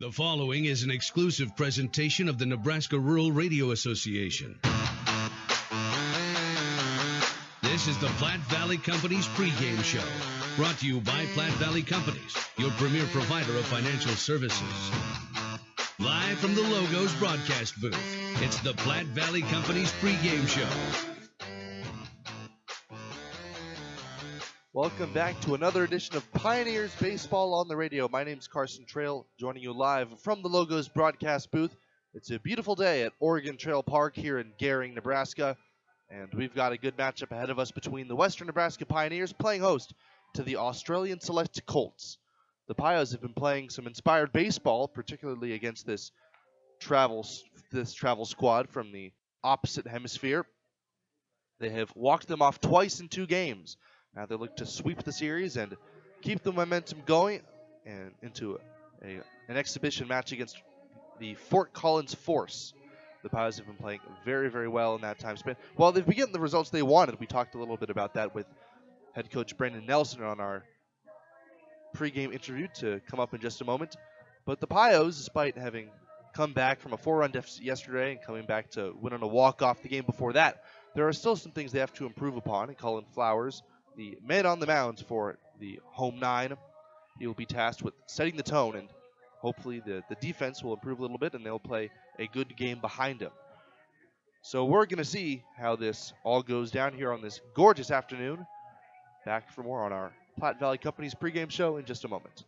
The following is an exclusive presentation of the Nebraska Rural Radio Association. This is the Platte Valley Companies pregame show, brought to you by Platte Valley Companies, your premier provider of financial services. Live from the Logos broadcast booth, it's the Platte Valley Companies pregame show. Welcome back to another edition of Pioneers Baseball on the Radio. My name's Carson Trail, joining you live from the Logos broadcast booth. It's a beautiful day at Oregon Trail Park here in Gering, Nebraska, and we've got a good matchup ahead of us between the Western Nebraska Pioneers playing host to the Australian Select Colts. The Pios have been playing some inspired baseball, particularly against this travel squad from the opposite hemisphere. They have walked them off twice in 2 games. Now they look to sweep the series and keep the momentum going and into an exhibition match against the Fort Collins Force. The Pios have been playing very, very well in that time span. While they've been getting the results they wanted, we talked a little bit about that with head coach Brandon Nelson on our pregame interview to come up in just a moment. But the Pios, despite having come back from a 4-run deficit yesterday and coming back to win on a walk-off the game before that, there are still some things they have to improve upon. And Colin Flowers, the man on the mound for the home 9, he will be tasked with setting the tone, and hopefully the defense will improve a little bit and they'll play a good game behind him. So we're going to see how this all goes down here on this gorgeous afternoon. Back for more on our Platte Valley Companies pregame show in just a moment.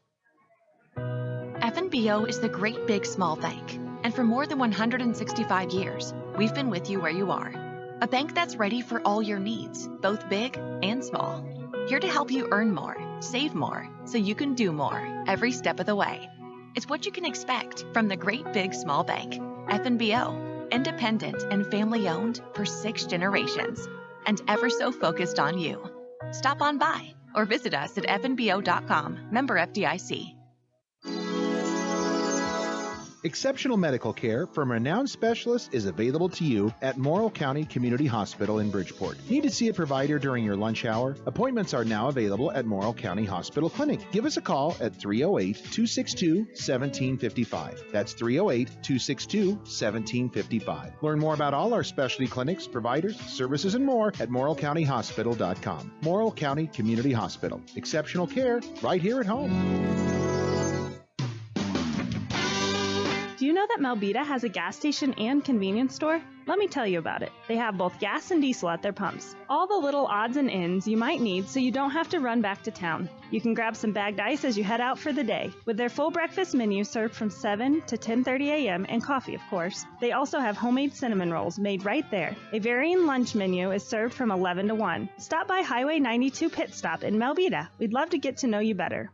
FNBO is the great big small bank, and for more than 165 years, we've been with you where you are. A bank that's ready for all your needs, both big and small. Here to help you earn more, save more, so you can do more every step of the way. It's what you can expect from the great big small bank. FNBO, independent and family owned for 6 generations, and ever so focused on you. Stop on by or visit us at fnbo.com, member FDIC. Exceptional medical care from renowned specialists is available to you at Morrill County Community Hospital in Bridgeport. Need to see a provider during your lunch hour? Appointments are now available at Morrill County Hospital Clinic. Give us a call at 308-262-1755. That's 308-262-1755. Learn more about all our specialty clinics, providers, services, and more at morrillcountyhospital.com. Morrill County Community Hospital. Exceptional care right here at home. Do you know that Melbeta has a gas station and convenience store? Let me tell you about it. They have both gas and diesel at their pumps. All the little odds and ends you might need so you don't have to run back to town. You can grab some bagged ice as you head out for the day. With their full breakfast menu served from 7 to 10:30 a.m. and coffee, of course. They also have homemade cinnamon rolls made right there. A varying lunch menu is served from 11 to 1. Stop by Highway 92 Pit Stop in Melbeta. We'd love to get to know you better.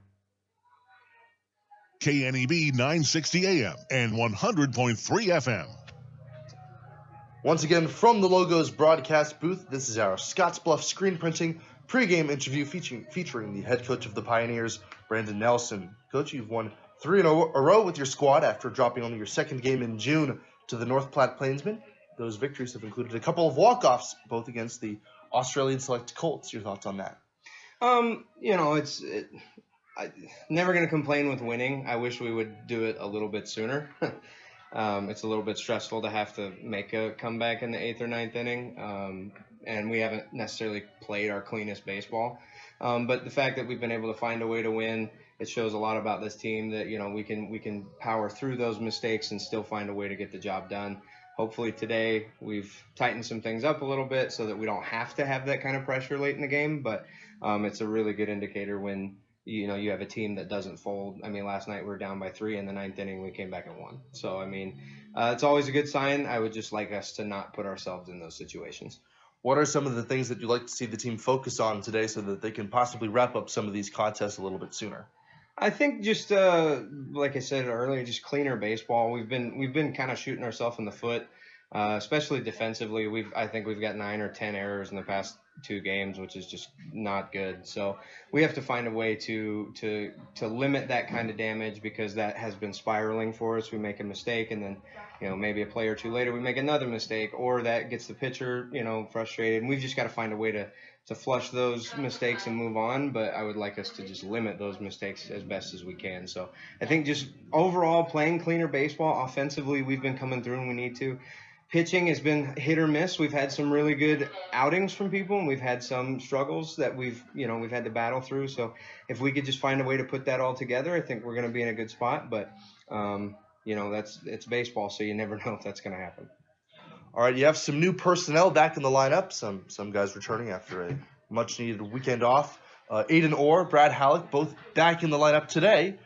KNEB 960 AM and 100.3 FM. Once again, from the Logos broadcast booth, this is our Scottsbluff screen printing pregame interview featuring the head coach of the Pioneers, Brandon Nelson. Coach, you've won 3 in a row with your squad after dropping only your second game in June to the North Platte Plainsmen. Those victories have included a couple of walk-offs, both against the Australian Select Colts. Your thoughts on that? I'm never going to complain with winning. I wish we would do it a little bit sooner. It's a little bit stressful to have to make a comeback in the 8th or 9th inning, and we haven't necessarily played our cleanest baseball. But the fact that we've been able to find a way to win, it shows a lot about this team that, we can power through those mistakes and still find a way to get the job done. Hopefully today we've tightened some things up a little bit so that we don't have to have that kind of pressure late in the game, but it's a really good indicator when you have a team that doesn't fold. I mean, last night we were down by 3 in the 9th inning. We came back and won. So, it's always a good sign. I would just like us to not put ourselves in those situations. What are some of the things that you'd like to see the team focus on today so that they can possibly wrap up some of these contests a little bit sooner? I think just like I said earlier, just cleaner baseball. We've been kind of shooting ourselves in the foot, especially defensively. I think we've got 9 or 10 errors in the past 2 games, which is just not good. So we have to find a way to limit that kind of damage, because that has been spiraling for us. We make a mistake, and then, maybe a play or two later we make another mistake, or that gets the pitcher, frustrated. And we've just got to find a way to flush those mistakes and move on. But I would like us to just limit those mistakes as best as we can. So I think just overall playing cleaner baseball. Offensively, we've been coming through when we need to. Pitching has been hit or miss. We've had some really good outings from people, and we've had some struggles that we've had to battle through. So if we could just find a way to put that all together, I think we're going to be in a good spot. But it's baseball, so you never know if that's going to happen. All right, you have some new personnel back in the lineup. Some guys returning after a much-needed weekend off. Aiden Orr, Brad Halleck, both back in the lineup today.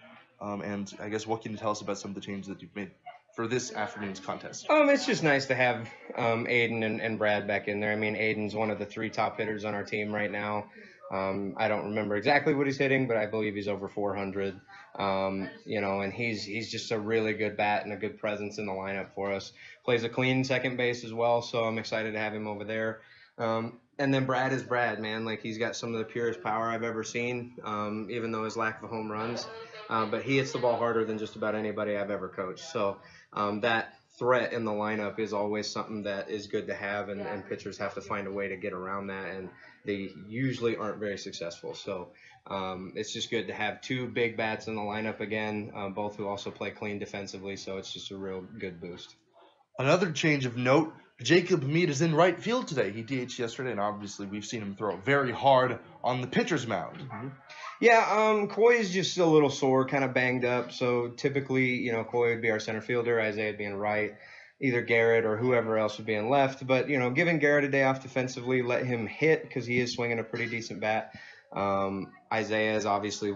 And I guess what can you tell us about some of the changes that you've made for this afternoon's contest? It's just nice to have Aiden and Brad back in there. I mean, Aiden's one of the 3 top hitters on our team right now. I don't remember exactly what he's hitting, but I believe he's over 400. And he's just a really good bat and a good presence in the lineup for us. Plays a clean second base as well, so I'm excited to have him over there. And then Brad is Brad, man. Like, he's got some of the purest power I've ever seen, even though his lack of home runs. But he hits the ball harder than just about anybody I've ever coached. So that threat in the lineup is always something that is good to have, and pitchers have to find a way to get around that, and they usually aren't very successful. So it's just good to have 2 big bats in the lineup again, both who also play clean defensively. So it's just a real good boost. Another change of note, Jacob Mead is in right field today. He DH'd yesterday, and obviously we've seen him throw very hard on the pitcher's mound. Mm-hmm. Yeah, Coy is just a little sore, kind of banged up. So typically, Coy would be our center fielder, Isaiah would be in right, either Garrett or whoever else would be in left. But, giving Garrett a day off defensively, let him hit, because he is swinging a pretty decent bat. Isaiah is obviously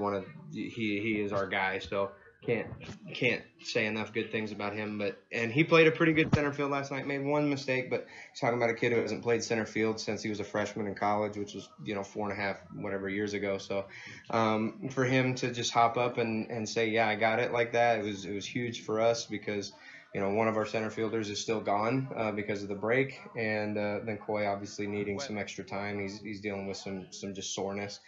he is our guy, so can't say enough good things about him. And he played a pretty good center field last night. Made one mistake, but he's talking about a kid who hasn't played center field since he was a freshman in college, which was 4.5 years ago. So for him to just hop up and say, yeah, I got it, like that, it was huge for us, because one of our center fielders is still gone because of the break, and then Coy obviously needing some extra time. He's dealing with some just soreness.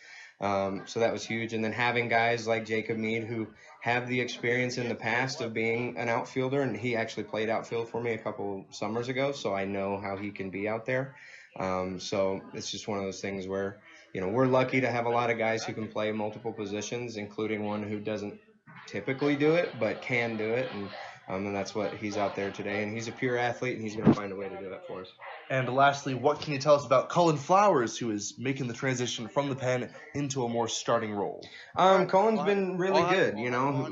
So that was huge. And then having guys like Jacob Mead, who have the experience in the past of being an outfielder, and he actually played outfield for me a couple summers ago, so I know how he can be out there. So it's just one of those things where, we're lucky to have a lot of guys who can play multiple positions, including one who doesn't typically do it but can do it. And that's what he's out there today. And he's a pure athlete, and he's going to find a way to do that for us. And lastly, what can you tell us about Cullen Flowers, who is making the transition from the pen into a more starting role? Cullen's been really good.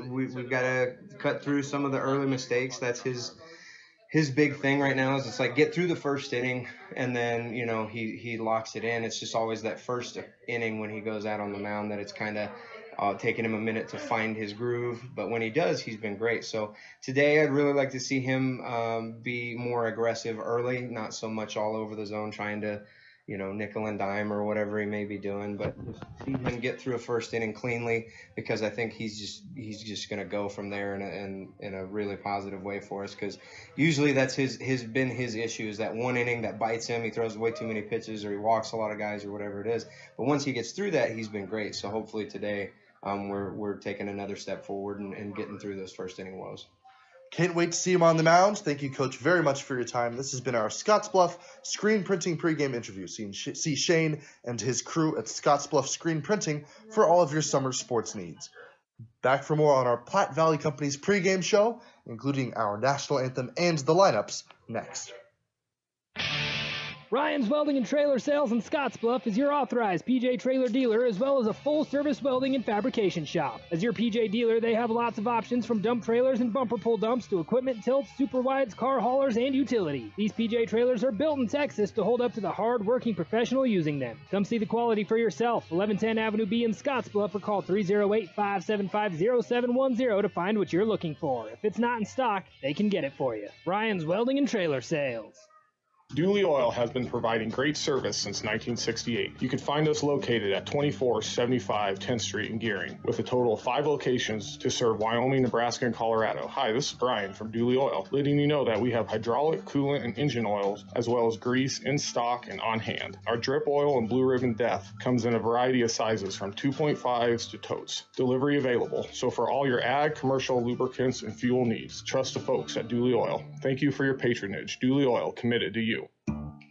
We've got to cut through some of the early mistakes. That's his big thing right now, is it's like get through the first inning, and then, he locks it in. It's just always that first inning when he goes out on the mound that it's kind of taking him a minute to find his groove, but when he does, he's been great. So today I'd really like to see him be more aggressive early, not so much all over the zone trying to, nickel and dime or whatever he may be doing, but see him get through a first inning cleanly, because I think he's just going to go from there in a really positive way for us, because usually that's his issue, is that one inning that bites him. He throws way too many pitches, or he walks a lot of guys, or whatever it is. But once he gets through that, he's been great. So hopefully today we're taking another step forward and getting through those first inning woes. Can't wait to see him on the mound. Thank you, Coach, very much for your time. This has been our Scottsbluff Screen Printing pregame interview. See Shane and his crew at Scottsbluff Screen Printing for all of your summer sports needs. Back for more on our Platte Valley Company's pregame show, including our national anthem and the lineups, next. Ryan's Welding and Trailer Sales in Scottsbluff is your authorized PJ trailer dealer, as well as a full-service welding and fabrication shop. As your PJ dealer, they have lots of options, from dump trailers and bumper pull dumps to equipment tilts, super wides, car haulers, and utility. These PJ trailers are built in Texas to hold up to the hard-working professional using them. Come see the quality for yourself. 1110 Avenue B in Scottsbluff, or call 308-575-0710 to find what you're looking for. If it's not in stock, they can get it for you. Ryan's Welding and Trailer Sales. Dooley Oil has been providing great service since 1968. You can find us located at 2475 10th Street in Gearing, with a total of 5 locations to serve Wyoming, Nebraska, and Colorado. Hi, this is Brian from Dooley Oil, letting you know that we have hydraulic, coolant, and engine oils, as well as grease in stock and on hand. Our drip oil and Blue Ribbon Death comes in a variety of sizes from 2.5s to totes. Delivery available. So for all your ag, commercial, lubricants, and fuel needs, trust the folks at Dooley Oil. Thank you for your patronage. Dooley Oil, committed to you.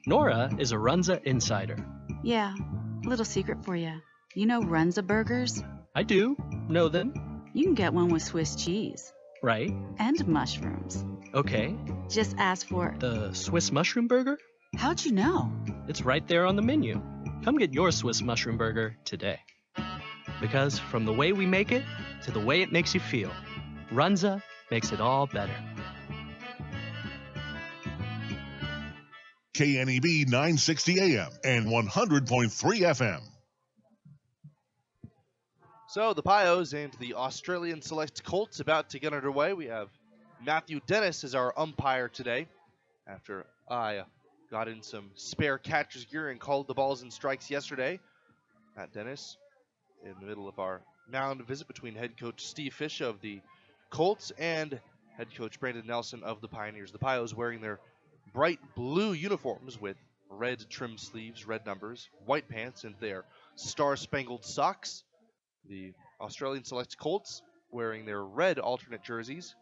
Nora is a Runza insider. Yeah, little secret for you. You know Runza burgers? I do know them. You can get one with Swiss cheese. Right. And mushrooms. Okay. Just ask for the Swiss mushroom burger? How'd you know? It's right there on the menu. Come get your Swiss mushroom burger today. Because from the way we make it to the way it makes you feel, Runza makes it all better. KNEB 960 AM and 100.3 FM. So the Pios and the Australian Select Colts about to get underway. We have Matthew Dennis as our umpire today, after I got in some spare catcher's gear and called the balls and strikes yesterday. Matt Dennis in the middle of our mound visit between head coach Steve Fish of the Colts and head coach Brandon Nelson of the Pioneers. The Pios wearing their bright blue uniforms with red trim sleeves, red numbers, white pants, and their star-spangled socks. The Australian Select Colts wearing their red alternate jerseys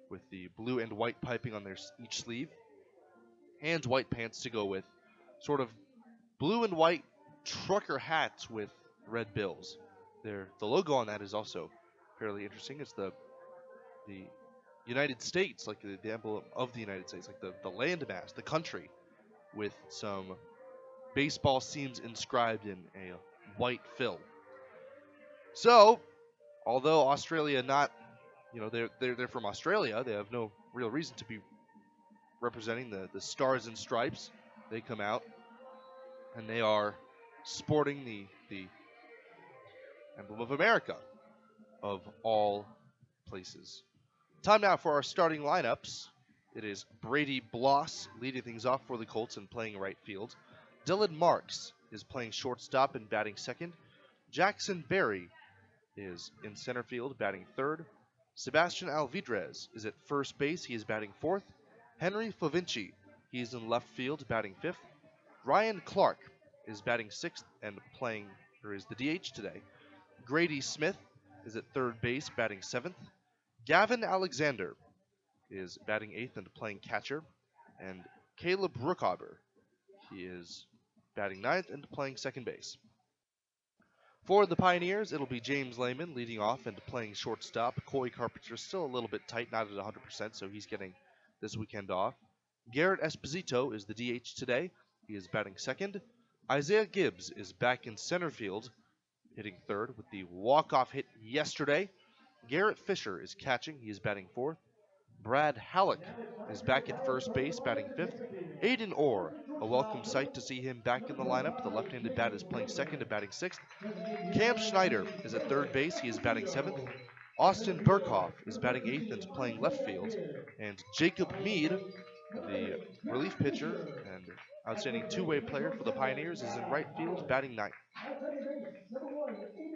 with the blue and white piping on their each sleeve, and white pants to go with sort of blue and white trucker hats with red bills. The logo on that is also fairly interesting. It's the United States, like the emblem of the United States, like the landmass, the country, with some baseball scenes inscribed in a white fill. So, although Australia they're from Australia, they have no real reason to be representing the stars and stripes. They come out and they are sporting the emblem of America, of all places. Time now for our starting lineups. It is Brady Bloss leading things off for the Colts and playing right field. Dylan Marks is playing shortstop and batting second. Jackson Berry is in center field, batting third. Sebastian Alvidrez is at first base. He is batting fourth. Henry Fovinci, he is in left field, batting fifth. Ryan Clark is batting sixth and is the DH today. Grady Smith is at third base, batting seventh. Gavin Alexander is batting eighth and playing catcher. And Caleb Rookhaber, he is batting ninth and playing second base. For the Pioneers, it'll be James Lehman leading off and playing shortstop. Coy Carpenter still a little bit tight, not at 100%, so he's getting this weekend off. Garrett Esposito is the DH today. He is batting second. Isaiah Gibbs is back in center field, hitting third with the walk-off hit yesterday. Garrett Fisher is catching. He is batting fourth. Brad Halleck is back at first base, batting fifth. Aiden Orr, a welcome sight to see him back in the lineup. The left-handed bat is playing second and batting sixth. Cam Schneider is at third base. He is batting seventh. Austin Burkhoff is batting eighth and playing left field. And Jacob Mead, the relief pitcher and outstanding two-way player for the Pioneers, is in right field, batting ninth.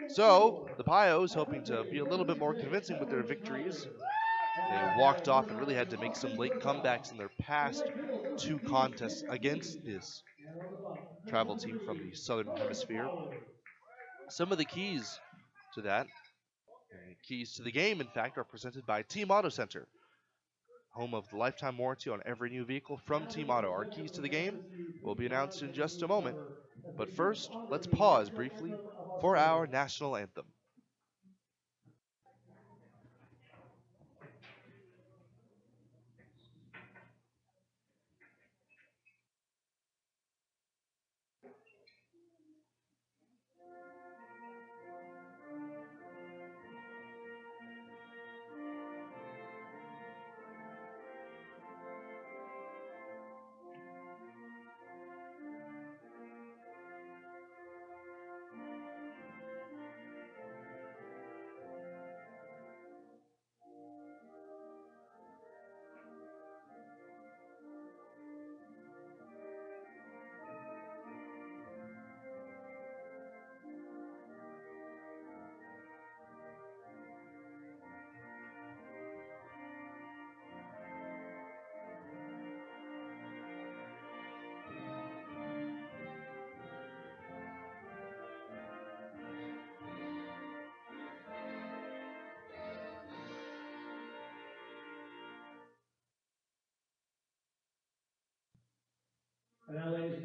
So, the Pios hoping to be a little bit more convincing with their victories. They walked off and really had to make some late comebacks in their past two contests against this travel team from the Southern Hemisphere. Some of the keys to that, keys to the game, in fact, are presented by Team Auto Center, home of the lifetime warranty on every new vehicle from Team Auto. Our keys to the game will be announced in just a moment. But first, let's pause briefly for our national anthem.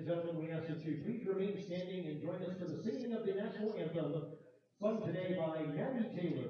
gentlemen, we ask you to please remain standing and join us for the singing of the national anthem, sung today by Maddie Taylor.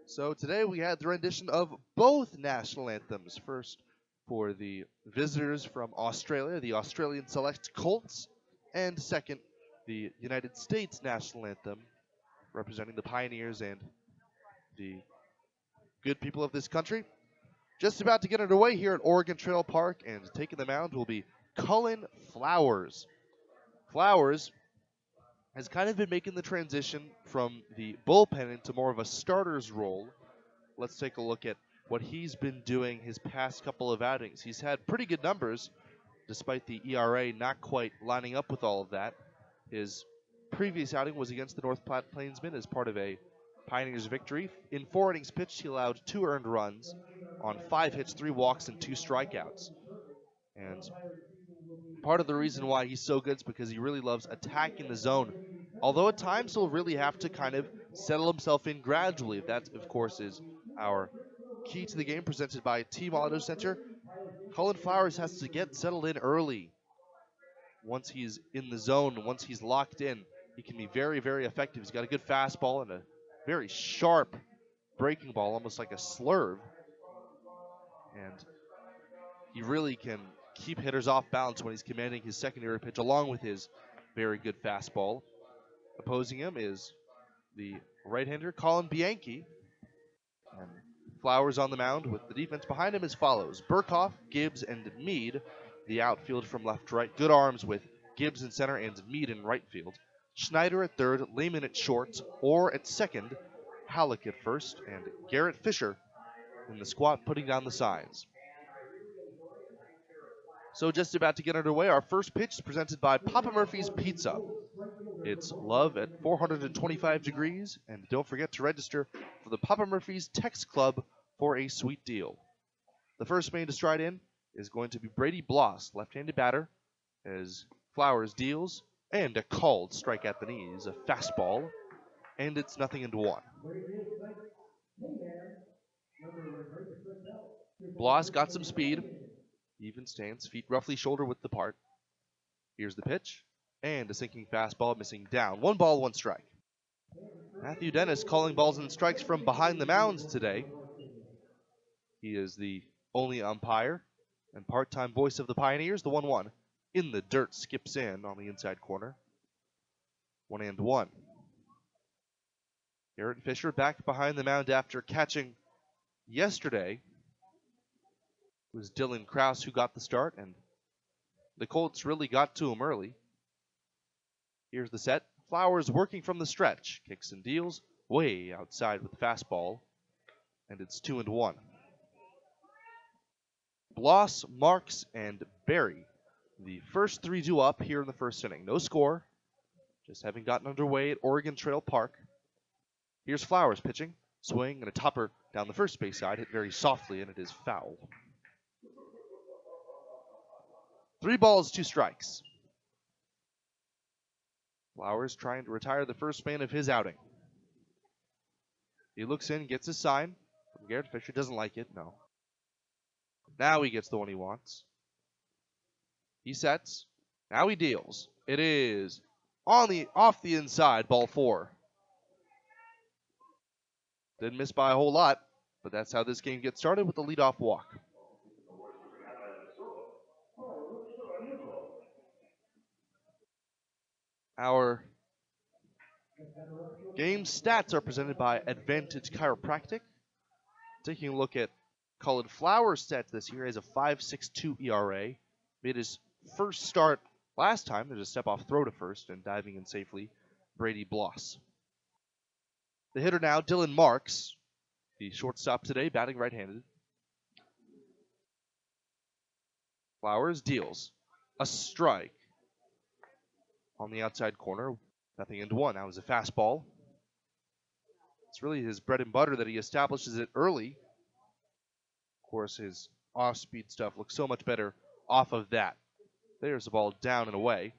So today we had the rendition of both national anthems. First for the visitors from Australia, the Australian Select Colts, and second, the United States national anthem, representing the pioneers and the good people of this country. Just about to get underway here at Oregon Trail Park, and taking the mound will be Cullen Flowers. Flowers has kind of been making the transition from the bullpen into more of a starter's role. Let's take a look at what he's been doing his past couple of outings. He's had pretty good numbers, despite the ERA not quite lining up with all of that. His previous outing was against the North Platte Plainsmen as part of a Pioneers victory. In 4 innings pitched, he allowed 2 earned runs on 5 hits, 3 walks, and 2 strikeouts. And part of the reason why he's so good is because he really loves attacking the zone. Although at times he'll really have to kind of settle himself in gradually. That, of course, is our key to the game presented by Team Auto Center. Cullen Flowers has to get settled in early. Once he's in the zone, once he's locked in, he can be very, very effective. He's got a good fastball and a very sharp breaking ball, almost like a slurve. And he really can keep hitters off balance when he's commanding his secondary pitch, along with his very good fastball. Opposing him is the right-hander, Colin Bianchi. And Flowers on the mound with the defense behind him as follows: Burkhoff, Gibbs, and Mead, the outfield from left to right. Good arms with Gibbs in center and Mead in right field. Schneider at third, Lehman at short, or at second, Halleck at first, and Garrett Fisher in the squat putting down the signs. So just about to get underway, our first pitch is presented by Papa Murphy's Pizza. It's love at 425 degrees, and don't forget to register for the Papa Murphy's Text Club for a sweet deal. The first man to stride in is going to be Brady Bloss, left-handed batter, as Flowers deals, and a called strike at the knees, a fastball, and it's 0-1. Bloss got some speed, even stance, feet roughly shoulder width apart. Here's the pitch, and a sinking fastball missing down. 1 ball, 1 strike. Matthew Dennis calling balls and strikes from behind the mound today. He is the only umpire and part-time voice of the Pioneers. The 1-1 in the dirt skips in on the inside corner. 1-1. Garrett Fisher back behind the mound after catching yesterday. It was Dylan Krause who got the start, and the Colts really got to him early. Here's the set. Flowers working from the stretch. Kicks and deals way outside with the fastball. and it's 2-1. Bloss, Marks, and Berry, the first three due up here in the first inning. No score, just having gotten underway at Oregon Trail Park. Here's Flowers pitching, swing, and a topper down the first base side, hit very softly, and it is foul. 3 balls, 2 strikes. Flowers trying to retire the first man of his outing. He looks in, gets a sign from Garrett Fisher. Doesn't like it, no. Now he gets the one he wants. He sets. Now he deals. It is off the inside, ball 4. Didn't miss by a whole lot, but that's how this game gets started with the leadoff walk. Our game stats are presented by Advantage Chiropractic. Taking a look at Cullen Flowers' stats this year, he has a 5.62 ERA. Made his first start last time. There's a step-off throw to first, and diving in safely, Brady Bloss. The hitter now, Dylan Marks, the shortstop today, batting right-handed. Flowers deals a strike on the outside corner. 0-1. That was a fastball. It's really his bread and butter that he establishes it early. Of course, his off-speed stuff looks so much better off of that. There's the ball down and away.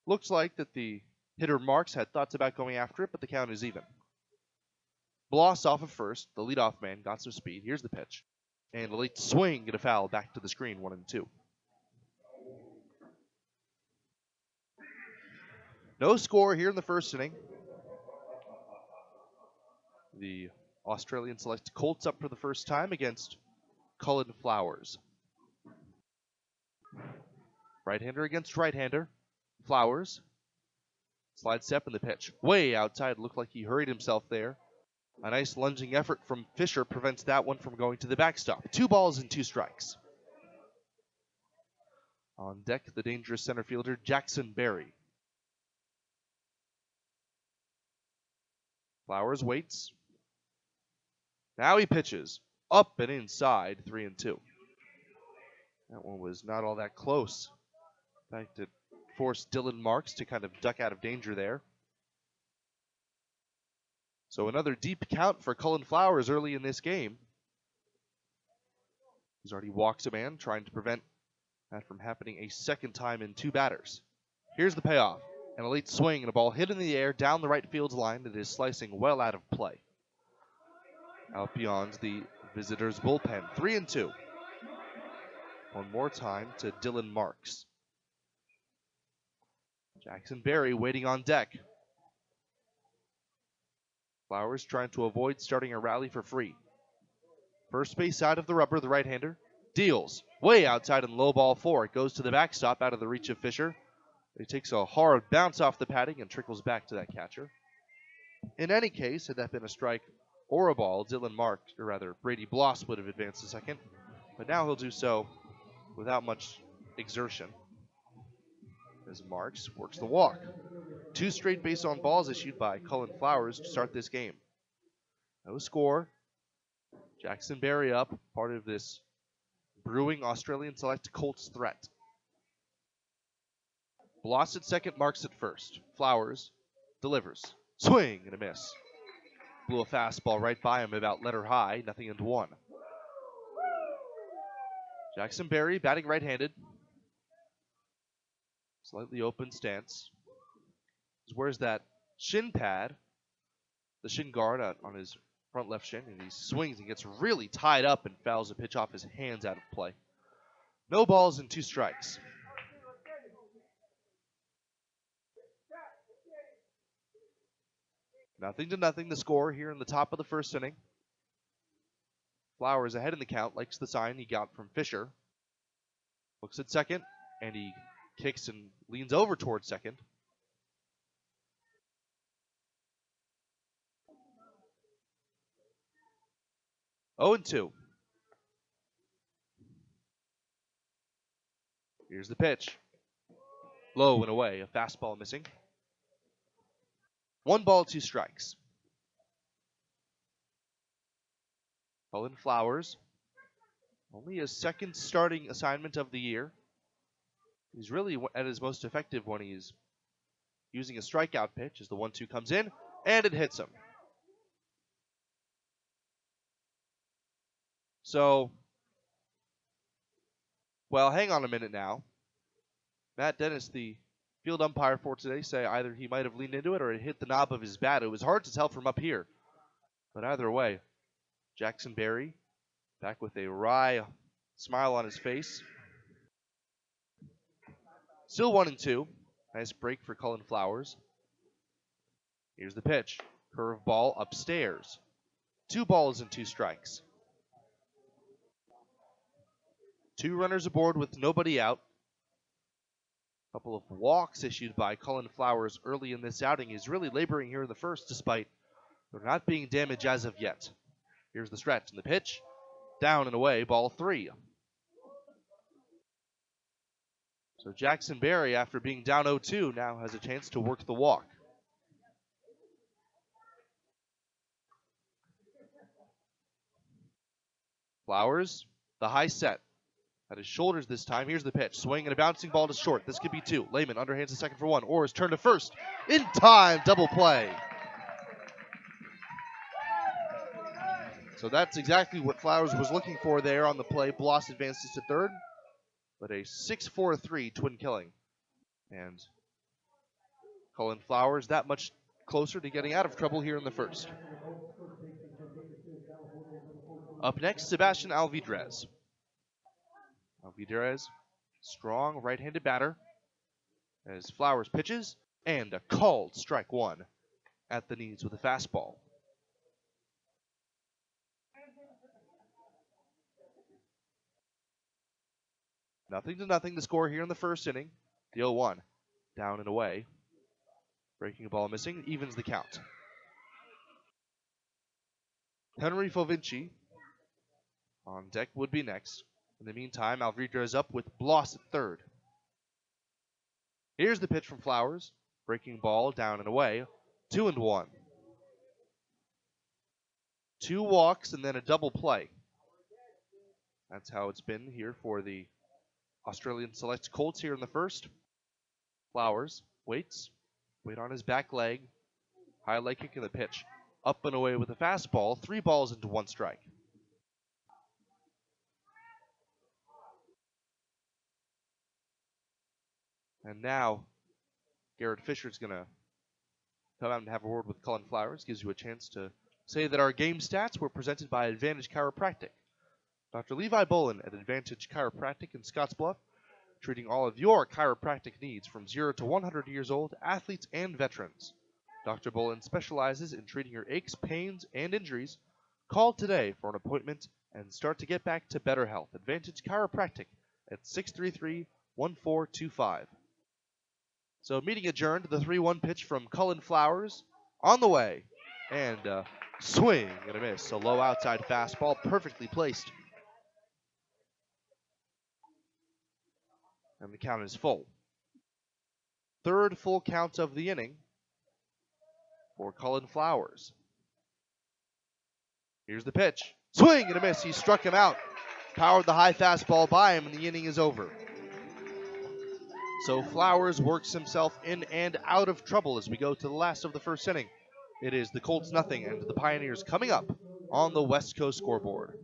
Looks like that the hitter Marks had thoughts about going after it, but the count is even. Bloss off of first. The leadoff man got some speed. Here's the pitch. And a late swing and a foul back to the screen, 1-2. No score here in the first inning. The Australian select Colts up for the first time against Cullen Flowers. Right-hander against right-hander. Flowers. Slide step in the pitch. Way outside. Looked like he hurried himself there. A nice lunging effort from Fisher prevents that one from going to the backstop. 2 balls and 2 strikes. On deck, the dangerous center fielder, Jackson Berry. Flowers waits. Now he pitches. Up and inside, 3-2. That one was not all that close. In fact, it forced Dylan Marks to kind of duck out of danger there. So another deep count for Cullen Flowers early in this game. He's already walked a man, trying to prevent that from happening a second time in 2 batters. Here's the payoff. And a late swing and a ball hit in the air down the right field line that is slicing well out of play. Out beyond the visitors' bullpen. 3-2. One more time to Dylan Marks. Jackson Berry waiting on deck. Flowers trying to avoid starting a rally for free. First base side of the rubber, the right-hander. Deals. Way outside and low ball 4. It goes to the backstop out of the reach of Fisher. He takes a hard bounce off the padding and trickles back to that catcher. In any case, had that been a strike or a ball, Dylan Marks, or rather Brady Bloss, would have advanced a second. But now he'll do so without much exertion. As Marks works the walk. 2 straight base on balls issued by Cullen Flowers to start this game. No score. Jackson Berry up, part of this brewing Australian select Colts threat. Bloss at second, Marks at first. Flowers delivers. Swing and a miss. Blew a fastball right by him about letter high, 0-1. Jackson Berry batting right-handed. Slightly open stance. Where's that shin pad? The shin guard on his front left shin, and he swings and gets really tied up and fouls a pitch off his hands out of play. No balls and 2 strikes. Nothing to nothing, the score here in the top of the first inning. Flowers ahead in the count, likes the sign he got from Fisher. Looks at second, and he kicks and leans over towards second. Oh, 2. Here's the pitch. Low and away, a fastball missing. 1 ball, 2 strikes. Cullen Flowers, only his second starting assignment of the year. He's really at his most effective when he's using a strikeout pitch as the 1-2 comes in, and it hits him. So, well, hang on a minute now. Matt Dennis, the field umpire for today, say either he might have leaned into it or it hit the knob of his bat. It was hard to tell from up here. But either way, Jackson Berry back with a wry smile on his face. Still 1-2. Nice break for Cullen Flowers. Here's the pitch. Curveball upstairs. 2 balls and 2 strikes. 2 runners aboard with nobody out. A couple of walks issued by Cullen Flowers early in this outing. He's really laboring here in the first despite there not being damage as of yet. Here's the stretch and the pitch. Down and away, ball 3. So Jackson Berry, after being down 0-2, now has a chance to work the walk. Flowers, the high set. At his shoulders this time. Here's the pitch. Swing and a bouncing ball to short. This could be 2. Lehman underhands the second for 1. Orr's turn to first. In time, double play. So that's exactly what Flowers was looking for there on the play. Bloss advances to third. But a 6-4-3 twin killing. And Cullen Flowers that much closer to getting out of trouble here in the first. Up next, Sebastian Alvidrez. Alvidrez, strong right-handed batter, as Flowers pitches, and a called strike 1 at the knees with a fastball. Nothing to nothing the score here in the first inning. The 0-1, down and away. Breaking ball missing, evens the count. Henry Fovinci on deck would be next. In the meantime, Alvidrez is up with Bloss at third. Here's the pitch from Flowers. Breaking ball down and away. 2-1. 2 walks and then a double play. That's how it's been here for the Australian Select Colts here in the first. Flowers waits. Wait on his back leg. High leg kick in the pitch. Up and away with a fastball. 3 balls into 1 strike. And now, Garrett Fisher's going to come out and have a word with Cullen Flowers. Gives you a chance to say that our game stats were presented by Advantage Chiropractic. Dr. Levi Bolin at Advantage Chiropractic in Scottsbluff, treating all of your chiropractic needs from 0 to 100 years old, athletes and veterans. Dr. Bolin specializes in treating your aches, pains, and injuries. Call today for an appointment and start to get back to better health. Advantage Chiropractic at 633-1425. So meeting adjourned, the 3-1 pitch from Cullen Flowers on the way. And swing and a miss. A low outside fastball, perfectly placed. And the count is full. Third full count of the inning for Cullen Flowers. Here's the pitch. Swing and a miss. He struck him out. Powered the high fastball by him, and the inning is over. So Flowers works himself in and out of trouble as we go to the last of the first inning. It is the Colts nothing and the Pioneers coming up on the West Coast scoreboard.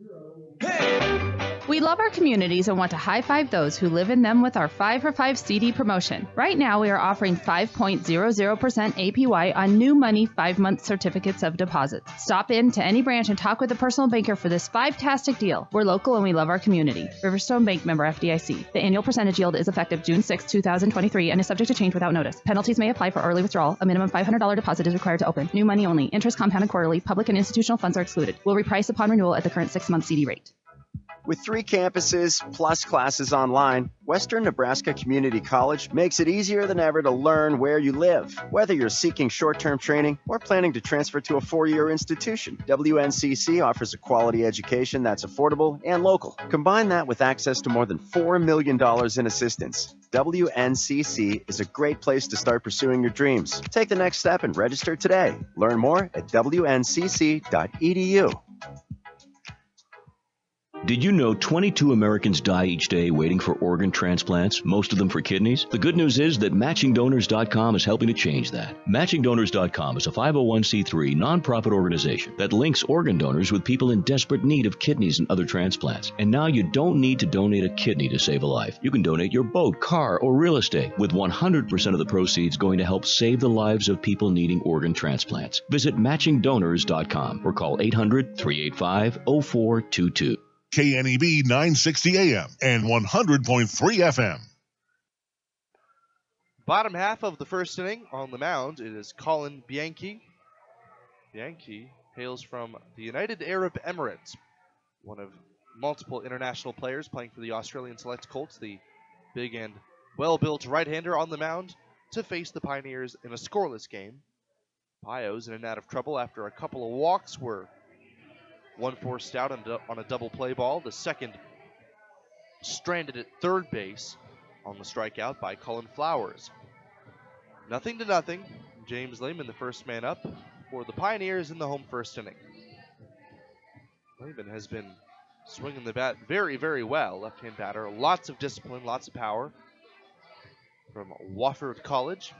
We love our communities and want to high-five those who live in them with our 5 for 5 CD promotion. Right now, we are offering 5.00% APY on new money 5-month certificates of deposits. Stop in to any branch and talk with a personal banker for this five-tastic deal. We're local and we love our community. Riverstone Bank, member FDIC. The annual percentage yield is effective June 6, 2023 and is subject to change without notice. Penalties may apply for early withdrawal. A minimum $500 deposit is required to open. New money only. Interest compounded quarterly. Public and institutional funds are excluded. Will reprice upon renewal at the current 6-month CD rate. With 3 campuses plus classes online, Western Nebraska Community College makes it easier than ever to learn where you live. Whether you're seeking short-term training or planning to transfer to a 4-year institution, WNCC offers a quality education that's affordable and local. Combine that with access to more than $4 million in assistance. WNCC is a great place to start pursuing your dreams. Take the next step and register today. Learn more at wncc.edu. Did you know 22 Americans die each day waiting for organ transplants, most of them for kidneys? The good news is that MatchingDonors.com is helping to change that. MatchingDonors.com is a 501c3 nonprofit organization that links organ donors with people in desperate need of kidneys and other transplants. And now you don't need to donate a kidney to save a life. You can donate your boat, car, or real estate, with 100% of the proceeds going to help save the lives of people needing organ transplants. Visit MatchingDonors.com or call 800-385-0422. KNEB 960 AM and 100.3 FM. Bottom half of the first inning on the mound, it is Colin Bianchi. Bianchi hails from the United Arab Emirates, one of multiple international players playing for the Australian Select Colts, the big and well-built right-hander on the mound to face the Pioneers in a scoreless game. Pios in and out of trouble after a couple of walks were one forced out on a double play ball. The second stranded at third base on the strikeout by Cullen Flowers. 0-0. James Lehman, the first man up for the Pioneers in the home first inning. Lehman has been swinging the bat very, very well. Left-hand batter, lots of discipline, lots of power from Wofford College.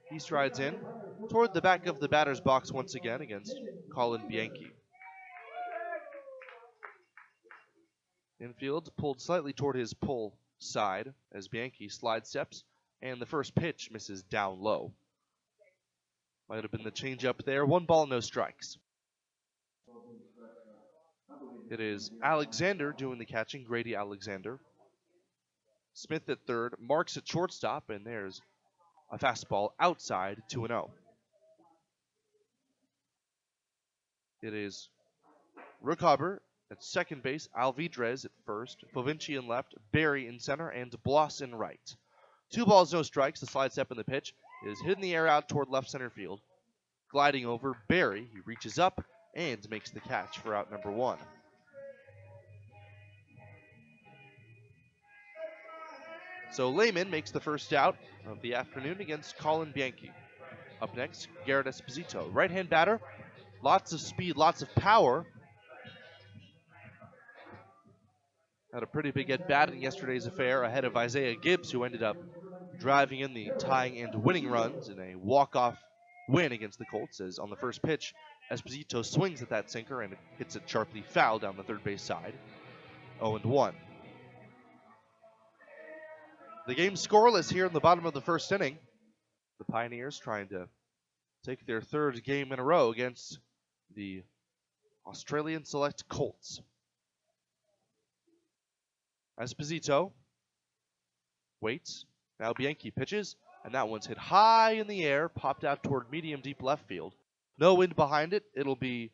He strides in toward the back of the batter's box once again against Colin Bianchi. Infield pulled slightly toward his pull side as Bianchi slide steps, and the first pitch misses down low. Might have been the changeup there. 1 ball, no strikes. It is Alexander doing the catching, Grady Alexander. Smith at third, Marks at shortstop, and there's a fastball outside, 2-0. It is Rookhauber at second base, Alvidrez at first, Fovinci in left, Barry in center, and Bloss in right. 2 balls, no strikes. The slide step in the pitch is hit in the air out toward left center field. Gliding over Barry, he reaches up and makes the catch for out number 1. So Lehman makes the first out of the afternoon against Colin Bianchi. Up next, Garrett Esposito. Right-hand batter, lots of speed, lots of power. Had a pretty big at-bat in yesterday's affair ahead of Isaiah Gibbs, who ended up driving in the tying and winning runs in a walk-off win against the Colts, as on the first pitch, Esposito swings at that sinker and hits it sharply foul down the third base side. 0-1. The game's scoreless here in the bottom of the first inning. The Pioneers trying to take their third game in a row against the Australian Select Colts. Esposito waits. Now Bianchi pitches, and that one's hit high in the air, popped out toward medium-deep left field. No wind behind it. It'll be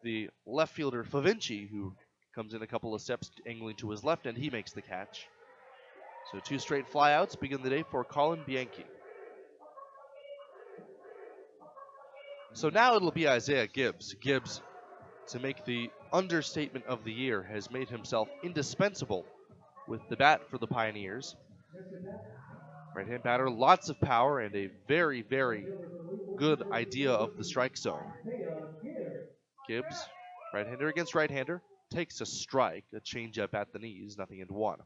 the left fielder Fovinci who comes in a couple of steps, angling to his left, and he makes the catch. So 2 straight flyouts begin the day for Colin Bianchi. So now it'll be Isaiah Gibbs. Gibbs, to make the understatement of the year, has made himself indispensable with the bat for the Pioneers. Right-hand batter, lots of power and a very, very good idea of the strike zone. Gibbs, right-hander against right-hander, takes a strike, a changeup at the knees, 0-1.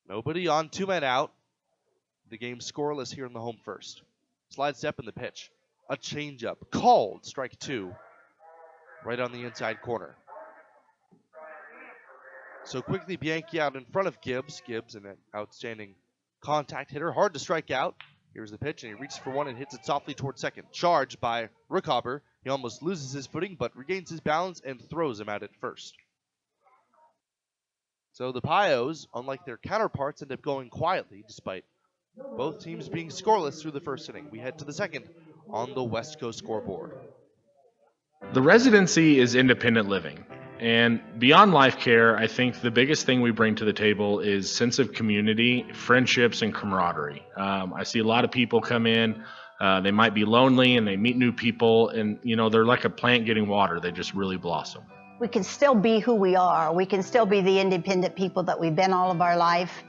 Nobody on, 2 men out. The game scoreless here in the home first. Slide step in the pitch. A changeup called, strike 2, right on the inside corner. So quickly Bianchi out in front of Gibbs. Gibbs, an outstanding contact hitter, hard to strike out. Here's the pitch, and he reaches for one and hits it softly towards second. Charged by Rookhauber. He almost loses his footing, but regains his balance and throws him out at first. So the Pios, unlike their counterparts, end up going quietly, despite both teams being scoreless through the first inning. We head to the second on the West Coast scoreboard. The residency is independent living. And beyond life care, I think the biggest thing we bring to the table is sense of community, friendships, and camaraderie. I see a lot of people come in, they might be lonely and they meet new people, and they're like a plant getting water. They just really blossom. We can still be who we are. We can still be the independent people that we've been all of our life.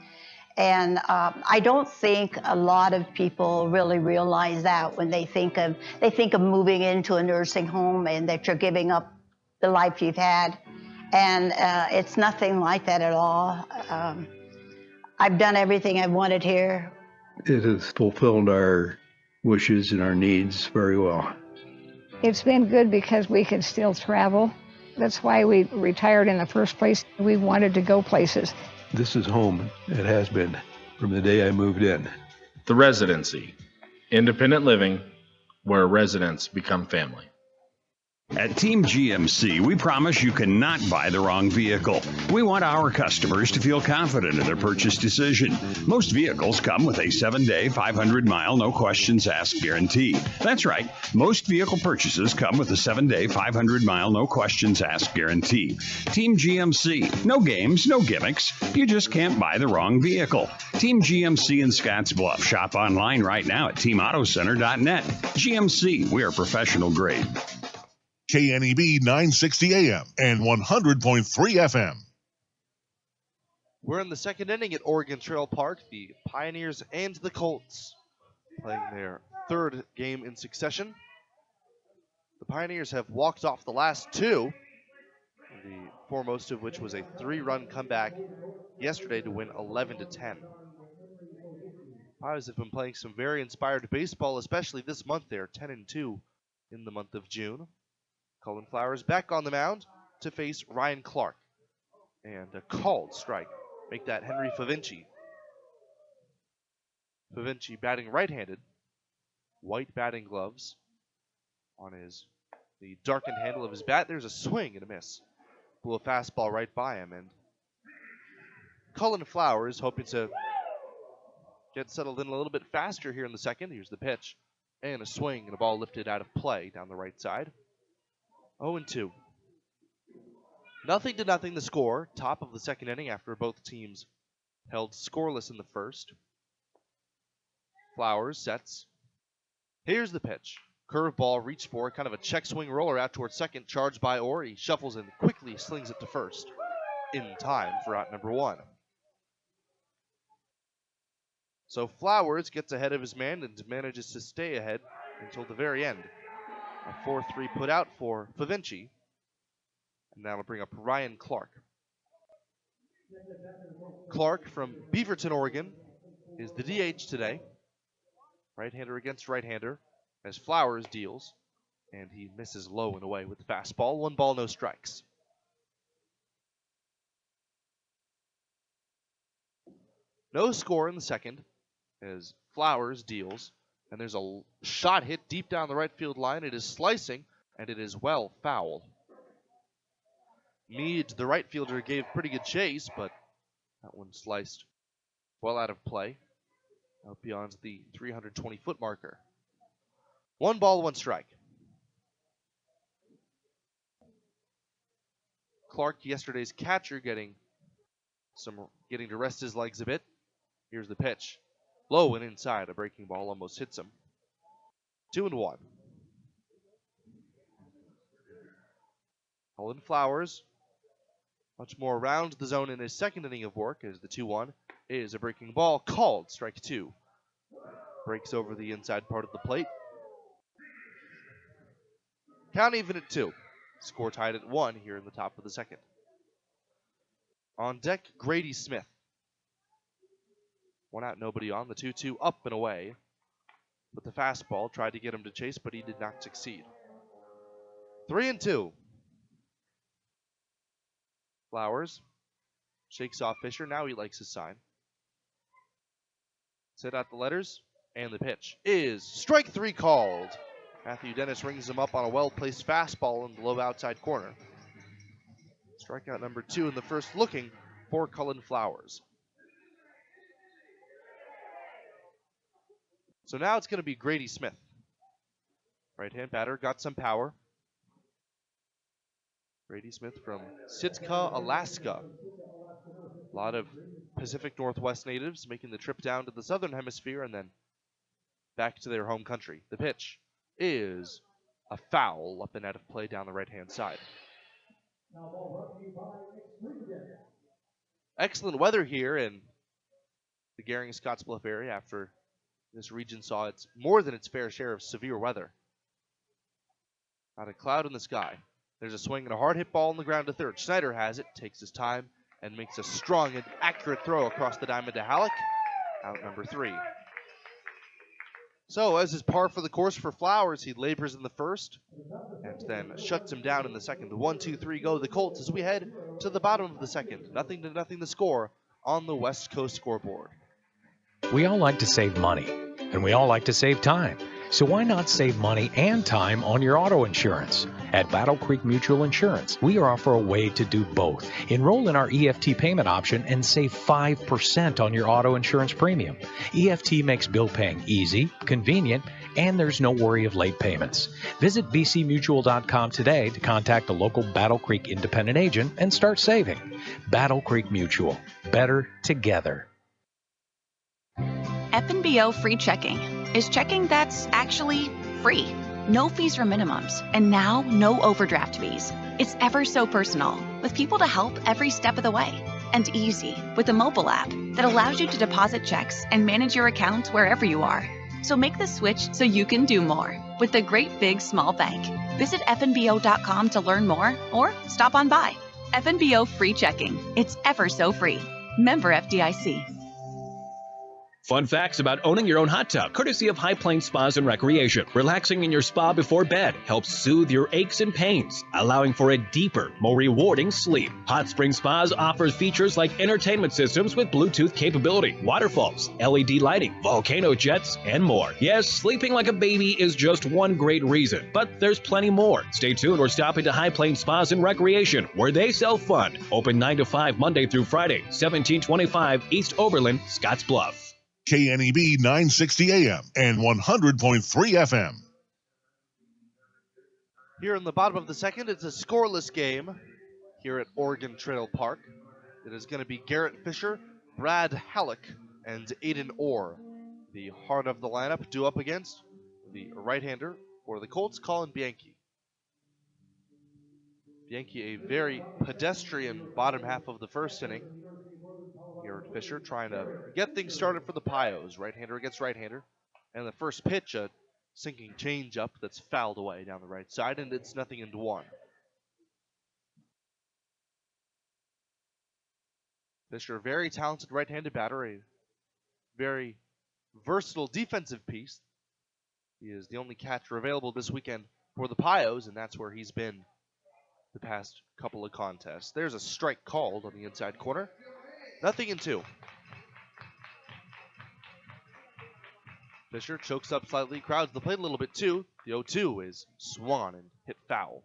And I don't think a lot of people really realize that when they think of moving into a nursing home and that you're giving up the life you've had. And it's nothing like that at all. I've done everything I wanted here. It has fulfilled our wishes and our needs very well. It's been good because we can still travel. That's why we retired in the first place. We wanted to go places. This is home. It has been from the day I moved in. The Residency, independent living where residents become family. At Team GMC, we promise you cannot buy the wrong vehicle. We want our customers to feel confident in their purchase decision. Most vehicles come with a 7-day, 500-mile, no-questions-asked guarantee. That's right. Most vehicle purchases come with a 7-day, 500-mile, no-questions-asked guarantee. Team GMC. No games, no gimmicks. You just can't buy the wrong vehicle. Team GMC in Scottsbluff. Shop online right now at teamautocenter.net. GMC. We are professional grade. KNEB 960 AM and 100.3 FM. We're in the second inning at Oregon Trail Park. The Pioneers and the Colts playing their third game in succession. The Pioneers have walked off the last two, the foremost of which was a 3-run comeback yesterday to win 11-10. Pios have been playing some very inspired baseball, especially this month. They're 10-2 in the month of June. Cullen Flowers back on the mound to face Ryan Clark. And a called strike. Make that Henry Favinci. Favinci batting right-handed. White batting gloves on the darkened handle of his bat. There's a swing and a miss. Blew a fastball right by him. And Cullen Flowers hoping to get settled in a little bit faster here in the second. Here's the pitch. And a swing and a ball lifted out of play down the right side. 0-2. 0-0 the score. Top of the second inning after both teams held scoreless in the first. Flowers sets. Here's the pitch. Curveball, reach for, kind of a check swing roller out towards second, charged by Orr. He shuffles and quickly slings it to first in time for out number 1. So Flowers gets ahead of his man and manages to stay ahead until the very end. A 4-3 put out for Favinci. And that'll bring up Ryan Clark. Clark from Beaverton, Oregon, is the DH today. Right-hander against right-hander as Flowers deals. And he misses low and away with the fastball. 1 ball, no strikes. No score in the second as Flowers deals. And there's a shot hit deep down the right field line. It is slicing, and it is well fouled. Mead, the right fielder, gave pretty good chase, but that one sliced well out of play. Out beyond the 320-foot marker. 1 ball, 1 strike. Clark, yesterday's catcher, getting to rest his legs a bit. Here's the pitch. Low and inside, a breaking ball almost hits him. 2-1. Cullen Flowers, much more around the zone in his second inning of work as the 2-1 is a breaking ball called strike 2. Breaks over the inside part of the plate. Count even at 2. Score tied at 1 here in the top of the second. On deck, Grady Smith. 1 out, nobody on. The 2-2 up and away. With the fastball, tried to get him to chase, but he did not succeed. 3-2. Flowers shakes off Fisher. Now he likes his sign. Set out the letters, and the pitch is strike 3 called. Matthew Dennis rings him up on a well-placed fastball in the low outside corner. Strikeout number 2 in the first, looking for Cullen Flowers. So now it's going to be Grady Smith. Right-hand batter, got some power. Grady Smith from Sitka, Alaska. A lot of Pacific Northwest natives making the trip down to the southern hemisphere and then back to their home country. The pitch is a foul up and out of play down the right-hand side. Excellent weather here in the Gering-Scottsbluff area after this region saw more than its fair share of severe weather. Not a cloud in the sky. There's a swing and a hard hit ball on the ground to third. Schneider has it, takes his time, and makes a strong and accurate throw across the diamond to Halleck. Out number 3. So, as is par for the course for Flowers, he labors in the first and then shuts him down in the second. 1-2-3 go the Colts as we head to the bottom of the second. 0-0 the score on the West Coast scoreboard. We all like to save money, and we all like to save time. So why not save money and time on your auto insurance? At Battle Creek Mutual Insurance, we offer a way to do both. Enroll in our EFT payment option and save 5% on your auto insurance premium. EFT makes bill paying easy, convenient, and there's no worry of late payments. Visit bcmutual.com today to contact a local Battle Creek independent agent and start saving. Battle Creek Mutual. Better together. F&BO free checking is checking that's actually free. No fees or minimums, and now no overdraft fees. It's ever so personal, with people to help every step of the way. And easy, with a mobile app that allows you to deposit checks and manage your account wherever you are. So make the switch so you can do more with the Great Big Small Bank. Visit fnbo.com to learn more or stop on by. FNBO free checking. It's ever so free. Member FDIC. Fun facts about owning your own hot tub, courtesy of High Plains Spas and Recreation. Relaxing in your spa before bed helps soothe your aches and pains, allowing for a deeper, more rewarding sleep. Hot Spring Spas offers features like entertainment systems with Bluetooth capability, waterfalls, LED lighting, volcano jets, and more. Yes, sleeping like a baby is just one great reason, but there's plenty more. Stay tuned or stop into High Plains Spas and Recreation, where they sell fun. Open 9 to 5 Monday through Friday, 1725 East Oberlin, Scottsbluff. KNEB 960 AM and 100.3 FM. Here in the bottom of the second, it's a scoreless game here at Oregon Trail Park. It is going to be Garrett Fisher, Brad Halleck, and Aiden Orr. The heart of the lineup due up against the right-hander for the Colts, Colin Bianchi. Bianchi, a very pedestrian bottom half of the first inning. Garrett Fisher trying to get things started for the Pios. Right-hander against right-hander. And the first pitch, a sinking changeup that's fouled away down the right side, and it's 0-1. Fisher, very talented right-handed batter, a very versatile defensive piece. He is the only catcher available this weekend for the Pios, and that's where he's been the past couple of contests. There's a strike called on the inside corner. 0-2. Fisher chokes up slightly, crowds the plate a little bit too. The 0-2 is swung and hit foul.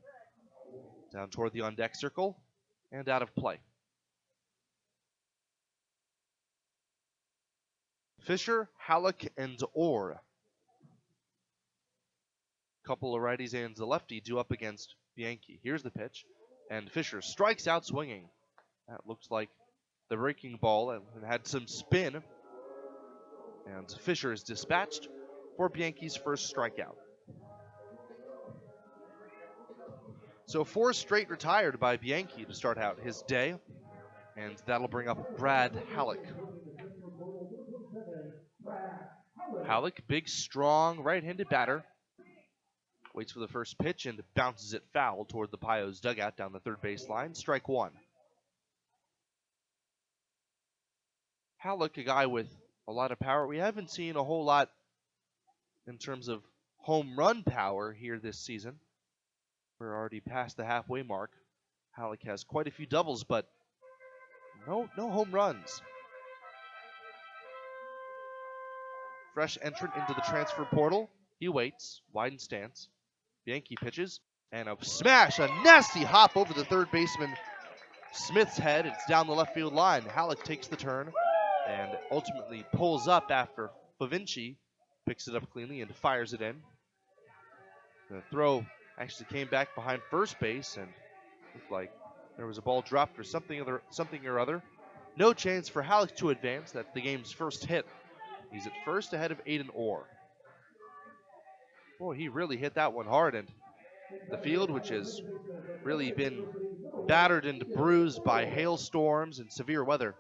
Down toward the on-deck circle and out of play. Fisher, Halleck, and Orr. Couple of righties and a lefty due up against Bianchi. Here's the pitch, and Fisher strikes out swinging. That looks like the breaking ball and had some spin. And Fisher is dispatched for Bianchi's first strikeout. So 4 straight retired by Bianchi to start out his day. And that'll bring up Brad Halleck. Halleck, big, strong, right-handed batter. Waits for the first pitch and bounces it foul toward the Pios dugout down the third base line. Strike 1. Halleck, a guy with a lot of power. We haven't seen a whole lot in terms of home run power here this season. We're already past the halfway mark. Halleck has quite a few doubles, but no home runs. Fresh entrant into the transfer portal. He waits, wide stance. Bianchi pitches, and a smash, a nasty hop over the third baseman Smith's head. It's down the left field line. Halleck takes the turn and ultimately pulls up after Favinci picks it up cleanly and fires it in. The throw actually came back behind first base and looked like there was a ball dropped or something or other. No chance for Halleck to advance. That's the game's first hit. He's at first ahead of Aiden Orr. Boy, he really hit that one hard, and the field, which has really been battered and bruised by hailstorms and severe weather,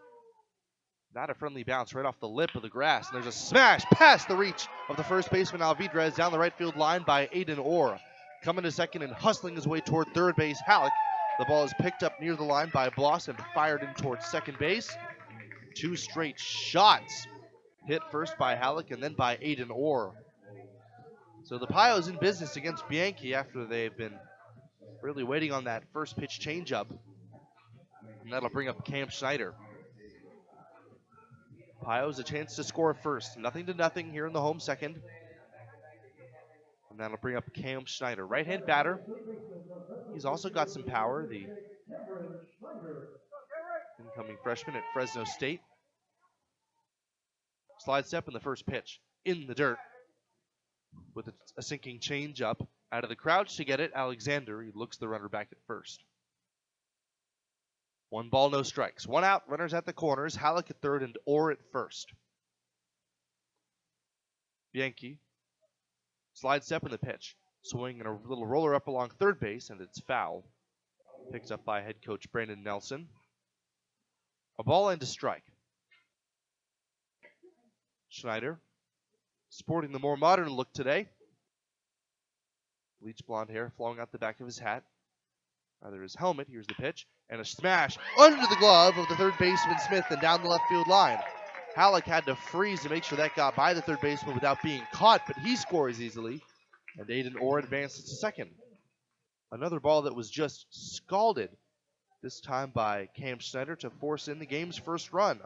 not a friendly bounce right off the lip of the grass. And there's a smash past the reach of the first baseman Alvidrez down the right field line by Aiden Orr. Coming to second and hustling his way toward third base, Halleck. The ball is picked up near the line by Bloss and fired in towards second base. 2 straight shots hit first by Halleck and then by Aiden Orr. So the Pios in business against Bianchi after they've been really waiting on that first pitch changeup. And that'll bring up Cam Schneider. Pios a chance to score first. 0-0 here in the home second. And that'll bring up Cam Schneider. Right-hand batter. He's also got some power. The incoming freshman at Fresno State. Slide step in the first pitch. In the dirt. With a sinking changeup. Out of the crouch to get it, Alexander. He looks the runner back at first. 1 ball, no strikes. 1 out, runners at the corners. Halleck at third and Orr at first. Bianchi. Slide step in the pitch. Swing and a little roller up along third base, and it's foul. Picked up by head coach Brandon Nelson. A ball and a strike. Schneider. Sporting the more modern look today. Bleach blonde hair flowing out the back of his hat. Rather his helmet. Here's the pitch. And a smash under the glove of the third baseman Smith and down the left field line. Halleck had to freeze to make sure that got by the third baseman without being caught, but he scores easily. And Aiden Orr advances to second. Another ball that was just scalded, this time by Cam Schneider to force in the game's first run.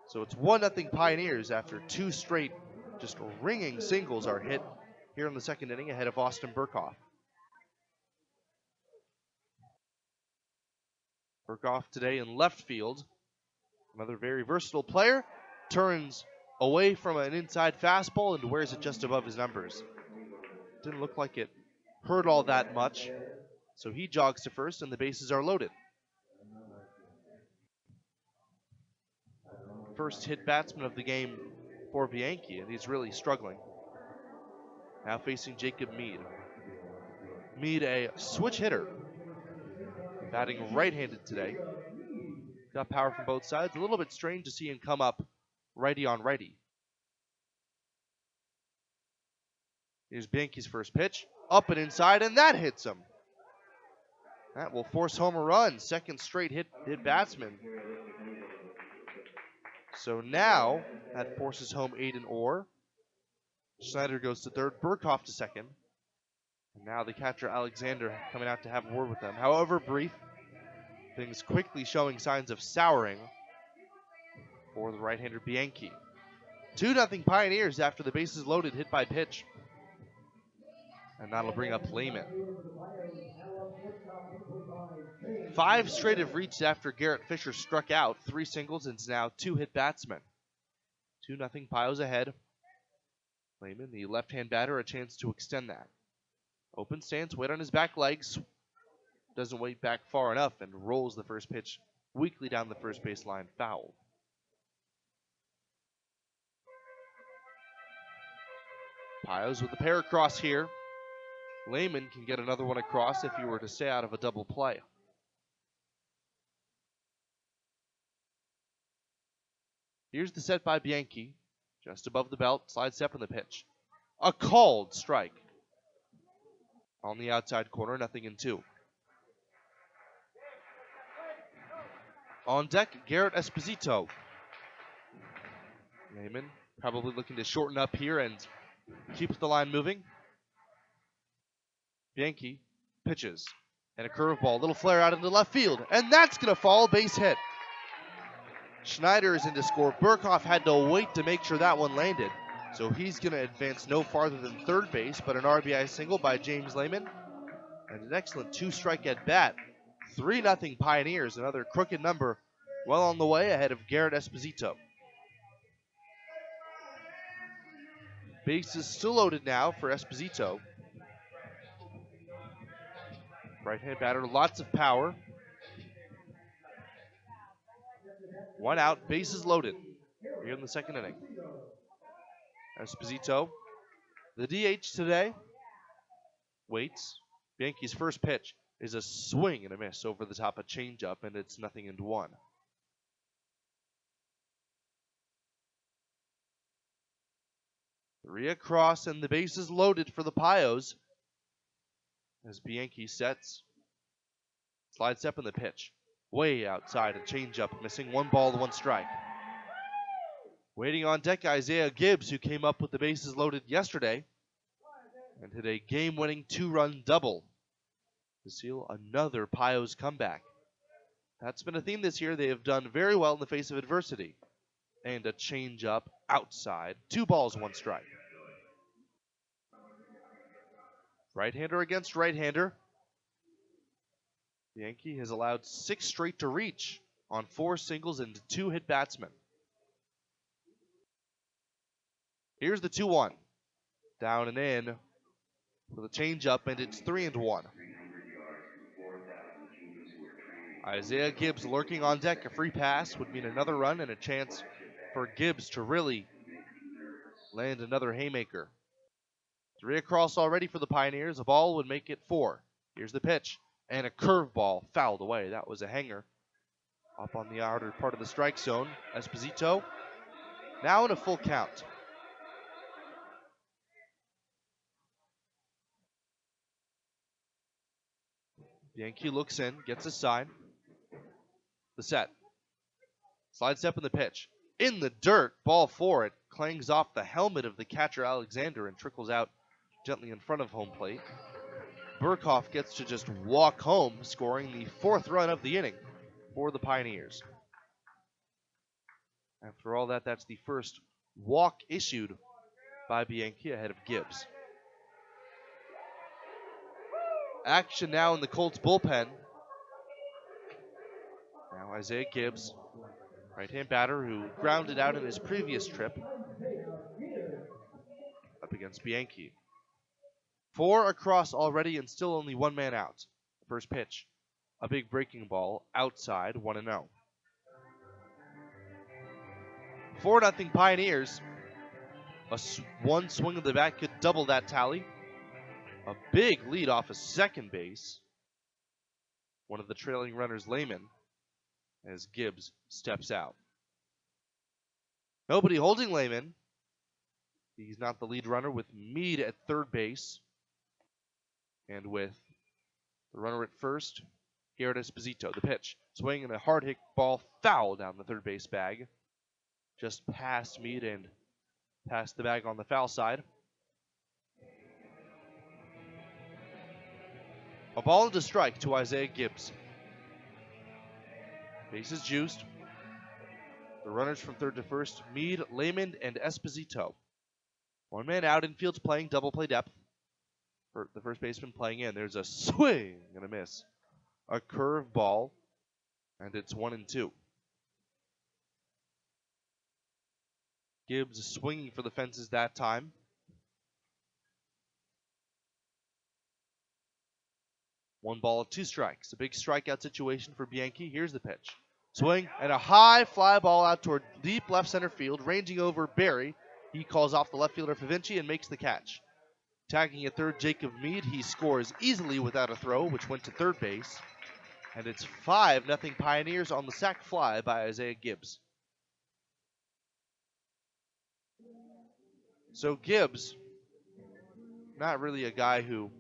So it's 1-0 Pioneers after 2 straight just ringing singles are hit here in the second inning ahead of Austin Burkhoff. Burkhoff today in left field. Another very versatile player. Turns away from an inside fastball and wears it just above his numbers. Didn't look like it hurt all that much. So he jogs to first and the bases are loaded. First hit batsman of the game for Bianchi, and he's really struggling. Now facing Jacob Mead. Mead, a switch hitter. Batting right-handed today. Got power from both sides. A little bit strange to see him come up righty on righty. Here's Bianchi's first pitch. Up and inside, and that hits him. That will force home a run. Second straight hit batsman. So now that forces home Aiden Orr. Schneider goes to third, Burkhoff to second. And now the catcher Alexander coming out to have a word with them. However brief, things quickly showing signs of souring for the right-hander Bianchi. 2-0 Pioneers after the bases loaded, hit by pitch. And that'll bring up Lehman. 5 straight have reached after Garrett Fisher struck out. 3 singles and now 2 hit batsmen. 2-0 Pios ahead. Lehman, the left-hand batter, a chance to extend that. Open stance, weight on his back legs. Doesn't wait back far enough and rolls the first pitch weakly down the first baseline, foul. Pios with the pair across here. Lehman can get another one across if he were to stay out of a double play. Here's the set by Bianchi. Just above the belt, slide step in the pitch. A called strike. On the outside corner, 0-2. On deck, Garrett Esposito. Lehman probably looking to shorten up here and keep the line moving. Bianchi pitches. And a curveball, little flare out into left field. And that's going to fall, base hit. Schneider is in to score. Burkhoff had to wait to make sure that one landed. So he's going to advance no farther than third base, but an RBI single by James Lehman. And an excellent 2-strike at bat. 3-0 Pioneers, another crooked number well on the way ahead of Garrett Esposito. Base is still loaded now for Esposito. Right-hand batter, lots of power. 1 out, bases loaded here in the second inning. Esposito, the DH today, waits. Bianchi's first pitch is a swing and a miss over the top, a changeup, and it's 0-1. 3 across, and the base is loaded for the Pios. As Bianchi sets. Slide step in the pitch. Way outside, a changeup, missing 1 ball, 1 strike. Waiting on deck, Isaiah Gibbs, who came up with the bases loaded yesterday and hit a game-winning 2-run double to seal another Pios comeback. That's been a theme this year. They have done very well in the face of adversity. And a changeup outside. 2 balls, 1 strike. Right-hander against right-hander. Bianchi has allowed 6 straight to reach on 4 singles and 2 hit batsmen. Here's the 2-1. Down and in with a changeup, and it's 3-1. Isaiah Gibbs lurking on deck. A free pass would mean another run and a chance for Gibbs to really land another haymaker. 3 across already for the Pioneers. A ball would make it 4. Here's the pitch, and a curveball fouled away. That was a hanger up on the outer part of the strike zone. Esposito now in a full count. Bianchi looks in, gets a sign. The set. Slide step in the pitch. In the dirt, ball 4. It clangs off the helmet of the catcher Alexander and trickles out gently in front of home plate. Burkhoff gets to just walk home, scoring the 4th run of the inning for the Pioneers. After all that, that's the first walk issued by Bianchi ahead of Gibbs. Action now in the Colts bullpen. Now Isaiah Gibbs, right-hand batter who grounded out in his previous trip, up against Bianchi. 4 across already and still only 1 man out. First pitch, a big breaking ball outside, 1-0. 4-0 Pioneers. One swing of the bat could double that tally. A big lead off of second base. One of the trailing runners, Lehman, as Gibbs steps out. Nobody holding Lehman. He's not the lead runner, with Meade at third base. And with the runner at first, Garrett Esposito. The pitch, swing and a hard hit ball foul down the third base bag. Just past Meade and past the bag on the foul side. A ball and a strike to Isaiah Gibbs. Bases juiced. The runners from third to first, Meade, Lehman, and Esposito. 1 man out, infield's playing double play depth. For the first baseman playing in. There's a swing and a miss. A curve ball, and it's 1-2. Gibbs swinging for the fences that time. One ball, 2 strikes. A big strikeout situation for Bianchi. Here's the pitch. Swing and a high fly ball out toward deep left center field, ranging over Barry. He calls off the left fielder Favinci and makes the catch. Tagging at third, Jacob Meade. He scores easily without a throw, which went to third base. And it's 5-0 Pioneers on the sac fly by Isaiah Gibbs. So Gibbs, not really a guy who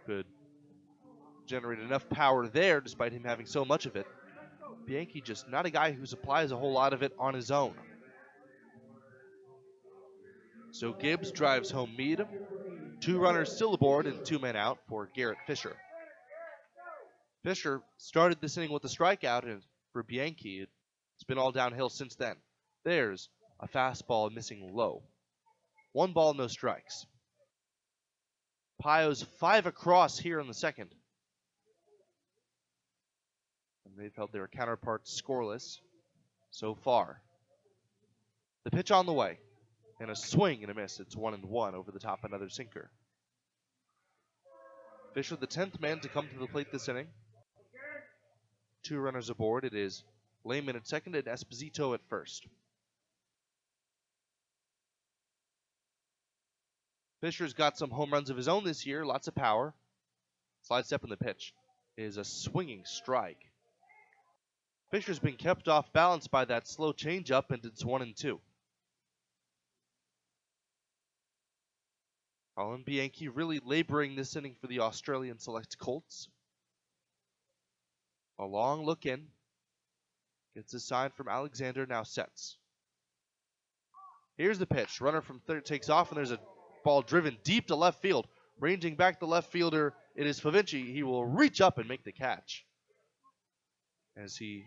could generate enough power there, despite him having so much of it. Bianchi just not a guy who supplies a whole lot of it on his own. So Gibbs drives home Meade. 2 runners still aboard and 2 men out for Garrett Fisher. Fisher started this inning with a strikeout, and for Bianchi, it's been all downhill since then. There's a fastball missing low. 1 ball, no strikes. Pios 5 across here in the second. And they've held their counterparts scoreless so far. The pitch on the way. And a swing and a miss. It's 1-1 over the top, another sinker. Fisher, the 10th man to come to the plate this inning. 2 runners aboard. It is Lehman at second and Esposito at first. Fisher's got some home runs of his own this year, lots of power. Slide step in the pitch is a swinging strike. Fisher's been kept off balance by that slow changeup, and it's 1-2. Colin Bianchi really laboring this inning for the Australian Select Colts. A long look in. Gets a sign from Alexander, now sets. Here's the pitch. Runner from third takes off, and there's a ball driven deep to left field. Ranging back the left fielder, it is Favinci. He will reach up and make the catch, as he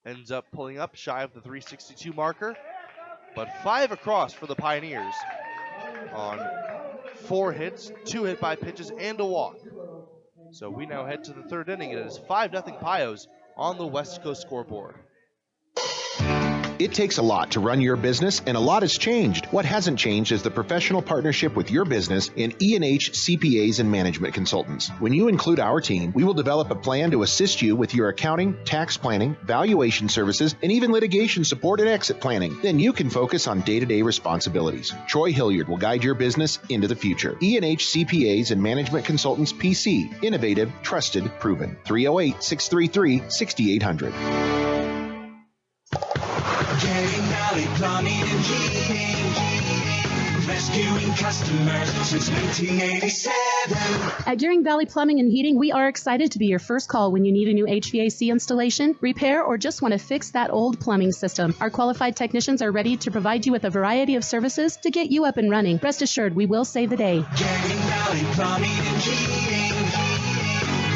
ends up pulling up shy of the 362 marker. But 5 across for the Pioneers on 4 hits, 2 hit by pitches, and a walk. So we now head to the third inning. It is 5-0 Pios on the West Coast scoreboard. It takes a lot to run your business, and a lot has changed. What hasn't changed is the professional partnership with your business in E&H CPAs and Management Consultants. When you include our team, we will develop a plan to assist you with your accounting, tax planning, valuation services, and even litigation support and exit planning. Then you can focus on day-to-day responsibilities. Troy Hilliard will guide your business into the future. E&H CPAs and Management Consultants PC. Innovative, trusted, proven. 308-633-6800. Getting Valley Plumbing and Heating, rescuing customers since 1987. At Gearing Valley Plumbing and Heating, we are excited to be your first call when you need a new HVAC installation, repair, or just want to fix that old plumbing system. Our qualified technicians are ready to provide you with a variety of services to get you up and running. Rest assured, we will save the day. Gearing Valley Plumbing and Heating,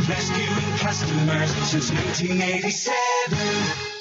rescuing customers since 1987.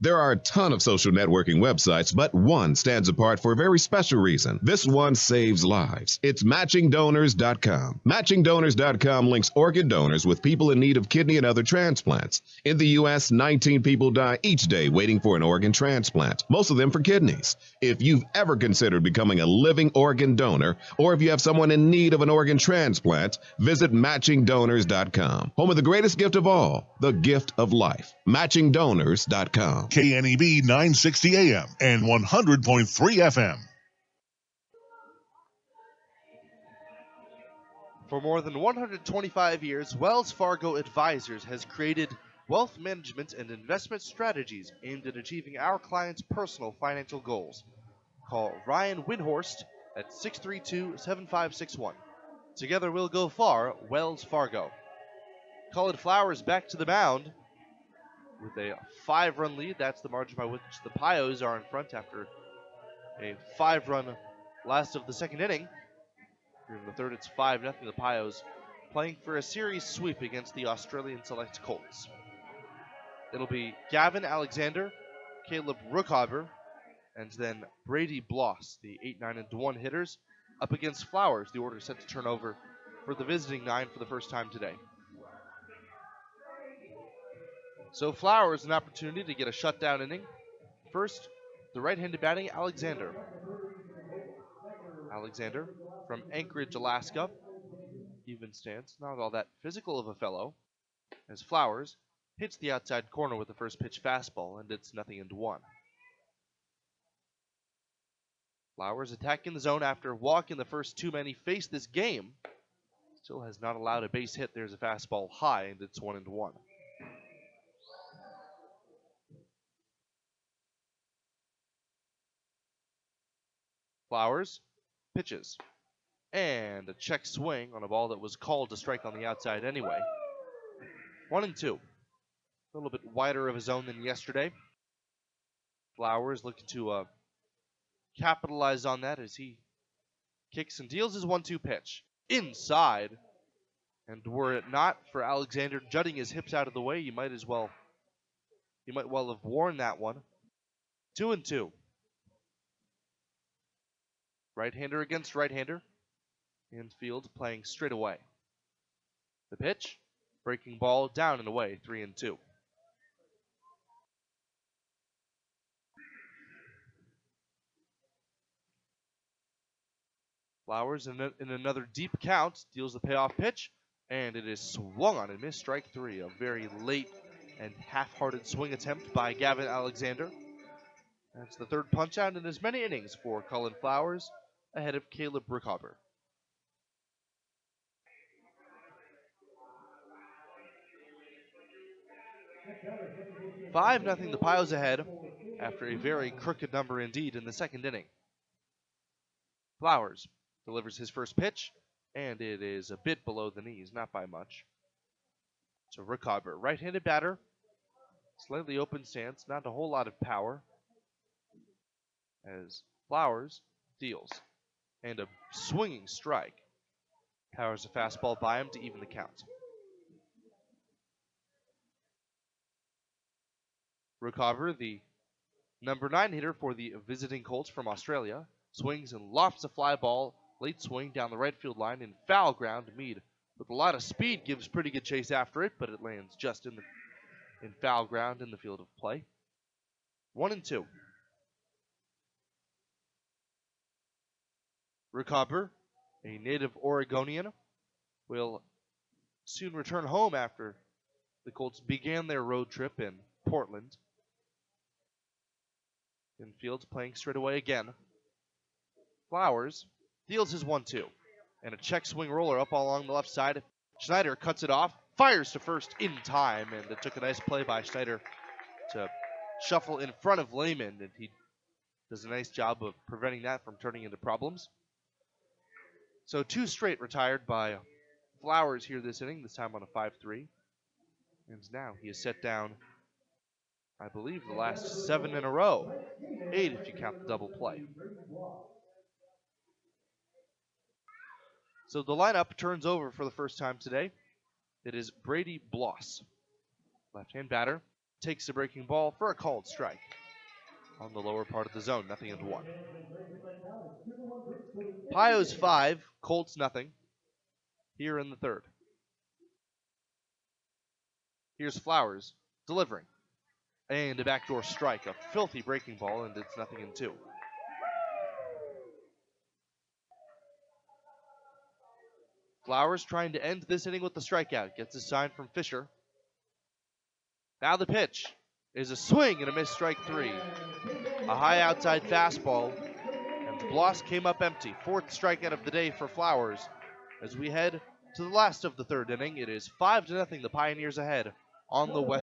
There are a ton of social networking websites, but one stands apart for a very special reason. This one saves lives. It's MatchingDonors.com. MatchingDonors.com links organ donors with people in need of kidney and other transplants. In the U.S., 19 people die each day waiting for an organ transplant, most of them for kidneys. If you've ever considered becoming a living organ donor, or if you have someone in need of an organ transplant, visit MatchingDonors.com. Home of the greatest gift of all, the gift of life. MatchingDonors.com. KNEB 960 AM and 100.3 FM. For more than 125 years, Wells Fargo Advisors has created wealth management and investment strategies aimed at achieving our clients' personal financial goals. Call Ryan Windhorst at 632-7561. Together we'll go far, Wells Fargo. Cullen Flowers back to the mound with a 5-run lead. That's the margin by which the Pios are in front after a 5-run last of the second inning. Here in the third, it's 5-0. The Pios playing for a series sweep against the Australian Select Colts. It'll be Gavin Alexander, Caleb Rookhaber, and then Brady Bloss, the 8, 9, and 1 hitters, up against Flowers. The order set to turn over for the visiting 9 for the first time today. So Flowers, an opportunity to get a shutdown inning. First, the right-handed batting, Alexander. Alexander from Anchorage, Alaska. Even stance, not all that physical of a fellow. As Flowers hits the outside corner with the first pitch fastball, and it's 0-1. Flowers attacking the zone after walking the first 2 men he faced this game. Still has not allowed a base hit. There's a fastball high, and it's 1-1. Flowers pitches, and a check swing on a ball that was called to strike on the outside anyway. 1-2. A little bit wider of a zone than yesterday. Flowers looking to capitalize on that as he kicks and deals his 1-2 pitch inside. And were it not for Alexander jutting his hips out of the way, you might well have worn that one. 2-2. Right-hander against right-hander. Infield playing straight away. The pitch, breaking ball down and away, 3-2. Flowers in another deep count deals the payoff pitch, and it is swung on and missed, strike 3. A very late and half-hearted swing attempt by Gavin Alexander. That's the third punch-out in as many innings for Cullen Flowers, ahead of Caleb Rookhaber. $5-0 the Pios ahead after a very crooked number indeed in the second inning. Flowers delivers his first pitch, and it is a bit below the knees, not by much. So Rickover, right-handed batter, slightly open stance, not a whole lot of power, as Flowers deals, and a swinging strike. Powers a fastball by him to even the count. Rickover, the number 9 hitter for the visiting Colts from Australia, swings and lofts a fly ball, late swing down the right field line in foul ground. Mead, with a lot of speed, gives pretty good chase after it, but it lands just in foul ground in the field of play. 1-2. Rickover, a native Oregonian, will soon return home after the Colts began their road trip in Portland. Infield playing straight away again. Flowers deals his 1-2. And a check swing roller up along the left side. Schneider cuts it off, fires to first in time, and it took a nice play by Schneider to shuffle in front of Lehman, and he does a nice job of preventing that from turning into problems. So 2 straight retired by Flowers here this inning, this time on a 5-3. And now he is set down, I believe, the last 7 in a row. 8 if you count the double play. So the lineup turns over for the first time today. It is Brady Bloss. Left-hand batter takes the breaking ball for a called strike on the lower part of the zone, 0-1. Pios 5, Colts nothing here in the third. Here's Flowers delivering. And a backdoor strike, a filthy breaking ball, and it's 0-2. Flowers trying to end this inning with the strikeout. Gets a sign from Fisher. Now the pitch is a swing and a miss, strike 3. A high outside fastball, and Bloss came up empty. 4th strikeout of the day for Flowers. As we head to the last of the third inning, it is 5-0, the Pioneers ahead on the West.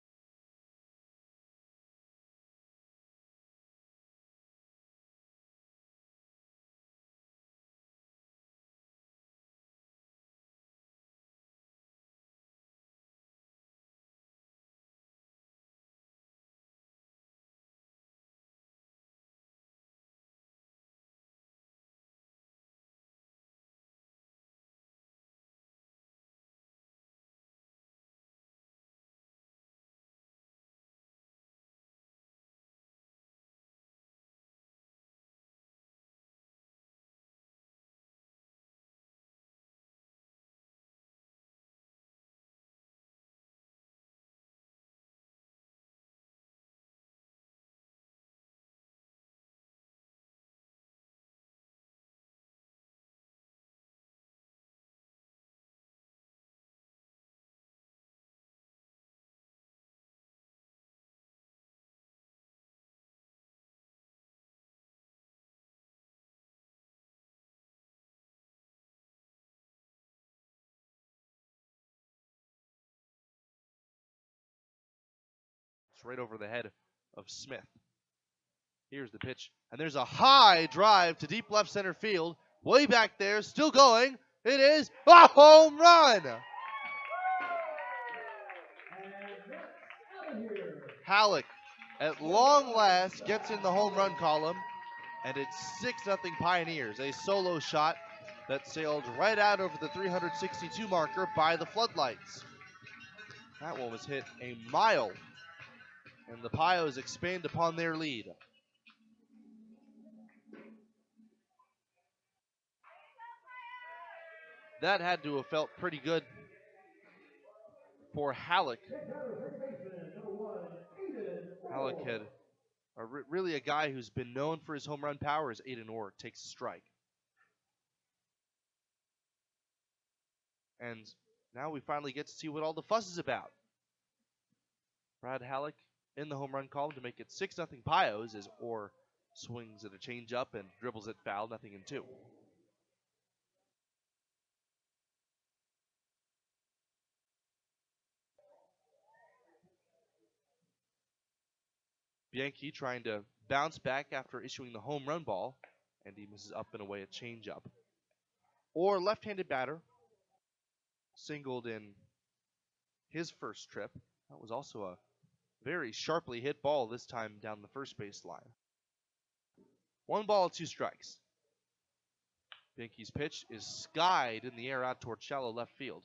Right over the head of Smith. Here's the pitch, and there's a high drive to deep left center field. Way back there, still going. It is a home run! Halleck, at long last, gets in the home run column, and it's 6-0 Pioneers. A solo shot that sailed right out over the 362 marker by the floodlights. That one was hit a mile, and the Pios expand upon their lead. That had to have felt pretty good for Halleck. Halleck had really a guy who's been known for his home run power, as Aiden Orr takes a strike. And now we finally get to see what all the fuss is about. Brad Halleck in the home run column to make it 6-0 Pios, as Orr swings at a changeup and dribbles it foul, 0-2. Bianchi trying to bounce back after issuing the home run ball, and he misses up and away a changeup. or left-handed batter singled in his first trip. That was also a very sharply hit ball, this time down the first base line. 1 ball, 2 strikes. Bianchi's pitch is skied in the air out toward shallow left field.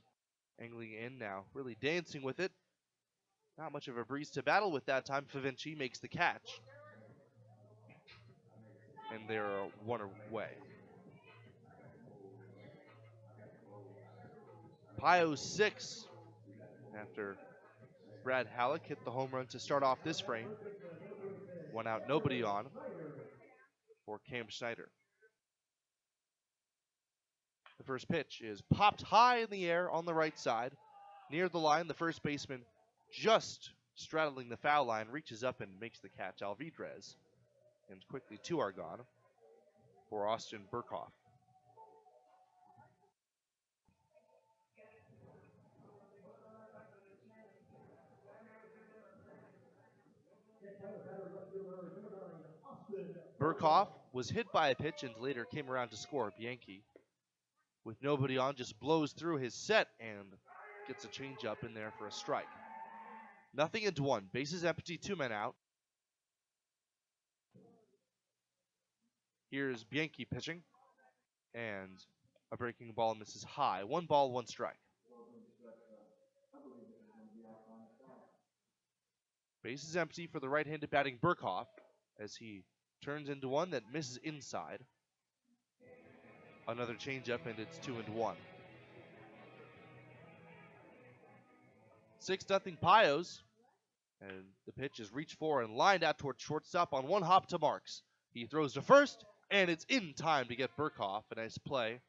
Angling in now, really dancing with it. Not much of a breeze to battle with that time. Favinci makes the catch. And they're 1 away. Pio 6 after Brad Halleck hit the home run to start off this frame. 1 out, nobody on for Cam Schneider. The first pitch is popped high in the air on the right side. Near the line, the first baseman just straddling the foul line reaches up and makes the catch. Alvidrez. And quickly 2 are gone for Austin Burkhoff. Burkhoff was hit by a pitch and later came around to score. Bianchi, with nobody on, just blows through his set and gets a changeup in there for a strike. 0-1. Bases empty, 2 men out. Here's Bianchi pitching, and a breaking ball misses high. 1 ball, 1 strike. Bases empty for the right-handed batting Burkhoff as he turns into one that misses inside. Another changeup, and it's 2-1. 6-0 Pios, and the pitch is reached for and lined out toward shortstop on 1 hop to Marks. He throws to first, and it's in time to get Burkhoff. A nice play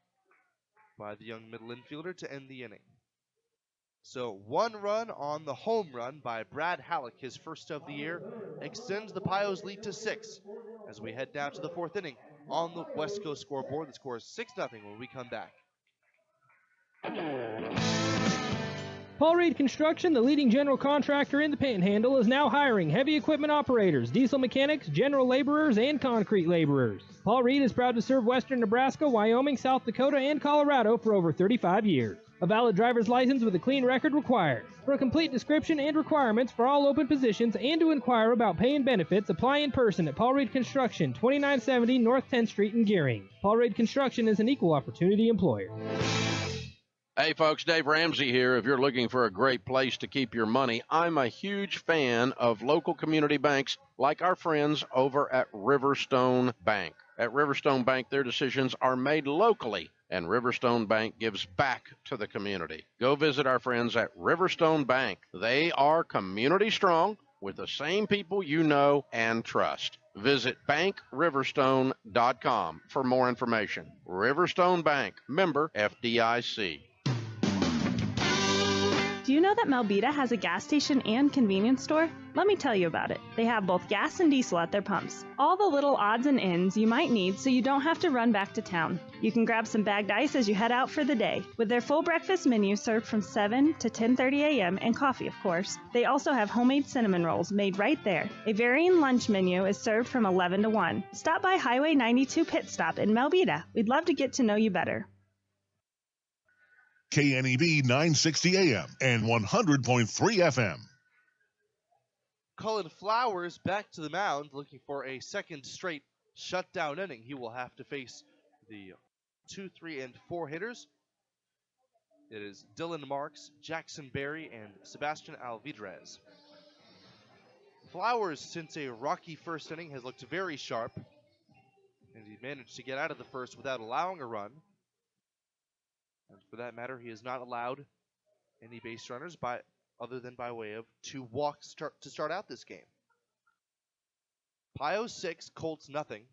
by the young middle infielder to end the inning. So 1 run on the home run by Brad Halleck, his first of the year, extends the Pios lead to 6 as we head down to the 4th inning. On the West Coast scoreboard, the score is 6-0 when we come back. Paul Reed Construction, the leading general contractor in the Panhandle, is now hiring heavy equipment operators, diesel mechanics, general laborers, and concrete laborers. Paul Reed is proud to serve western Nebraska, Wyoming, South Dakota, and Colorado for over 35 years. A valid driver's license with a clean record required. For a complete description and requirements for all open positions and to inquire about pay and benefits, apply in person at Paul Reed Construction, 2970 North 10th Street in Gearing. Paul Reed Construction is an equal opportunity employer. Hey folks, Dave Ramsey here. If you're looking for a great place to keep your money, I'm a huge fan of local community banks like our friends over at Riverstone Bank. At Riverstone Bank, their decisions are made locally, and Riverstone Bank gives back to the community. Go visit our friends at Riverstone Bank. They are community strong with the same people you know and trust. Visit bankriverstone.com for more information. Riverstone Bank, member FDIC. Do you know that Melbita has a gas station and convenience store? Let me tell you about it. They have both gas and diesel at their pumps. All the little odds and ends you might need so you don't have to run back to town. You can grab some bagged ice as you head out for the day. With their full breakfast menu served from 7 to 10:30 a.m. and coffee, of course. They also have homemade cinnamon rolls made right there. A varying lunch menu is served from 11 to 1. Stop by Highway 92 Pit Stop in Melbita. We'd love to get to know you better. KNEB 960 AM and 100.3 FM. Cullen Flowers back to the mound, looking for a second straight shutdown inning. He will have to face the 2, 3, and 4 hitters. It is Dylan Marks, Jackson Berry, and Sebastian Alvidrez. Flowers, since a rocky first inning, has looked very sharp, and he managed to get out of the first without allowing a run. And for that matter, he has not allowed any base runners other than by way of 2 walks to start out this game. Pios 6, Colts nothing.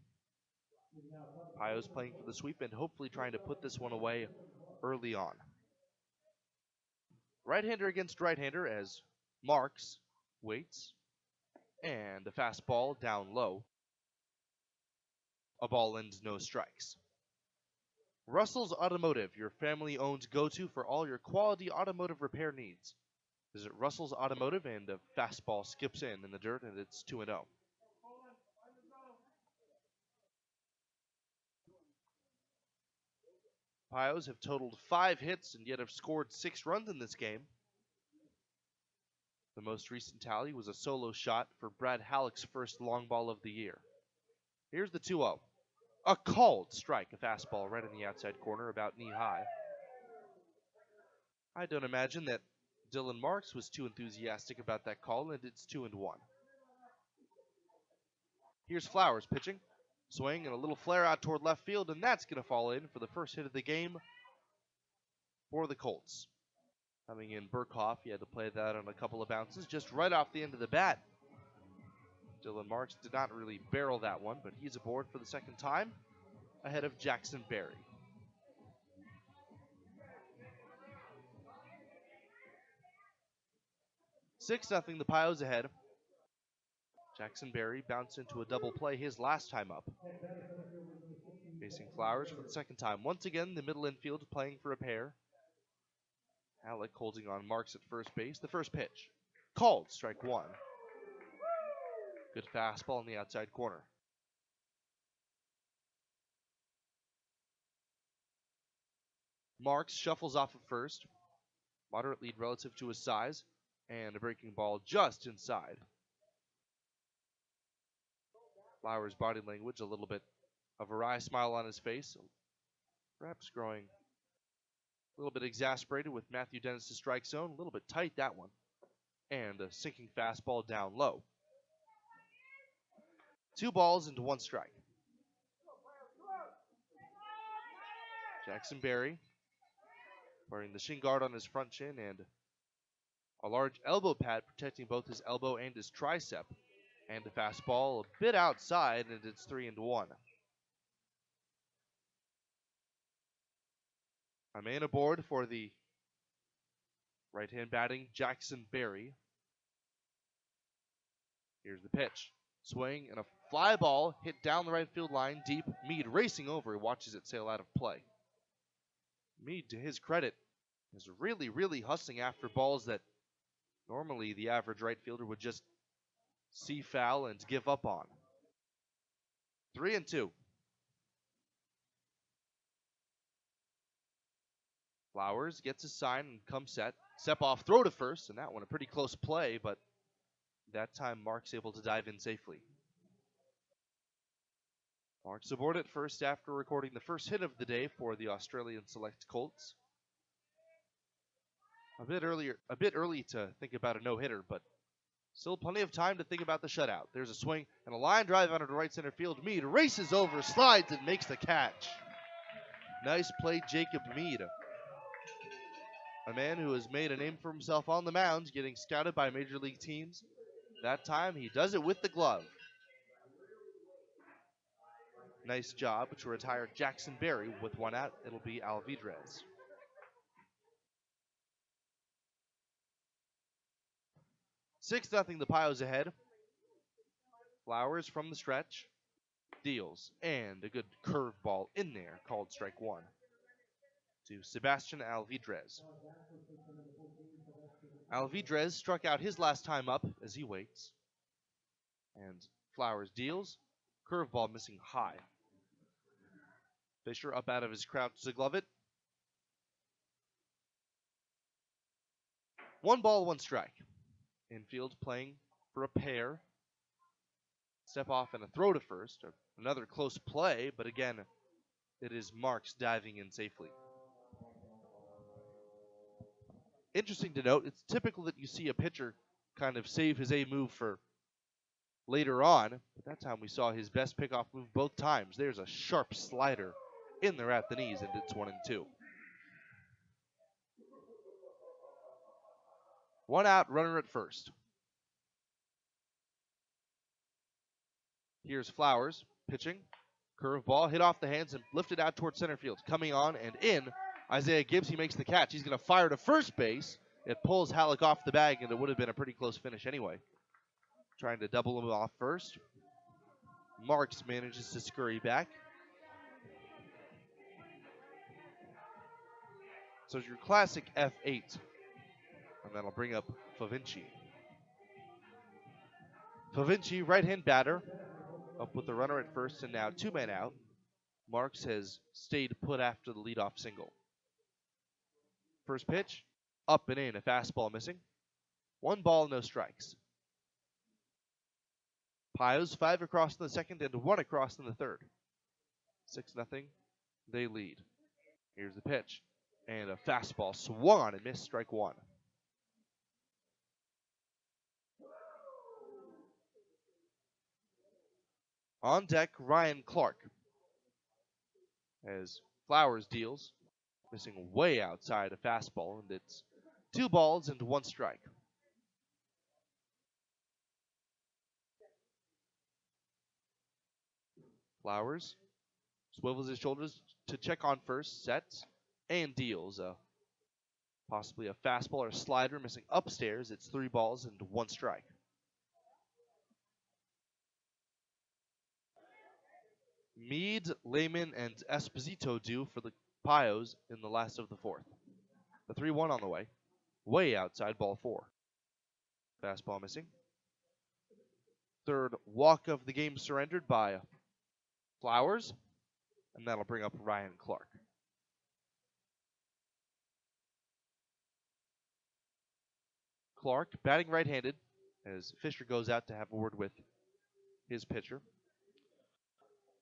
Pios playing for the sweep and hopefully trying to put this one away early on. Right-hander against right-hander as Marks waits. And a fastball down low. A ball ends, no strikes. Russell's Automotive, your family-owned go-to for all your quality automotive repair needs. Visit Russell's Automotive, and a fastball skips in the dirt, and it's 2-0. Pios have totaled 5 hits and yet have scored 6 runs in this game. The most recent tally was a solo shot for Brad Halleck's first long ball of the year. Here's the 2-0. A called strike, a fastball right in the outside corner, about knee-high. I don't imagine that Dylan Marks was too enthusiastic about that call, and it's 2-1. Here's Flowers pitching. Swing and a little flare out toward left field, and that's going to fall in for the first hit of the game for the Colts. Coming in Burkhoff, he had to play that on a couple of bounces just right off the end of the bat. Dylan Marks did not really barrel that one, but he's aboard for the second time ahead of Jackson Berry. 6-0, the Pios ahead. Jackson Berry bounced into a double play his last time up. Facing Flowers for the second time. Once again, the middle infield playing for a pair. Halleck holding on Marks at first base. The first pitch. Called, strike 1. Good fastball in the outside corner. Marks shuffles off at first. Moderate lead relative to his size. And a breaking ball just inside. Flowers' body language, a little bit of a wry smile on his face. Perhaps growing a little bit exasperated with Matthew Dennis' strike zone. A little bit tight, that one. And a sinking fastball down low. 2 balls into 1 strike. Jackson Berry wearing the shin guard on his front chin and a large elbow pad protecting both his elbow and his tricep. And the fastball a bit outside, and it's 3-1. A man aboard for the right-hand batting Jackson Berry. Here's the pitch. Swing and a fly ball hit down the right field line deep. Meade racing over. He watches it sail out of play. Meade, to his credit, is really, really hustling after balls that normally the average right fielder would just see foul and give up on. 3-2. Flowers gets his sign and comes set. Step off, throw to first, and that one a pretty close play, but that time Mark's able to dive in safely. Mark's aboard at first after recording the first hit of the day for the Australian Select Colts. A bit early to think about a no-hitter, but still plenty of time to think about the shutout. There's a swing and a line drive out of right center field. Meade races over, slides, and makes the catch. Nice play, Jacob Meade. A man who has made a name for himself on the mound, getting scouted by major league teams. That time, he does it with the glove. Nice job to retire Jackson Berry with 1 out. It'll be Alvidrez. 6-0, the Pios ahead. Flowers from the stretch. Deals. And a good curveball in there, called strike 1. To Sebastian Alvidrez. Alvidrez struck out his last time up as he waits. And Flowers deals. Curveball missing high. Fisher up out of his crouch to glove it. 1 ball, 1 strike. Infield playing for a pair. Step off and a throw to first. Another close play, but again, it is Marks diving in safely. Interesting to note, it's typical that you see a pitcher kind of save his A move for later on, but that time we saw his best pickoff move both times. There's a sharp slider in there at the knees, and it's 1-2. 1 out, runner at first. Here's Flowers pitching. Curveball hit off the hands and lifted out towards center field. Coming on and in, Isaiah Gibbs, he makes the catch. He's going to fire to first base. It pulls Halleck off the bag, and it would have been a pretty close finish anyway. Trying to double him off first. Marks manages to scurry back. So it's your classic F8. And that'll bring up Favinci. Favinci, right-hand batter, up with the runner at first, and now 2 men out. Marks has stayed put after the leadoff single. First pitch, up and in, a fastball missing. 1 ball, no strikes. Pios 5 across in the second and 1 across in the third. 6-0, they lead. Here's the pitch, and a fastball swung on and missed, strike 1. On deck, Ryan Clark, as Flowers deals, missing way outside a fastball, and it's 2 balls and 1 strike. Flowers swivels his shoulders to check on first, sets, and deals. Possibly a fastball or a slider missing upstairs. It's 3 balls and 1 strike. Meade, Lehman, and Esposito do for the Pios in the last of the fourth. The 3-1 on the way. Way outside, ball 4. Fastball missing. Third walk of the game surrendered by Flowers, and that'll bring up Ryan Clark. Clark batting right-handed as Fisher goes out to have a word with his pitcher.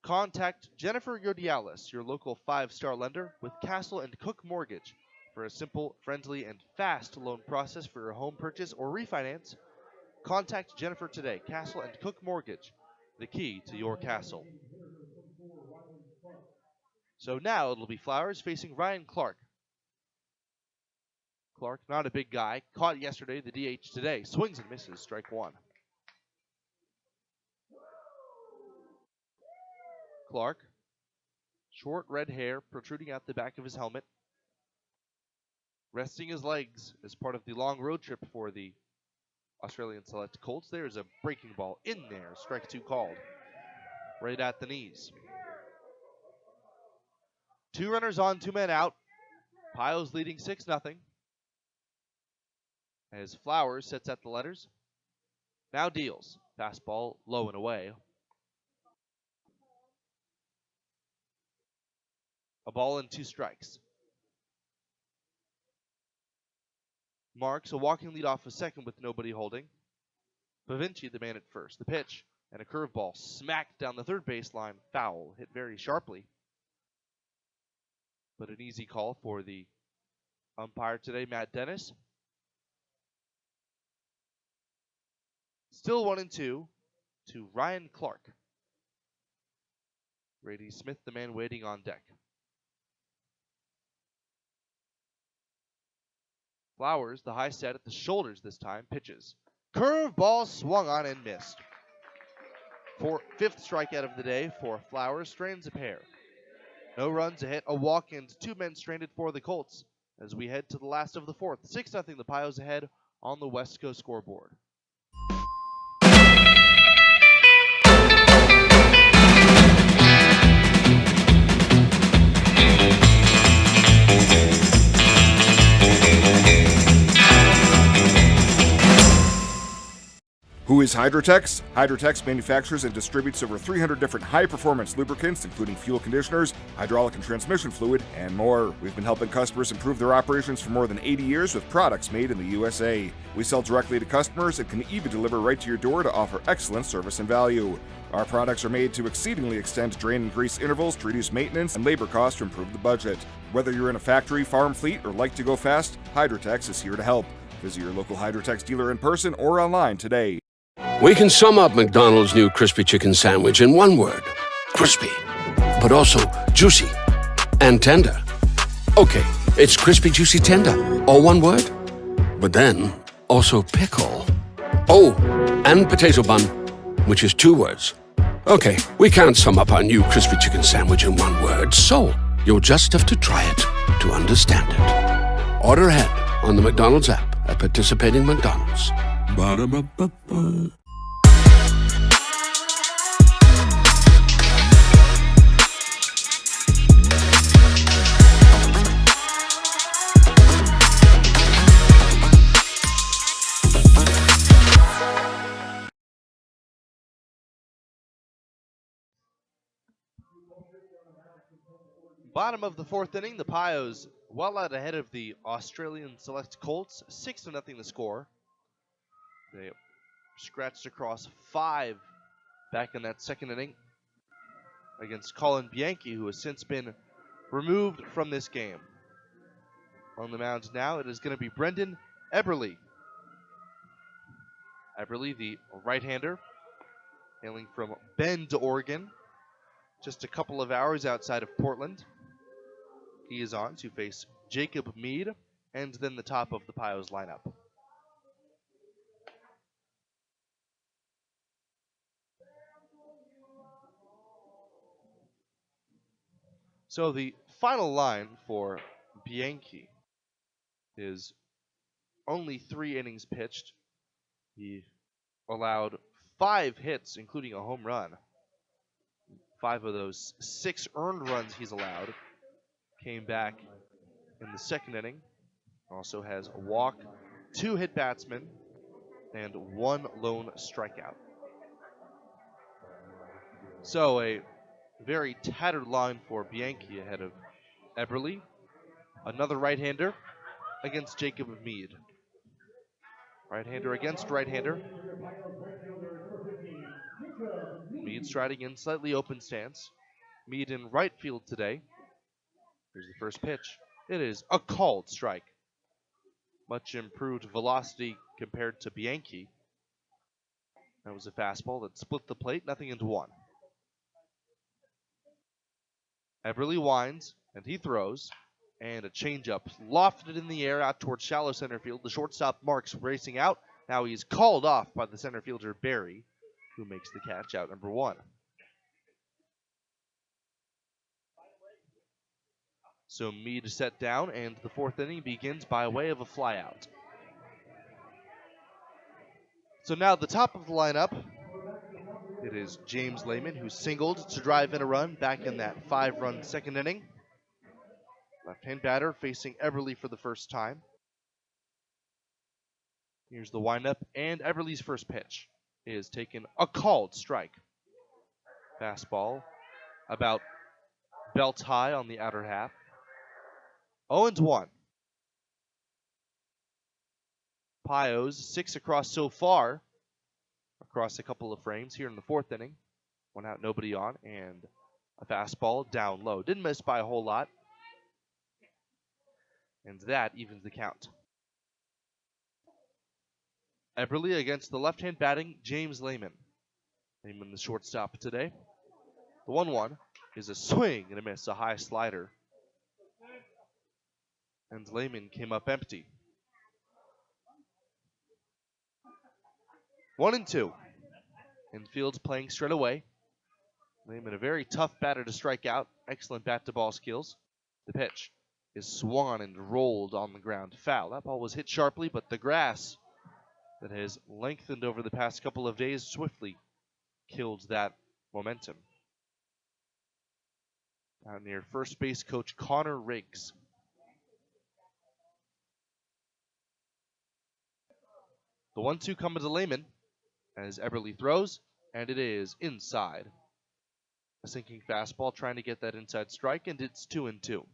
Contact Jennifer Yodialis, your local 5-star lender, with Castle and Cook Mortgage for a simple, friendly, and fast loan process for your home purchase or refinance. Contact Jennifer today. Castle and Cook Mortgage, the key to your castle. So now it'll be Flowers facing Ryan Clark. Clark, not a big guy, caught yesterday, the DH today. Swings and misses, strike 1. Clark, short red hair protruding out the back of his helmet, resting his legs as part of the long road trip for the Australian Select Colts. There's a breaking ball in there, strike 2 called, right at the knees. 2 runners on, 2 men out. Pios leading 6-0. As Flowers sets at the letters. Now deals. Fastball low and away. A ball and 2 strikes. Marks a walking lead off a second with nobody holding. Pavinci the man at first. The pitch and a curveball smacked down the third baseline. Foul, hit very sharply. But an easy call for the umpire today, Matt Dennis. Still 1-2 to Ryan Clark. Brady Smith, the man waiting on deck. Flowers, the high set at the shoulders this time, pitches. Curveball swung on and missed. 5th strikeout of the day for Flowers, strains a pair. No runs, a hit, a walk, and 2 men stranded for the Colts as we head to the last of the fourth. 6-0 the Pios ahead on the West Coast scoreboard. Who is Hydrotex? Hydrotex manufactures and distributes over 300 different high-performance lubricants, including fuel conditioners, hydraulic and transmission fluid, and more. We've been helping customers improve their operations for more than 80 years with products made in the USA. We sell directly to customers and can even deliver right to your door to offer excellent service and value. Our products are made to exceedingly extend drain and grease intervals to reduce maintenance and labor costs to improve the budget. Whether you're in a factory, farm fleet, or like to go fast, Hydrotex is here to help. Visit your local Hydrotex dealer in person or online today. We can sum up McDonald's new crispy chicken sandwich in one word. Crispy. But also juicy and tender. Okay, it's crispy, juicy, tender. All one word. But then, also pickle. Oh, and potato bun, which is 2 words. Okay, we can't sum up our new crispy chicken sandwich in one word, so you'll just have to try it to understand it. Order ahead on the McDonald's app at participating McDonald's. Ba-da-ba-ba-ba. Bottom of the fourth inning, the Pios well out ahead of the Australian Select Colts, 6-0 the score. They scratched across 5 back in that second inning against Colin Bianchi, who has since been removed from this game. On the mound now, it is going to be Brendan Eberle. Eberle, the right-hander, hailing from Bend, Oregon, just a couple of hours outside of Portland. He is on to face Jacob Mead and then the top of the Pios lineup. So the final line for Bianchi is only 3 innings pitched. He allowed 5 hits, including a home run. 5 of those 6 earned runs he's allowed came back in the second inning. Also has a walk, 2 hit batsmen, and 1 lone strikeout. So a very tattered line for Bianchi ahead of Eberle. Another right-hander against Jacob Mead. Right-hander against right-hander. Mead striding in slightly open stance. Mead in right field today. Here's the first pitch. It is a called strike. Much improved velocity compared to Bianchi. That was a fastball that split the plate, 0-1. Eberle winds, and he throws. And a changeup lofted in the air out towards shallow center field. The shortstop Marks racing out. Now he's called off by the center fielder Barry, who makes the catch, out number 1. So Mead is set down, and the fourth inning begins by way of a flyout. So now the top of the lineup, it is James Lehman, who singled to drive in a run back in that 5-run second inning. Left-hand batter facing Eberle for the first time. Here's the windup, and Eberle's first pitch is taken a called strike. Fastball about belt high on the outer half. 0-1. Pios 6 across so far, across a couple of frames here in the fourth inning. 1 out, nobody on, and a fastball down low. Didn't miss by a whole lot. And that evens the count. Eberle against the left-hand batting James Lehman. Lehman the shortstop today. The 1-1 is a swing and a miss, a high slider. And Lehman came up empty. 1-2. Infield's playing straight away. Lehman a very tough batter to strike out. Excellent bat-to-ball skills. The pitch is swung and rolled on the ground. Foul. That ball was hit sharply, but the grass that has lengthened over the past couple of days swiftly killed that momentum. Out near first base coach Connor Riggs. The 1-2 coming to Lehman as Eberle throws, and it is inside. A sinking fastball trying to get that inside strike, and it's 2-2.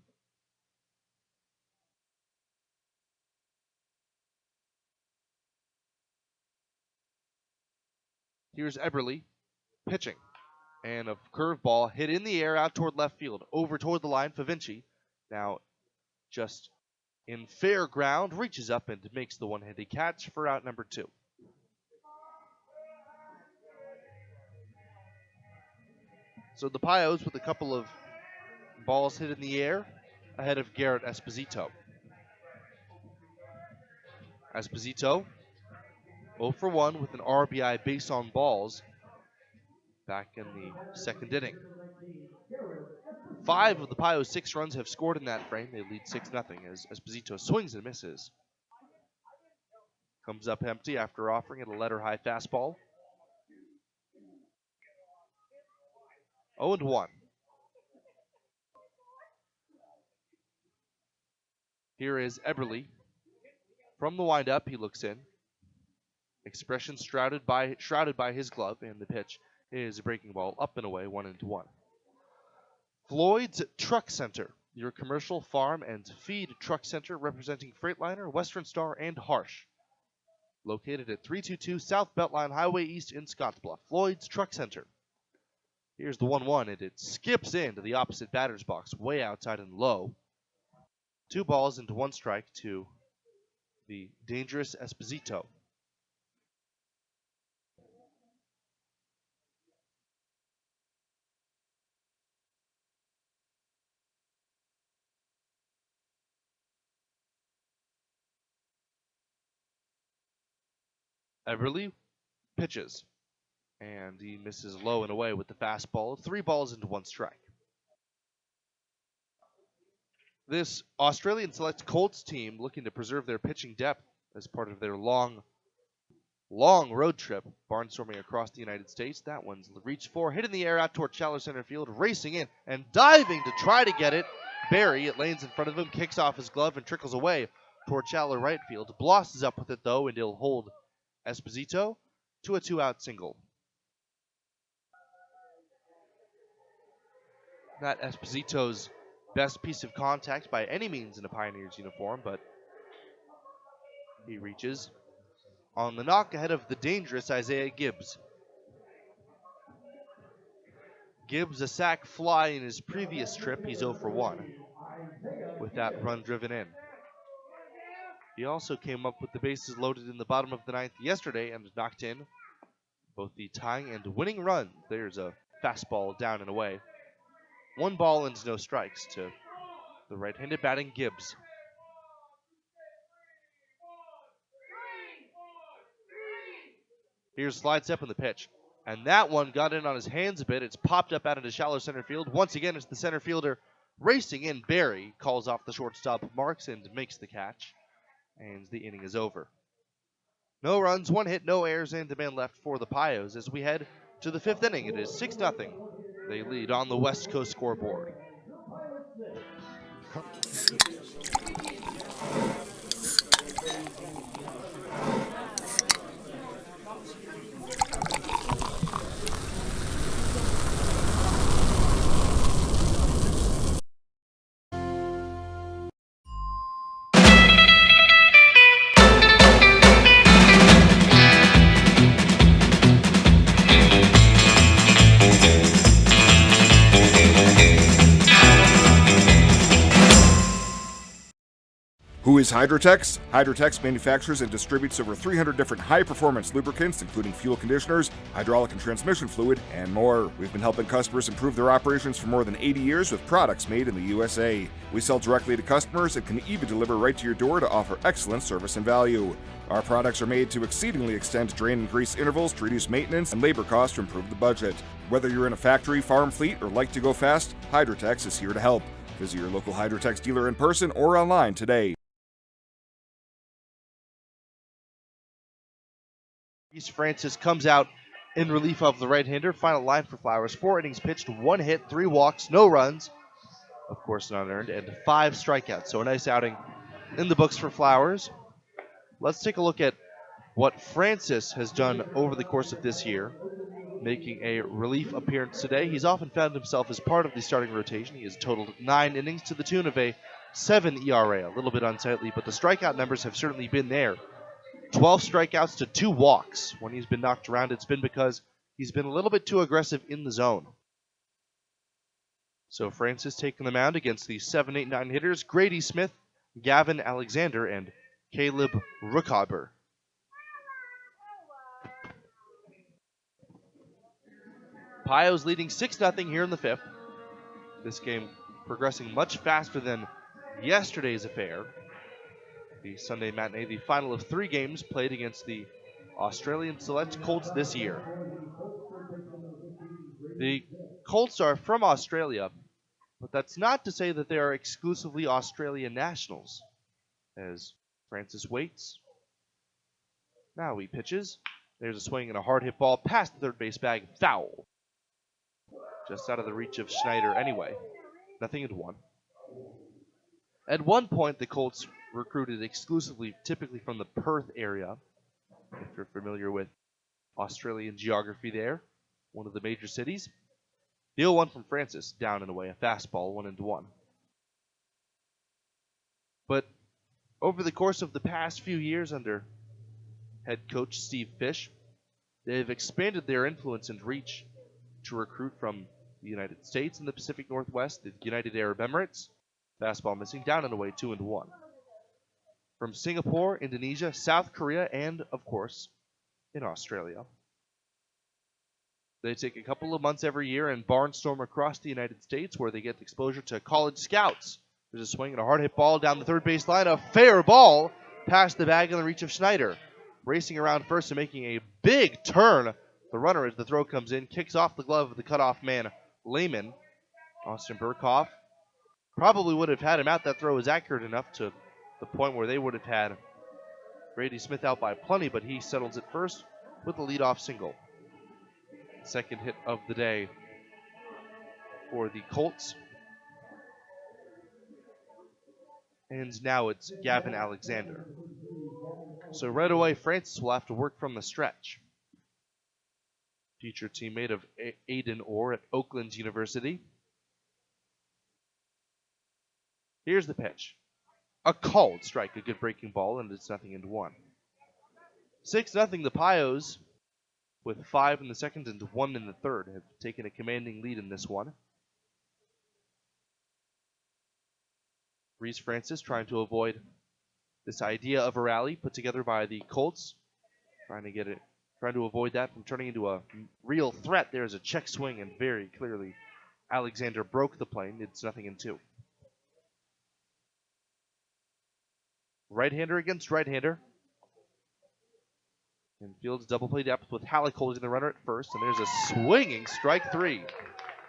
Here's Eberle pitching. And a curveball hit in the air out toward left field. Over toward the line, Favinci. Now just in fair ground, reaches up and makes the one-handed catch for out number 2. So the Pios with a couple of balls hit in the air ahead of Garrett Esposito. Esposito 0 for 1 with an RBI base on balls back in the second inning. 5 of the Pios' 6 runs have scored in that frame. They lead 6-0 as Esposito swings and misses. Comes up empty after offering it a letter-high fastball. 0-1. Here is Eberle. From the windup, he looks in. Expression shrouded by his glove, and the pitch is a breaking ball up and away, 1-1. Floyd's Truck Center, your commercial, farm, and feed truck center representing Freightliner, Western Star, and Harsh. Located at 322 South Beltline Highway East in Scottsbluff. Floyd's Truck Center. Here's the 1-1, and it skips into the opposite batter's box, way outside and low. 2 balls into 1 strike to the dangerous Esposito. Everly pitches, and he misses low and away with the fastball. 3 balls into 1 strike. This Australian Select Colts team looking to preserve their pitching depth as part of their long road trip, barnstorming across the United States. That one's reached for, hit in the air out toward shallow center field, racing in and diving to try to get it. Barry, it lanes in front of him, kicks off his glove and trickles away toward shallow right field. Bloss is up with it though, and he'll hold Esposito to a 2-out single. Not Esposito's best piece of contact by any means in a Pioneers uniform, but he reaches on the knock ahead of the dangerous Isaiah Gibbs. Gibbs a sac fly in his previous trip. He's 0 for 1 with that run driven in. He also came up with the bases loaded in the bottom of the 9th yesterday and knocked in both the tying and winning run. There's a fastball down and away. 1 ball and no strikes to the right-handed batting Gibbs. Here's slide step in the pitch. And that one got in on his hands a bit. It's popped up out into shallow center field. Once again, it's the center fielder racing in. Barry calls off the shortstop marks and makes the catch. And the inning is over. No runs, 1 hit, no errors, and a man left for the Pios as we head to the 5th inning. It is 6-0. They lead on the West Coast scoreboard. Who is Hydrotex? Hydrotex manufactures and distributes over 300 different high-performance lubricants, including fuel conditioners, hydraulic and transmission fluid, and more. We've been helping customers improve their operations for more than 80 years with products made in the USA. We sell directly to customers and can even deliver right to your door to offer excellent service and value. Our products are made to exceedingly extend drain and grease intervals to reduce maintenance and labor costs to improve the budget. Whether you're in a factory, farm fleet, or like to go fast, Hydrotex is here to help. Visit your local Hydrotex dealer in person or online today. Francis comes out in relief of the right-hander. Final line for Flowers. 4 innings pitched, 1 hit, 3 walks, no runs. Of course, not earned, and 5 strikeouts. So a nice outing in the books for Flowers. Let's take a look at what Francis has done over the course of this year, making a relief appearance today. He's often found himself as part of the starting rotation. He has totaled 9 innings to the tune of a 7 ERA. A little bit unsightly, but the strikeout numbers have certainly been there. 12 strikeouts to 2 walks. When he's been knocked around, it's been because he's been a little bit too aggressive in the zone. So Francis taking the mound against the 7, 8, 9 hitters, Grady Smith, Gavin Alexander, and Caleb Ruckhaber. Pios leading 6-0 here in the 5th. This game progressing much faster than yesterday's affair. The Sunday matinee, the final of 3 games played against the Australian Select Colts this year. The Colts are from Australia, but that's not to say that they are exclusively Australian nationals. As Francis waits. Now he pitches. There's a swing and a hard hit ball past the third base bag. Foul. Just out of the reach of Schneider anyway. 0-1. At one point, the Colts recruited exclusively, typically from the Perth area, if you're familiar with Australian geography there, one of the major cities. The 0-1 from Francis, down and away, a fastball, 1-1. But over the course of the past few years under head coach Steve Fish, they've expanded their influence and reach to recruit from the United States and the Pacific Northwest, the United Arab Emirates. Fastball missing, down and away, 2-1. From Singapore, Indonesia, South Korea, and, of course, in Australia. They take a couple of months every year and barnstorm across the United States where they get exposure to college scouts. There's a swing and a hard hit ball down the third base line. A fair ball past the bag in the reach of Schneider. Racing around first and making a big turn. The runner, as the throw comes in, kicks off the glove of the cutoff man, Lehman. Austin Burkhoff probably would have had him out. That throw was accurate enough to the point where they would have had Grady Smith out by plenty, but he settles it first with a leadoff single. Second hit of the day for the Colts. And now it's Gavin Alexander. So right away, Francis will have to work from the stretch. Future teammate of Aiden Orr at Oakland University. Here's the pitch. A called strike, a good breaking ball, and it's 0-1. 6-0, the Pios, with 5 in the second and 1 in the third, have taken a commanding lead in this one. Reese Francis trying to avoid this idea of a rally put together by the Colts. Trying to avoid that from turning into a real threat. There's a check swing, and very clearly Alexander broke the plane. It's 0-2. Right-hander against right-hander. Infield's double play depth with Halleck holding the runner at first, and there's a swinging strike 3.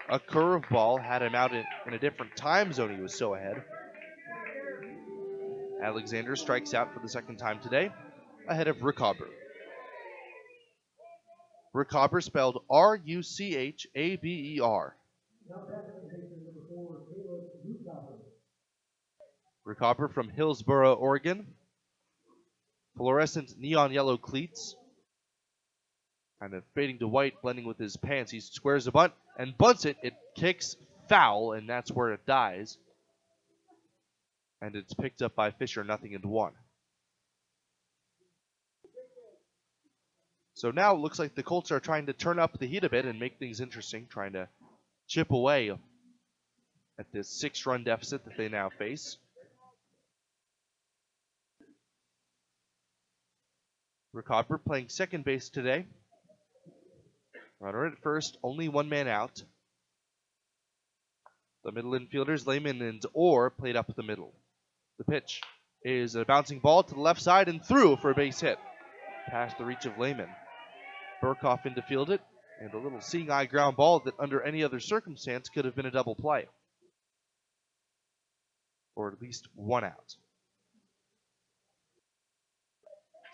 A curveball had him out in a different time zone. He was so ahead. Alexander strikes out for the second time today, ahead of Ruchaber. Ruchaber spelled R-U-C-H-A-B-E-R. Ruchaber from Hillsboro, Oregon. Fluorescent neon yellow cleats. Kind of fading to white, blending with his pants. He squares a bunt and bunts it. It kicks foul, and that's where it dies. And it's picked up by Fisher, 0-1. So now it looks like the Colts are trying to turn up the heat a bit and make things interesting, trying to chip away at this 6-run deficit that they now face. Ruchaber playing second base today. Runner at first, only one man out. The middle infielders, Lehman and Orr, played up the middle. The pitch is a bouncing ball to the left side and through for a base hit. Past the reach of Lehman. Burkhoff in to field it, and a little seeing eye ground ball that under any other circumstance could have been a double play. Or at least one out.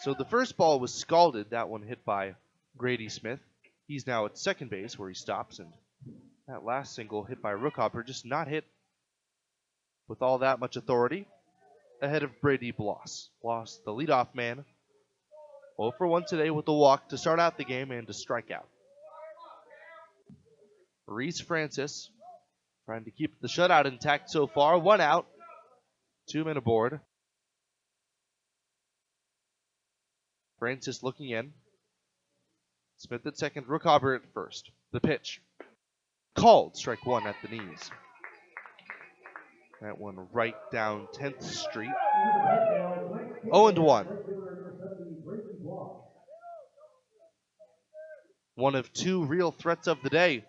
So the first ball was scalded, that one hit by Grady Smith. He's now at second base where he stops, and that last single hit by Ruchaber just not hit with all that much authority. Ahead of Brady Bloss. Bloss, the leadoff man, 0 for 1 today with a walk to start out the game and to strike out. Reese Francis trying to keep the shutout intact so far. 1 out, 2 men aboard. Francis looking in. Smith at second, Ruchaber at first. The pitch. Called, strike 1 at the knees. That one right down 10th Street. 0-1. One of 2 real threats of the day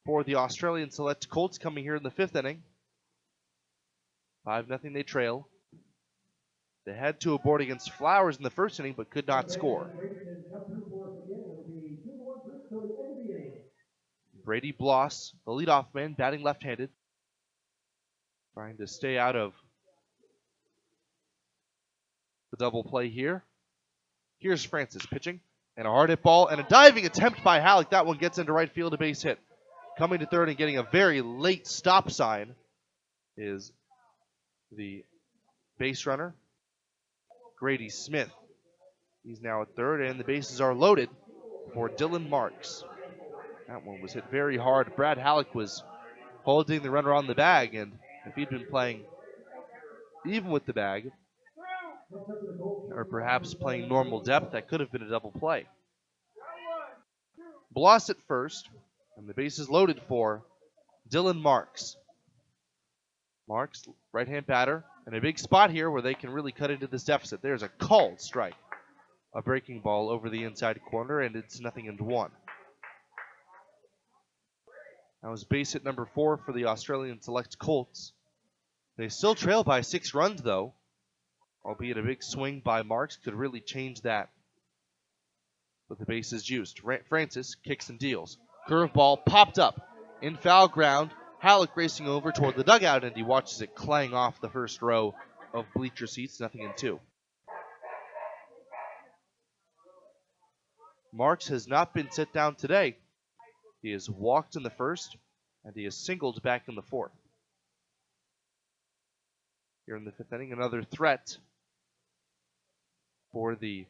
for the Australian select Colts coming here in the 5th inning. 5-0 they trail. They had to abort against Flowers in the first inning but could not score. Brady Bloss, the leadoff man, batting left-handed. Trying to stay out of the double play here. Here's Francis pitching. And a hard hit ball and a diving attempt by Halleck. That one gets into right field, a base hit. Coming to third and getting a very late stop sign is the base runner, Grady Smith. He's now at third, and the bases are loaded for Dylan Marks. That one was hit very hard. Brad Halleck was holding the runner on the bag, and if he'd been playing even with the bag, or perhaps playing normal depth, that could have been a double play. Bloss at first, and the base is loaded for Dylan Marks. Marks, right-hand batter, and a big spot here where they can really cut into this deficit. There's a called strike. A breaking ball over the inside corner, and it's 0-1. That was base hit number 4 for the Australian Select Colts. They still trail by 6 runs, though, albeit a big swing by Marks could really change that. But the base is juiced. Francis kicks and deals. Curveball popped up in foul ground. Halleck racing over toward the dugout, and he watches it clang off the first row of bleacher seats, 0-2. Marks has not been set down today. He has walked in the first, and he has singled back in the fourth. Here in the 5th inning, another threat for the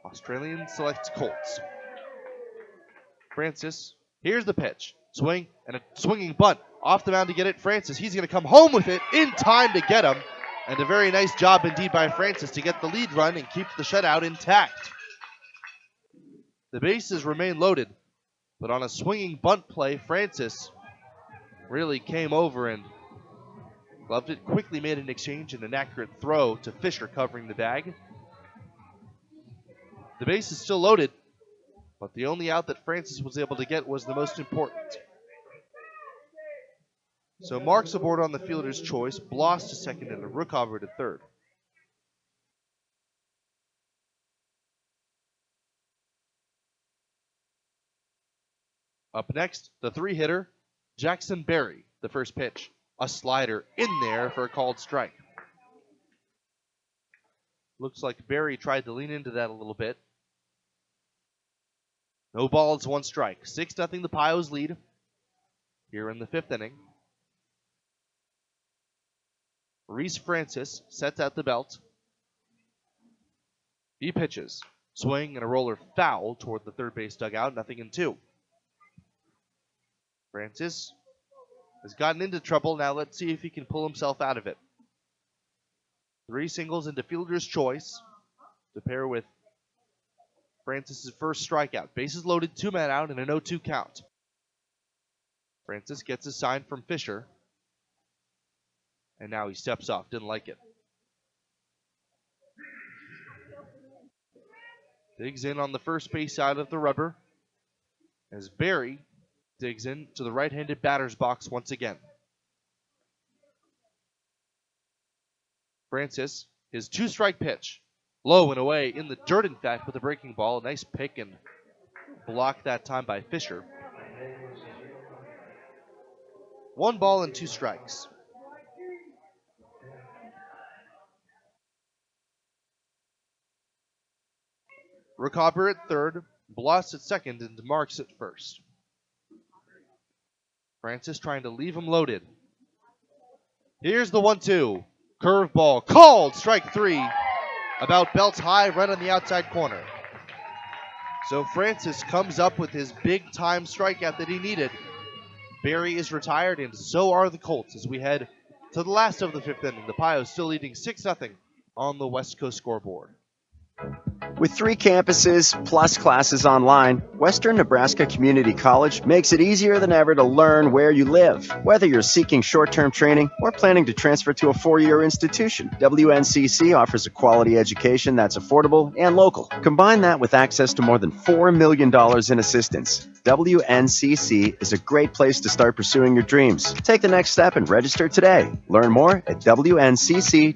Australian Select Colts. Francis, here's the pitch. Swing, and a swinging bunt. Off the mound to get it, Francis. He's going to come home with it in time to get him. And a very nice job indeed by Francis to get the lead run and keep the shutout intact. The bases remain loaded, but on a swinging bunt play, Francis really came over and gloved it, quickly made an exchange and an accurate throw to Fisher covering the bag. The base is still loaded, but the only out that Francis was able to get was the most important. So Marks aboard on the fielder's choice, Bloss to second, and Rookover to third. Up next, the 3-hitter, Jackson Berry. The first pitch, a slider in there for a called strike. Looks like Berry tried to lean into that a little bit. No balls, 1 strike. 6-0 the Pios lead here in the 5th inning. Reese Francis sets out the belt. He pitches. Swing and a roller foul toward the third base dugout, 0-2. Francis has gotten into trouble. Now let's see if he can pull himself out of it. 3 singles into fielder's choice to pair with Francis's first strikeout. Bases loaded, 2 men out, and a 0-2 count. Francis gets a sign from Fisher. And now he steps off. Didn't like it. Digs in on the first base side of the rubber as Berry digs in to the right-handed batter's box once again. Francis, his 2-strike pitch. Low and away in the dirt, in fact, with a breaking ball. Nice pick and block that time by Fisher. 1 ball and 2 strikes. Rookover at third, Bloss at second, and Marks at first. Francis trying to leave him loaded. Here's the 1-2. Curveball called, strike 3. About belts high, right on the outside corner. So Francis comes up with his big-time strikeout that he needed. Berry is retired, and so are the Colts as we head to the last of the 5th inning. The Pios still leading 6-0 on the West Coast scoreboard. With 3 campuses plus classes online, Western Nebraska Community College makes it easier than ever to learn where you live. Whether you're seeking short-term training or planning to transfer to a 4-year institution, WNCC offers a quality education that's affordable and local. Combine that with access to more than $4 million in assistance. WNCC is a great place to start pursuing your dreams. Take the next step and register today. Learn more at wncc.edu.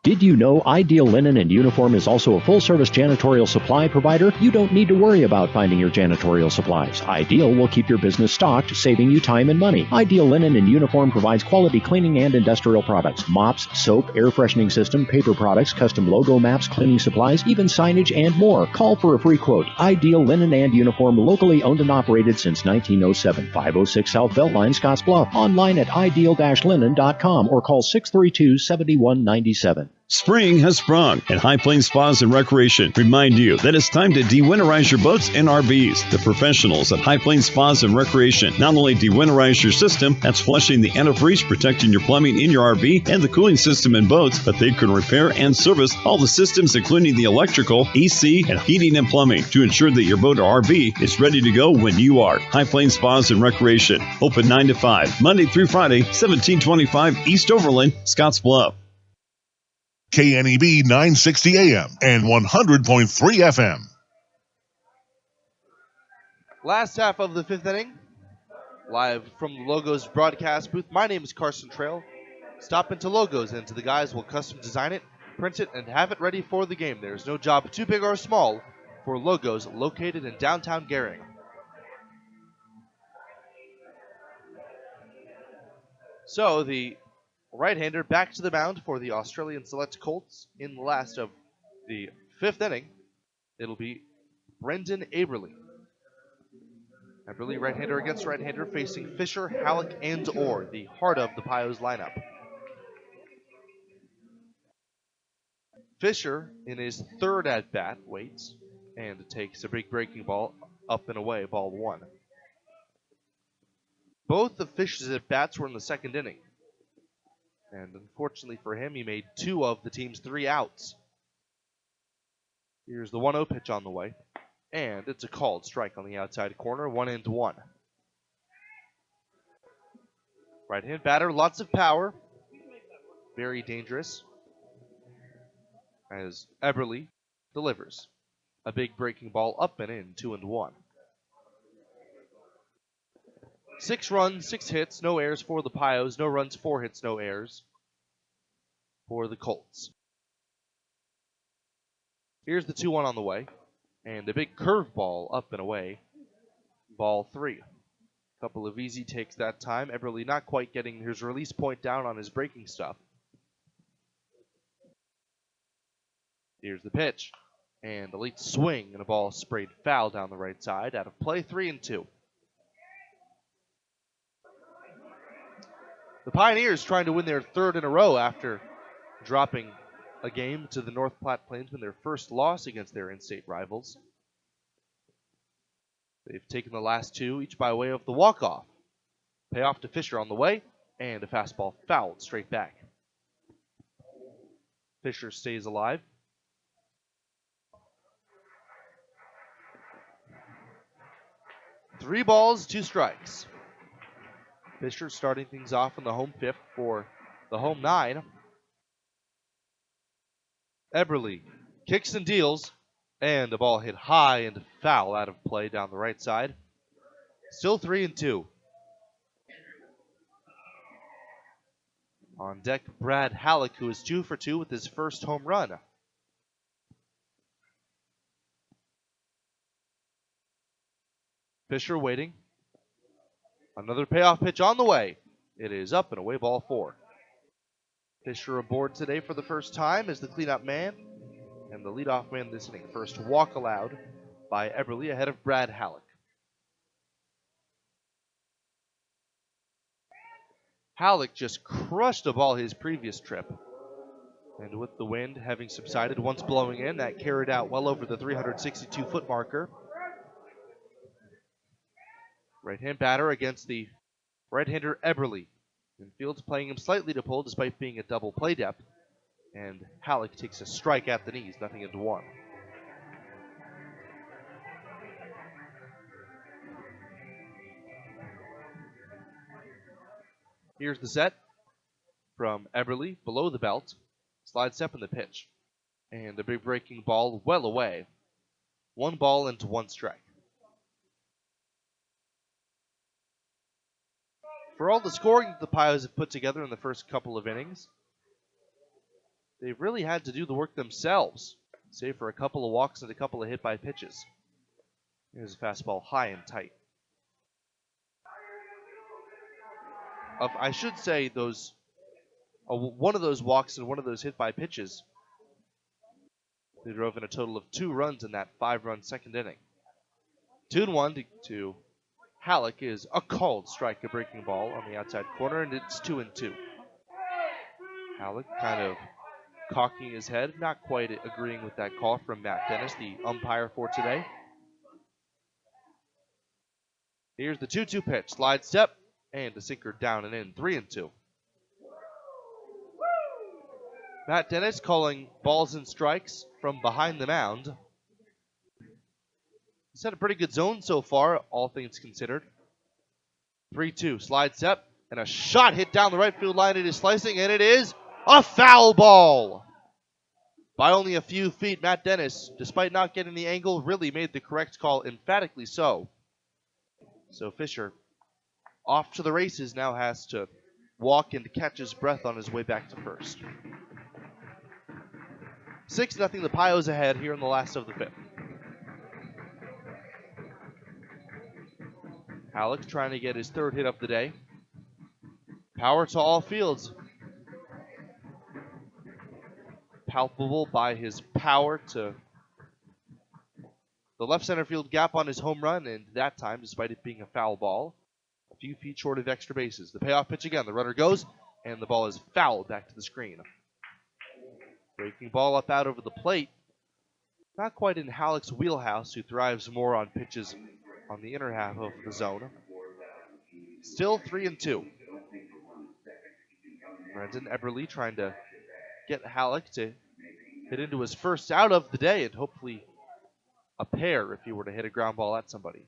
Did you know Ideal Linen and Uniform is also a full-service janitorial supply provider? You don't need to worry about finding your janitorial supplies. Ideal will keep your business stocked, saving you time and money. Ideal Linen and Uniform provides quality cleaning and industrial products, mops, soap, air freshening system, paper products, custom logo maps, cleaning supplies, even signage, and more. Call for a free quote. Ideal Linen and Uniform, locally owned and operated since 1907. 506 South Beltline, Scottsbluff. Online at ideal-linen.com or call 632-7197. Spring has sprung, and High Plains Spas and Recreation remind you that it's time to de-winterize your boats and RVs. The professionals at High Plains Spas and Recreation not only de-winterize your system, that's flushing the antifreeze, protecting your plumbing in your RV and the cooling system in boats, but they can repair and service all the systems, including the electrical, AC, and heating and plumbing, to ensure that your boat or RV is ready to go when you are. High Plains Spas and Recreation, open 9 to 5, Monday through Friday, 1725 East Overland, Scotts Bluff. KNEB 960 AM and 100.3 FM. Last half of the fifth inning, live from the Logos broadcast booth. My name is Carson Trail. Stop into Logos, and the guys will custom design it, print it, and have it ready for the game. There's no job too big or small for Logos, located in downtown Gering. So the right-hander back to the mound for the Australian Select Colts in the last of the fifth inning. It'll be Brendan Aberle. Aberle, right-hander against right-hander, facing Fisher, Halleck, and Orr, the heart of the Pios lineup. Fisher, in his third at-bat, waits and takes a big breaking ball up and away, ball one. Both of Fisher's at-bats were in the second inning. And unfortunately for him, he made two of the team's three outs. Here's the 1-0 pitch on the way. And it's a called strike on the outside corner, 1-1. Right-hand batter, lots of power. Very dangerous. As Eberle delivers. A big breaking ball up and in, 2-1. 6 runs, 6 hits, no errors for the Pios. No runs, 4 hits, no errors for the Colts. Here's the 2-1 on the way. And a big curveball up and away. Ball 3. Couple of easy takes that time. Eberle not quite getting his release point down on his breaking stuff. Here's the pitch. And a late swing and a ball sprayed foul down the right side. Out of play, 3-2. The Pioneers trying to win their third in a row after dropping a game to the North Platte Plainsmen, their first loss against their in-state rivals. They've taken the last two, each by way of the walk-off. Payoff to Fisher on the way, and a fastball fouled straight back. Fisher stays alive. Three balls, 2 strikes. Fisher starting things off in the home fifth for the home 9. Eberle kicks and deals, and the ball hit high and foul out of play down the right side. Still 3-2. On deck, Brad Halleck, who is 2 for 2 with his first home run. Fisher waiting. Another payoff pitch on the way. It is up and away, ball 4. Fisher aboard today for the first time as the cleanup man and the leadoff man this inning. First walk allowed by Eberle ahead of Brad Halleck. Halleck just crushed a ball his previous trip. And with the wind having subsided once blowing in, that carried out well over the 362-foot marker. Right-hand batter against the right-hander Eberle. Infield's playing him slightly to pull despite being at double play depth. And Halleck takes a strike at the knees, 0-1. Here's the set from Eberle below the belt. Slide step in the pitch. And a big breaking ball well away. 1 ball and 1 strike. For all the scoring that the Pios have put together in the first couple of innings, they've really had to do the work themselves, save for a couple of walks and a couple of hit-by pitches. Here's a fastball high and tight. I should say those one of those walks and one of those hit-by pitches, they drove in a total of 2 runs in that 5-run second inning. 2-1 to Halleck is a called strike, a breaking ball on the outside corner, and it's 2-2. Halleck kind of cocking his head, not quite agreeing with that call from Matt Dennis, the umpire for today. Here's the 2-2 pitch. Slide step and a sinker down and in. 3-2. Matt Dennis calling balls and strikes from behind the mound. He's had a pretty good zone so far, all things considered. 3-2. Slide step and a shot hit down the right field line. It is slicing, and it is a foul ball. By only a few feet, Matt Dennis, despite not getting the angle, really made the correct call, emphatically so. So Fisher, off to the races, now has to walk and catch his breath on his way back to first. 6-0, the Pios ahead here in the last of the fifth. Halleck trying to get his third hit of the day. Power to all fields. Palpable by his power to the left center field gap on his home run, and that time, despite it being a foul ball, a few feet short of extra bases. The payoff pitch again. The runner goes, and the ball is fouled back to the screen. Breaking ball up out over the plate. Not quite in Halleck's wheelhouse, who thrives more on pitches on the inner half of the zone. Still 3-2. Brendan Eberle trying to get Halleck to hit into his first out of the day and hopefully a pair if he were to hit a ground ball at somebody.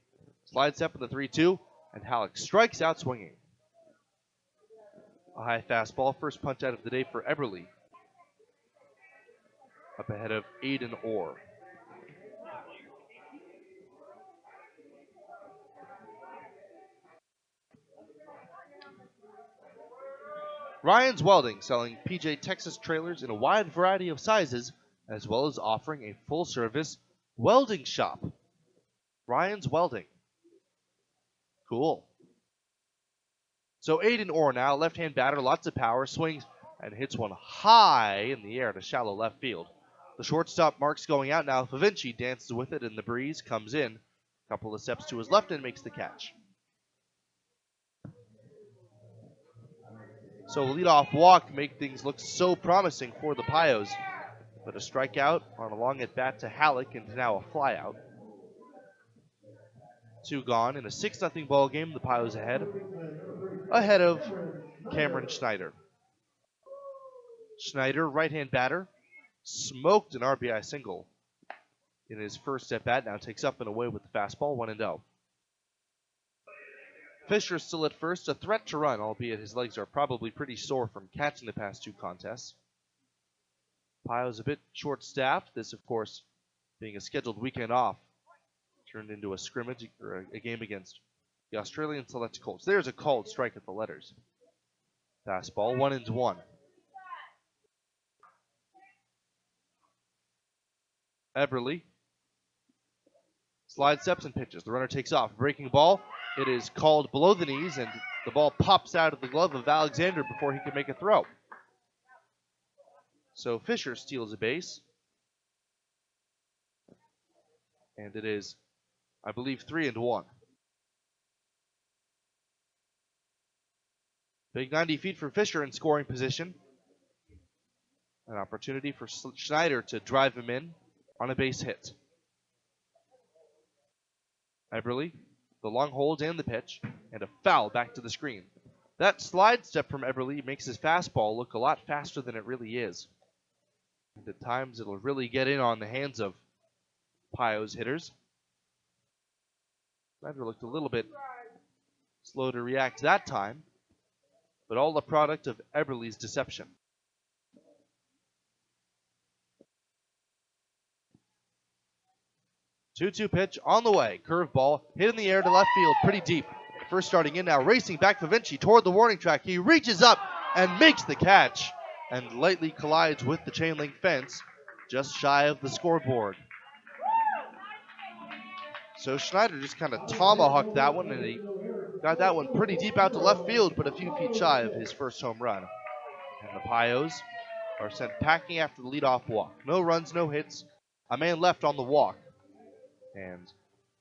Slide step in the 3-2, and Halleck strikes out swinging. A high fastball, first punch out of the day for Eberle. Up ahead of Aiden Orr. Ryan's Welding, selling PJ Texas trailers in a wide variety of sizes, as well as offering a full-service welding shop. Ryan's Welding. Cool. So Aiden Orr now, left-hand batter, lots of power, swings and hits one high in the air to shallow left field. The shortstop marks going out now. Favinci dances with it, and the breeze comes in. A couple of steps to his left and makes the catch. So a leadoff walk make things look so promising for the Pios. But a strikeout on a long at bat to Halleck, and now a flyout. 2 gone in a 6-0 ball game. The Pios ahead of Cameron Schneider. Schneider, right-hand batter, smoked an RBI single in his first at bat. Now takes up and away with the fastball, 1-0. Fisher still at first, a threat to run, albeit his legs are probably pretty sore from catching the past 2 contests. Pios a bit short-staffed. This, of course, being a scheduled weekend off, turned into a scrimmage or a game against the Australian Select Colts. There's a called strike at the letters. Fastball, 1-1. Eberle. Slide steps and pitches. The runner takes off. Breaking ball. It is called below the knees, and the ball pops out of the glove of Alexander before he can make a throw. So Fisher steals a base. And it is, I believe, 3-1. Big 90 feet for Fisher in scoring position. An opportunity for Schneider to drive him in on a base hit. Eberle, the long hold and the pitch, and a foul back to the screen. That slide step from Eberle makes his fastball look a lot faster than it really is. And at times it'll really get in on the hands of Pios hitters. Schneider looked a little bit slow to react that time, but all the product of Eberle's deception. Two-two pitch on the way. Curveball hit in the air to left field, pretty deep. First starting in now, racing back Favinci toward the warning track. He reaches up and makes the catch and lightly collides with the chain link fence just shy of the scoreboard. So Schneider just kind of tomahawked that one, and he got that one pretty deep out to left field, but a few feet shy of his first home run. And the Pios are sent packing after the leadoff walk. No runs, no hits. A man left on the walk. And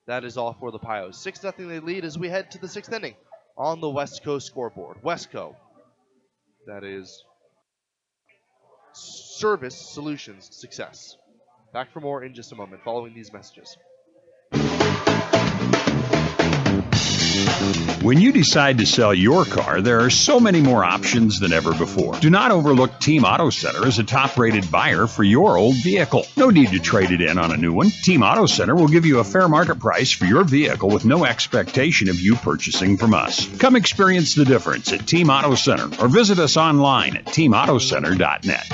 that is all for the Pios. 6-0 they lead as we head to the 6th inning on the West Coast scoreboard. Westco. That is service solutions to success. Back for more in just a moment, following these messages. When you decide to sell your car, there are so many more options than ever before. Do not overlook Team Auto Center as a top-rated buyer for your old vehicle. No need to trade it in on a new one. Team Auto Center will give you a fair market price for your vehicle with no expectation of you purchasing from us. Come experience the difference at Team Auto Center or visit us online at teamautocenter.net.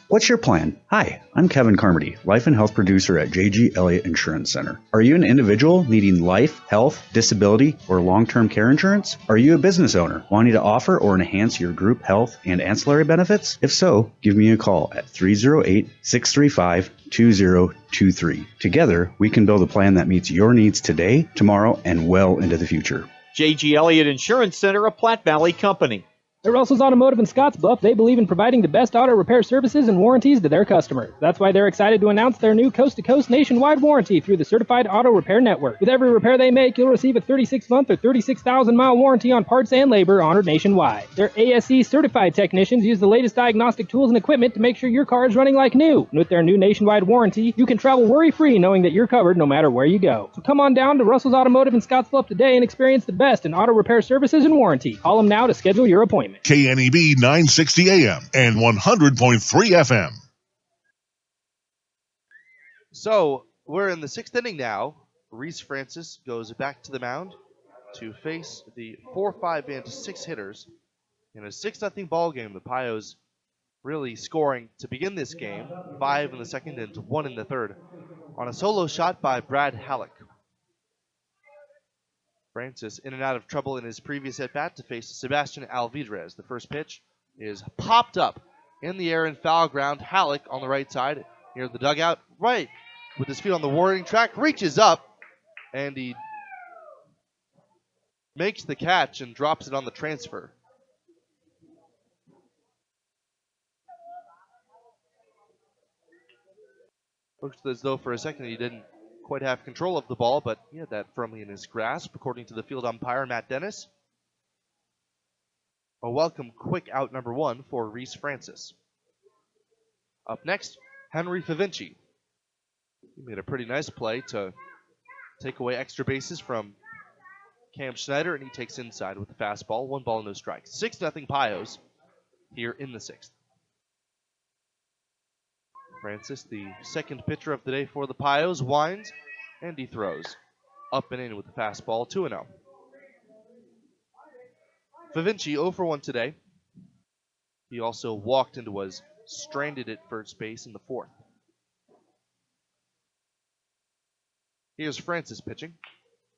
What's your plan? Hi, I'm Kevin Carmody, Life and Health Producer at J.G. Elliott Insurance Center. Are you an individual needing life, health, disability, or long-term care insurance? Are you a business owner wanting to offer or enhance your group health and ancillary benefits? If so, give me a call at 308-635-2023. Together, we can build a plan that meets your needs today, tomorrow, and well into the future. J.G. Elliott Insurance Center, a Platte Valley company. At Russell's Automotive in Scottsbluff, they believe in providing the best auto repair services and warranties to their customers. That's why they're excited to announce their new coast-to-coast nationwide warranty through the Certified Auto Repair Network. With every repair they make, you'll receive a 36-month or 36,000-mile warranty on parts and labor honored nationwide. Their ASE certified technicians use the latest diagnostic tools and equipment to make sure your car is running like new. And with their new nationwide warranty, you can travel worry-free knowing that you're covered no matter where you go. So come on down to Russell's Automotive in Scottsbluff today and experience the best in auto repair services and warranty. Call them now to schedule your appointment. KNEB 960 AM and 100.3 FM. So we're in the 6th inning now. Reese Francis goes back to the mound to face the 4-5 and 6 hitters in a 6-0 ball game. The Pios really scoring to begin this game, 5 in the second and 1 in the third, on a solo shot by Brad Halleck. Francis in and out of trouble in his previous at-bat to face Sebastian Alvidrez. The first pitch is popped up in the air in foul ground. Halleck on the right side near the dugout, right with his feet on the warning track, reaches up, and he makes the catch and drops it on the transfer. Looks as though for a second he didn't quite have control of the ball, but he had that firmly in his grasp, according to the field umpire, Matt Dennis. A welcome quick out number 1 for Reese Francis. Up next, Henry Favinci. He made a pretty nice play to take away extra bases from Cam Schneider, and he takes inside with the fastball. 1 ball, no strikes. 6-0 Pios here in the 6th. Francis, the second pitcher of the day for the Pios, winds, and he throws. Up and in with the fastball, 2-0. Favinci 0 for 1 today. He also walked and was stranded at first base in the 4th. Here's Francis pitching,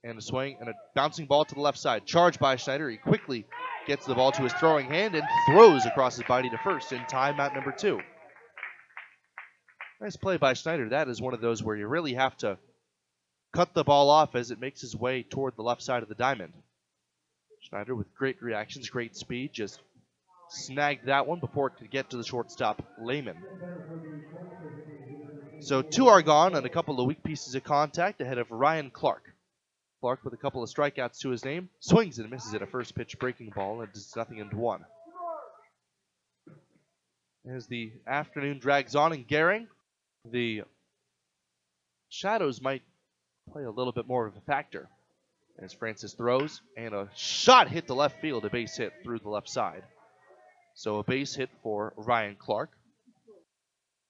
and a swing and a bouncing ball to the left side. Charged by Schneider. He quickly gets the ball to his throwing hand and throws across his body to first in timeout number 2. Nice play by Schneider. That is one of those where you really have to cut the ball off as it makes its way toward the left side of the diamond. Schneider with great reactions, great speed, just snagged that one before it could get to the shortstop, Lehman. So 2 are gone and a couple of weak pieces of contact ahead of Ryan Clark. Clark with a couple of strikeouts to his name, swings and misses at a first pitch breaking ball, and it's 0-1. As the afternoon drags on in Gering, the shadows might play a little bit more of a factor as Francis throws, and a shot hit to left field, a base hit through the left side. So a base hit for Ryan Clark.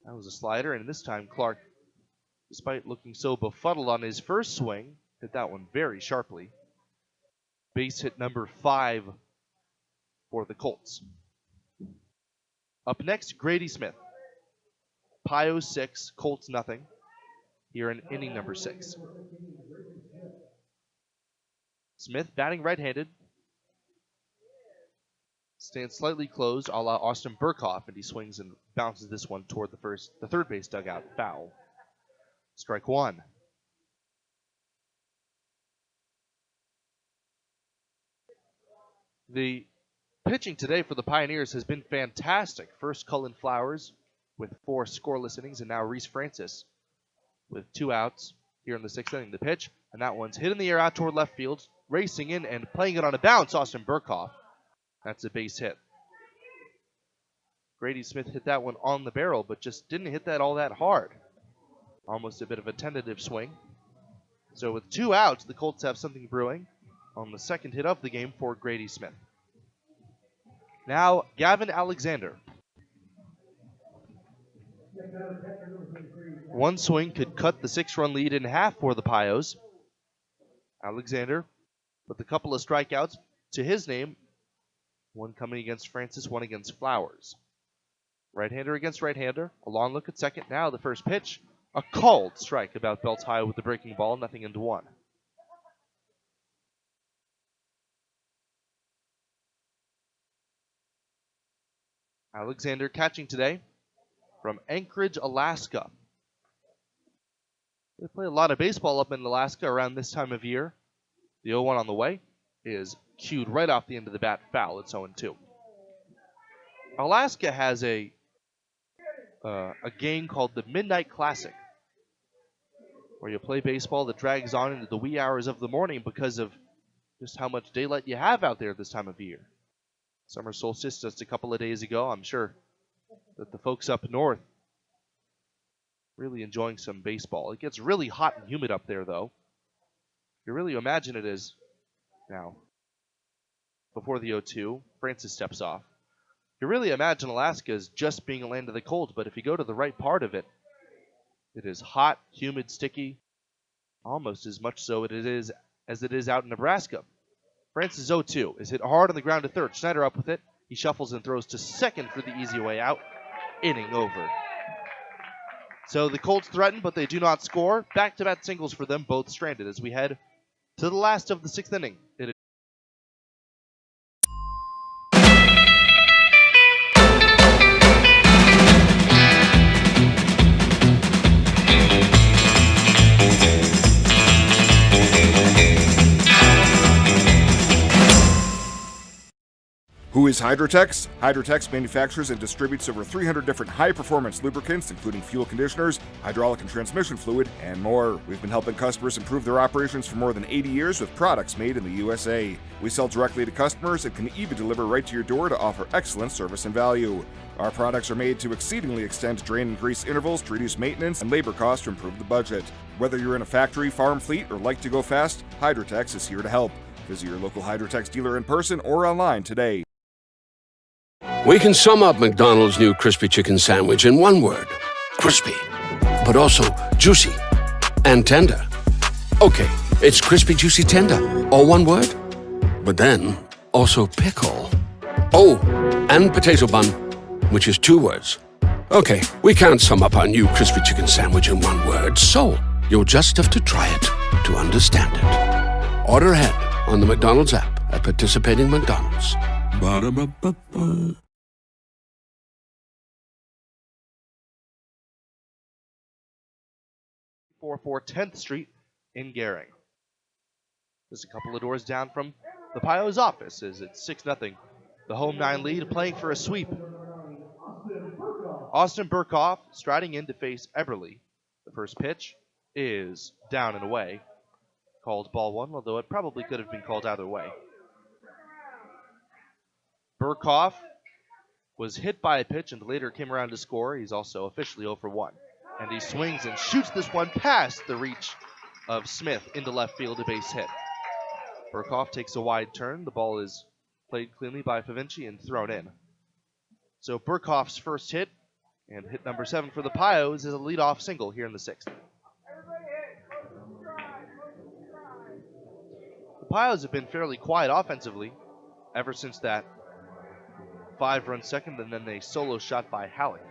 That was a slider, and this time Clark, despite looking so befuddled on his first swing, hit that one very sharply. Base hit number 5 for the Colts. Up next, Grady Smith. Pios 6, Colts nothing. Here in inning number 6. Smith batting right-handed. Stands slightly closed, a la Austin Burkhoff, and he swings and bounces this one toward the third base dugout. Foul. Strike 1. The pitching today for the Pioneers has been fantastic. First Cullen Flowers with 4 scoreless innings, and now Reese Francis with 2 outs, here in the 6th inning. The pitch, and that one's hit in the air out toward left field, racing in and playing it on a bounce, Austin Burkhoff. That's a base hit. Grady Smith hit that one on the barrel, but just didn't hit that all that hard. Almost a bit of a tentative swing. So with 2 outs, the Colts have something brewing on the second hit of the game for Grady Smith. Now, Gavin Alexander. One swing could cut the 6-run lead in half for the Pios. Alexander with a couple of strikeouts to his name. One coming against Francis, one against Flowers. Right-hander against right-hander. A long look at second. Now the first pitch. A called strike about belt high with the breaking ball. Nothing into 1. Alexander catching today from Anchorage, Alaska. They play a lot of baseball up in Alaska around this time of year. The 0-1 on the way is cued right off the end of the bat, foul. It's 0-2. Alaska has a game called the Midnight Classic, where you play baseball that drags on into the wee hours of the morning because of just how much daylight you have out there this time of year. Summer solstice just a couple of days ago. I'm sure that the folks up north really enjoying some baseball. It gets really hot and humid up there, though. You really imagine it as now, before the 0-2, Francis steps off. You really imagine Alaska as just being a land of the cold, but if you go to the right part of it, it is hot, humid, sticky, almost as much so as it is out in Nebraska. Francis 0-2 is hit hard on the ground to third. Schneider up with it. He shuffles and throws to second for the easy way out. Inning over. So the Colts threaten, but they do not score. Back-to-back singles for them, both stranded as we head to the last of the 6th inning. It 'Who is Hydrotex? Hydrotex manufactures and distributes over 300 different high-performance lubricants, including fuel conditioners, hydraulic and transmission fluid, and more. We've been helping customers improve their operations for more than 80 years with products made in the USA. We sell directly to customers and can even deliver right to your door to offer excellent service and value. Our products are made to exceedingly extend drain and grease intervals to reduce maintenance and labor costs to improve the budget. Whether you're in a factory, farm fleet, or like to go fast, Hydrotex is here to help. Visit your local Hydrotex dealer in person or online today. We can sum up McDonald's new crispy chicken sandwich in one word. Crispy. But also juicy and tender. Okay, it's crispy, juicy, tender. All one word. But then, also pickle. Oh, and potato bun, which is 2 words. Okay, we can't sum up our new crispy chicken sandwich in one word, so you'll just have to try it to understand it. Order ahead on the McDonald's app at participating McDonald's. Ba-da-ba-ba-ba. 444 10th Street in Gehring. Just a couple of doors down from the Pios office as it's 6-0. The home 9 lead playing for a sweep. Austin Burkhoff striding in to face Eberly. The first pitch is down and away. Called ball 1, although it probably could have been called either way. Burkhoff was hit by a pitch and later came around to score. He's also officially 0 for 1. And he swings and shoots this one past the reach of Smith into left field, a base hit. Burkhoff takes a wide turn. The ball is played cleanly by Favinci and thrown in. So Burkhoff's first hit, and hit number 7 for the Pios, is a leadoff single here in the 6th. The Pios have been fairly quiet offensively ever since that 5-run second and then a solo shot by Halleck.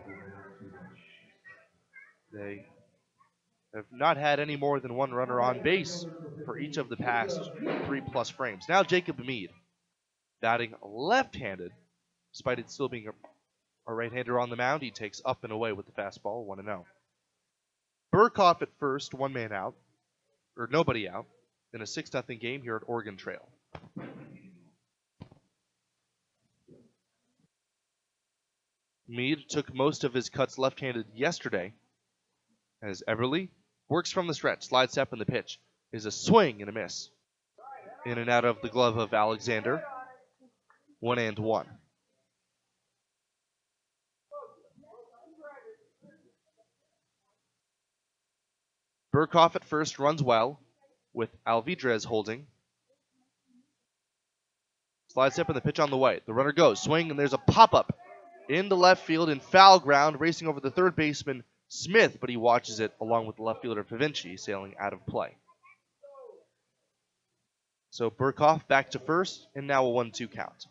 They have not had any more than one runner on base for each of the past 3+ frames. Now Jacob Mead, batting left-handed, despite it still being a right-hander on the mound. He takes up and away with the fastball, 1-0. Burkhoff at first, one man out, or nobody out, in a 6-0 game here at Oregon Trail. Mead took most of his cuts left-handed yesterday, as Everly Works from the stretch. Slide step and the pitch is a swing and a miss. In and out of the glove of Alexander. 1-1. Burkhoff at first runs well with Alvidrez holding. Slide step and the pitch on the way. The runner goes. Swing, and there's a pop-up into left field in foul ground, racing over the third baseman, Smith, but he watches it along with the left fielder, Pavinci, sailing out of play. So Burkhoff back to first, and now a 1-2 count.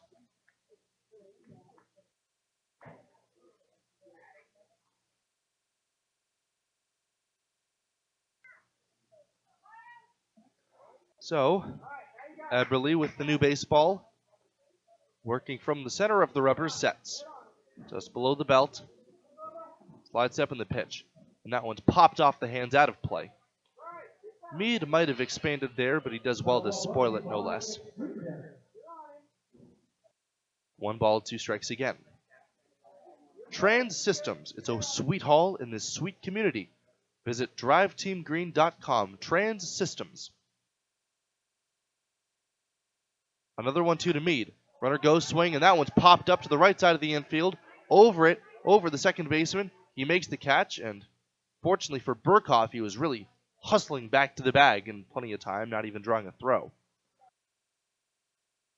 So, Eberle with the new baseball, working from the center of the rubber, sets. Just below the belt. Slide step in the pitch. And that one's popped off the hands out of play. Meade might have expanded there, but he does well to spoil it no less. 1 ball, 2 strikes again. Trans Systems. It's a sweet haul in this sweet community. Visit driveteamgreen.com. Trans Systems. Another 1-2 to Meade. Runner goes, swing, and that one's popped up to the right side of the infield. Over the second baseman. He makes the catch, and fortunately for Burkhoff, he was really hustling back to the bag in plenty of time, not even drawing a throw.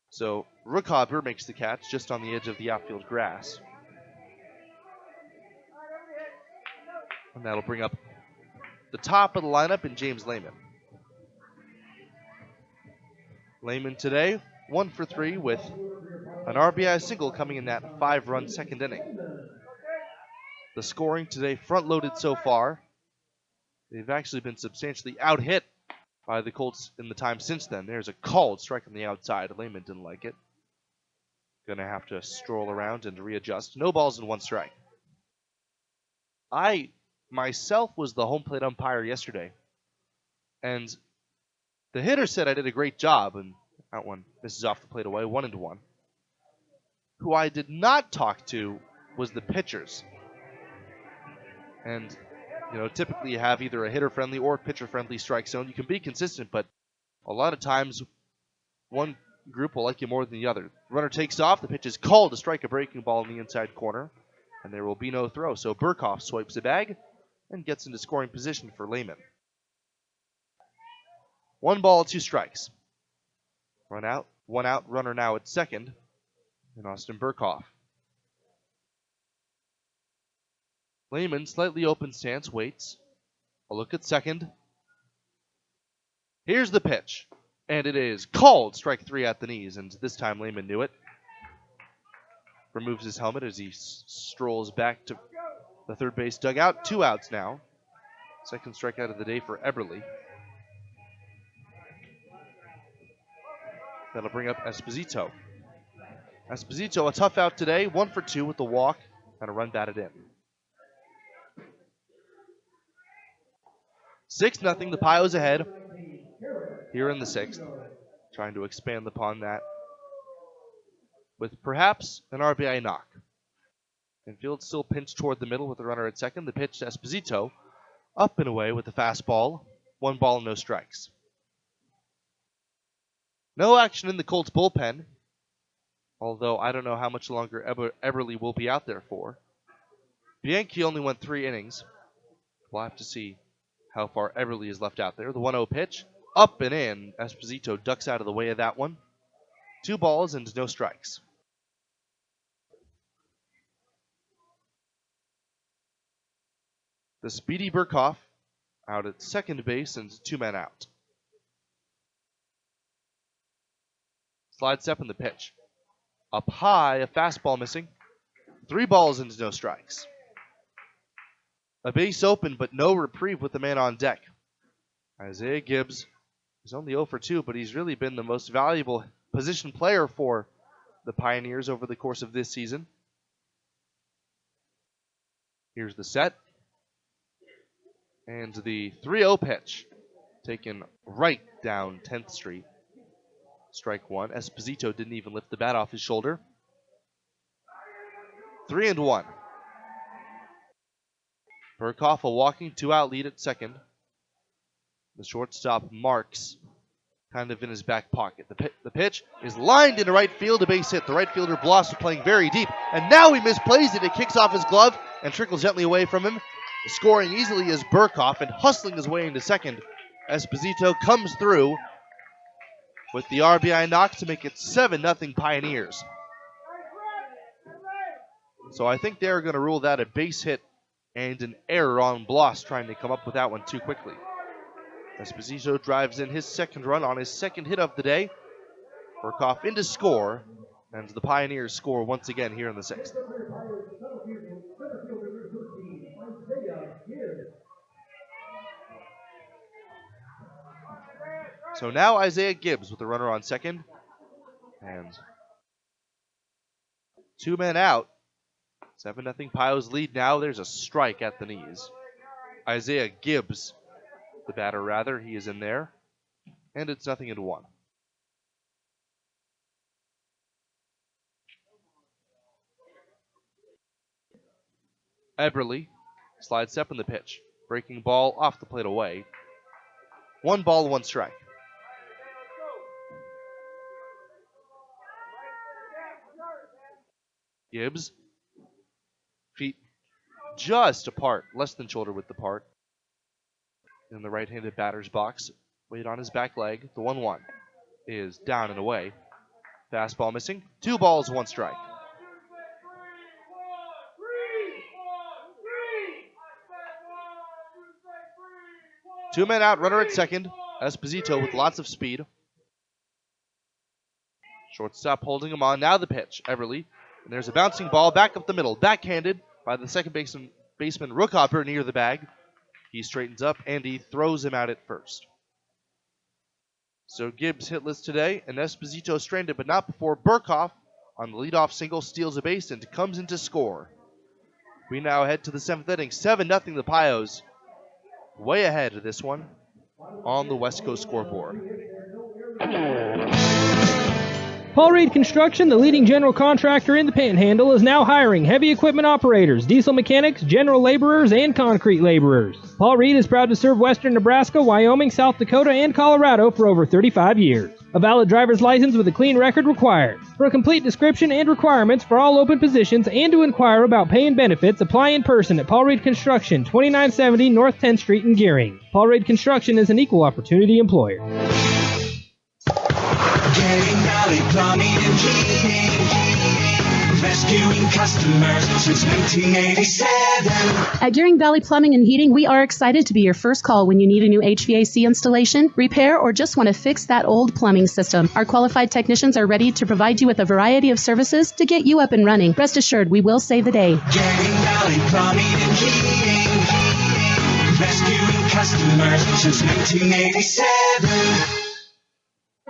So Ruckhaber makes the catch just on the edge of the outfield grass. And that'll bring up the top of the lineup in James Lehman. Lehman today, 1 for 3 with an RBI single coming in that 5-run second inning. The scoring today front-loaded so far. They've actually been substantially out-hit by the Colts in the time since then. There's a called strike on the outside. Lehman didn't like it. Gonna have to stroll around and readjust. No balls and 1 strike. I myself was the home plate umpire yesterday, and the hitter said I did a great job, and that one misses off the plate away, 1-1. Who I did not talk to was the pitchers. And, typically you have either a hitter-friendly or pitcher-friendly strike zone. You can be consistent, but a lot of times one group will like you more than the other. The runner takes off. The pitch is called to strike a breaking ball in the inside corner, and there will be no throw. So Burkhoff swipes the bag and gets into scoring position for Lehman. 1 ball, 2 strikes. Run out, 1 out, runner now at second, and Austin Burkhoff. Lehman, slightly open stance, waits. A look at second. Here's the pitch, and it is called. Strike 3 at the knees, and this time Lehman knew it. Removes his helmet as he strolls back to the third base dugout. 2 outs now. Second strikeout of the day for Eberle. That'll bring up Esposito. Esposito, a tough out today. 1 for 2 with the walk and a run batted in. 6-0, the Pios ahead here in the 6th. Trying to expand upon that with perhaps an RBI knock. Infield still pinched toward the middle with the runner at second. The pitch to Esposito, up and away with the fastball. 1 ball, no strikes. No action in the Colts bullpen, although I don't know how much longer Eberle will be out there for. Bianchi only went 3 innings. We'll have to see how far Eberle is left out there. The 1-0 pitch, up and in. Esposito ducks out of the way of that one. 2 balls and no strikes. The speedy Burkhoff out at second base and 2 men out. Slide step in the pitch. Up high, a fastball missing. 3 balls and no strikes. A base open, but no reprieve with the man on deck. Isaiah Gibbs is only 0 for 2, but he's really been the most valuable position player for the Pioneers over the course of this season. Here's the set. And the 3-0 pitch, taken right down 10th Street. Strike 1. Esposito didn't even lift the bat off his shoulder. 3-1. Burkhoff a walking 2-out lead at second. The shortstop marks kind of in his back pocket. The pitch is lined into right field, a base hit. The right fielder Bloss playing very deep, and now he misplays it. It kicks off his glove and trickles gently away from him. Scoring easily is Burkhoff, and hustling his way into second. Esposito comes through with the RBI knock to make it 7-0 Pioneers. So I think they're going to rule that a base hit and an error on Bloss trying to come up with that one too quickly. Esposito drives in his second run on his second hit of the day. Burkhoff in to score, and the Pioneers score once again here in the sixth. So now Isaiah Gibbs with the runner on second, and 2 men out. 7-0 Pios lead now. There's a strike at the knees. Isaiah Gibbs, the batter rather, he is in there. And it's 0-1. Eberle slides step in the pitch. Breaking ball off the plate away. 1 ball, 1 strike. Gibbs. Feet just apart, less than shoulder width apart. In the right-handed batter's box. Weight on his back leg. The 1-1 is down and away. Fastball missing. 2 balls, 1 strike. Two men out, runner at second. Esposito with lots of speed. Shortstop holding him on. Now the pitch. Eberle. And there's a bouncing ball back up the middle. Backhanded by the second baseman Rookhopper near the bag. He straightens up and he throws him out at first. So Gibbs hitless today, and Esposito stranded, but not before Burkhoff on the leadoff single steals a base and comes in to score. We now head to the 7th inning. 7-0 the Pios. Way ahead of this one on the West Coast scoreboard. Paul Reed Construction, the leading general contractor in the Panhandle, is now hiring heavy equipment operators, diesel mechanics, general laborers, and concrete laborers. Paul Reed is proud to serve western Nebraska, Wyoming, South Dakota, and Colorado for over 35 years. A valid driver's license with a clean record required. For a complete description and requirements for all open positions and to inquire about pay and benefits, apply in person at Paul Reed Construction, 2970 North 10th Street in Gearing. Paul Reed Construction is an equal opportunity employer. Getting Valley Plumbing and Heating. Rescuing customers since 1987. At Gearing Valley Plumbing and Heating, we are excited to be your first call when you need a new HVAC installation, repair, or just want to fix that old plumbing system. Our qualified technicians are ready to provide you with a variety of services to get you up and running. Rest assured, we will save the day. Getting Valley Plumbing and Heating. Rescuing customers since 1987.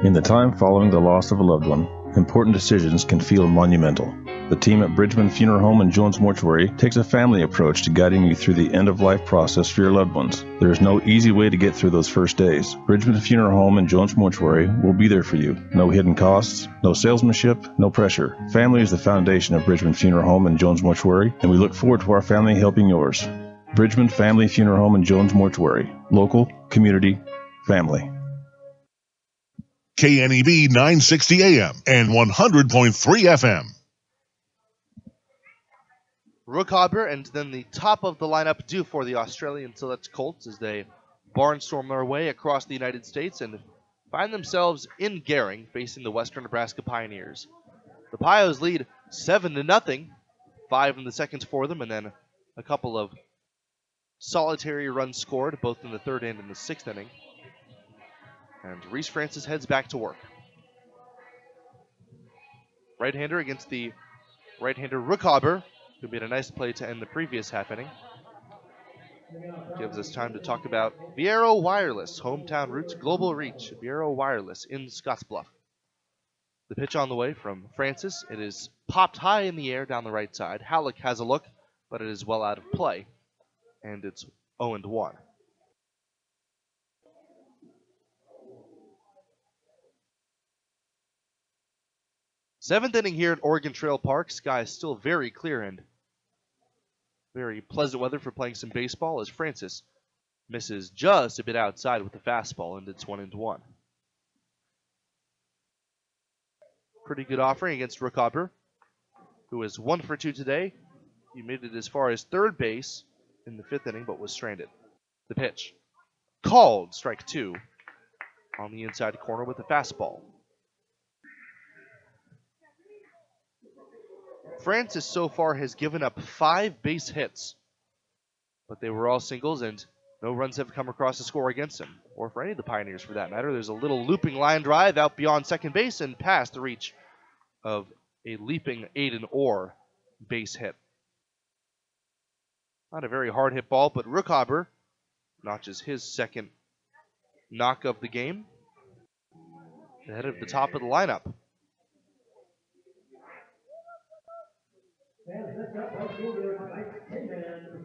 In the time following the loss of a loved one, important decisions can feel monumental. The team at Bridgman Funeral Home and Jones Mortuary takes a family approach to guiding you through the end-of-life process for your loved ones. There is no easy way to get through those first days. Bridgman Funeral Home and Jones Mortuary will be there for you. No hidden costs, no salesmanship, no pressure. Family is the foundation of Bridgman Funeral Home and Jones Mortuary, and we look forward to our family helping yours. Bridgman Family Funeral Home and Jones Mortuary. Local, community, family. KNEB 960 AM and 100.3 FM. Rookhopper and then the top of the lineup due for the Australian Select Colts as they barnstorm their way across the United States and find themselves in Gering facing the Western Nebraska Pioneers. The Pios lead 7-0, 5 in the seconds for them, and then a couple of solitary runs scored both in the 3rd and in the 6th inning. And Reese Francis heads back to work. Right-hander against the right-hander Rookhopper, who made a nice play to end the previous half inning. Gives us time to talk about Viero Wireless, hometown roots, global reach. Viero Wireless in Scottsbluff. The pitch on the way from Francis. It is popped high in the air down the right side. Halleck has a look, but it is well out of play. And it's 0-1. Seventh inning here at Oregon Trail Park. Sky is still very clear and very pleasant weather for playing some baseball as Francis Misses just a bit outside with the fastball, and it's 1-1. Pretty good offering against Rookhopper, who is 1 for 2 today. He made it as far as third base in the 5th inning, but was stranded. The pitch. Called, strike 2 on the inside corner with the fastball. Francis so far has given up 5 base hits, but they were all singles, and no runs have come across the score against him, or for any of the Pioneers for that matter. There's a little looping line drive out beyond second base and past the reach of a leaping Aiden Orr base hit. Not a very hard hit ball, but Rookhopper notches his second knock of the game, ahead of the top of the lineup.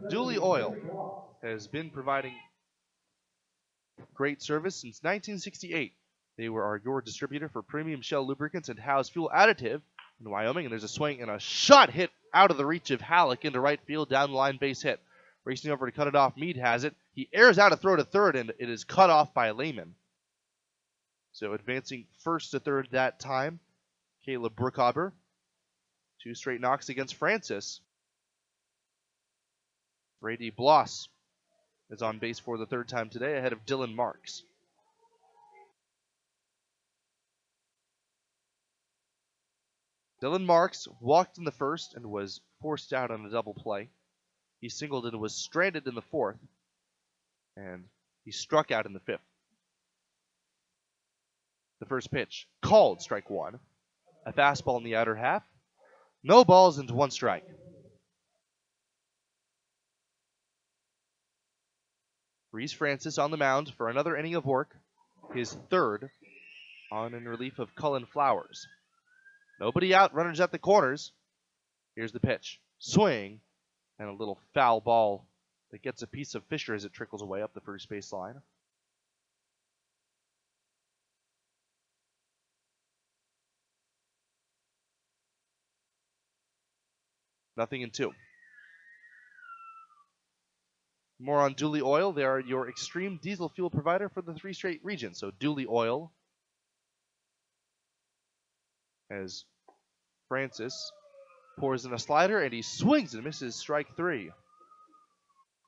Dooley Oil has been providing great service since 1968. They were your distributor for premium Shell lubricants and Howes fuel additive in Wyoming. And there's a swing and a shot hit out of the reach of Halleck into right field, down the line, base hit. Racing over to cut it off, Meade has it. He airs out a throw to third, and it is cut off by Lehman. So advancing first to third that time, Caleb Rookhopper. 2 straight knocks against Francis. Brady Bloss is on base for the 3rd time today, ahead of Dylan Marks. Dylan Marks walked in the 1st and was forced out on a double play. He singled and was stranded in the 4th, and he struck out in the 5th. The first pitch, called, strike 1. A fastball in the outer half. No balls and 1 strike. Reese Francis on the mound for another inning of work, his 3rd on in relief of Cullen Flowers. Nobody out, runners at the corners. Here's the pitch. Swing, and a little foul ball that gets a piece of Fisher as it trickles away up the first base line. Nothing in 2. More on Dooley Oil. They are your extreme diesel fuel provider for the 3 straight regions. So Dooley Oil, as Francis pours in a slider, and he swings and misses, strike 3.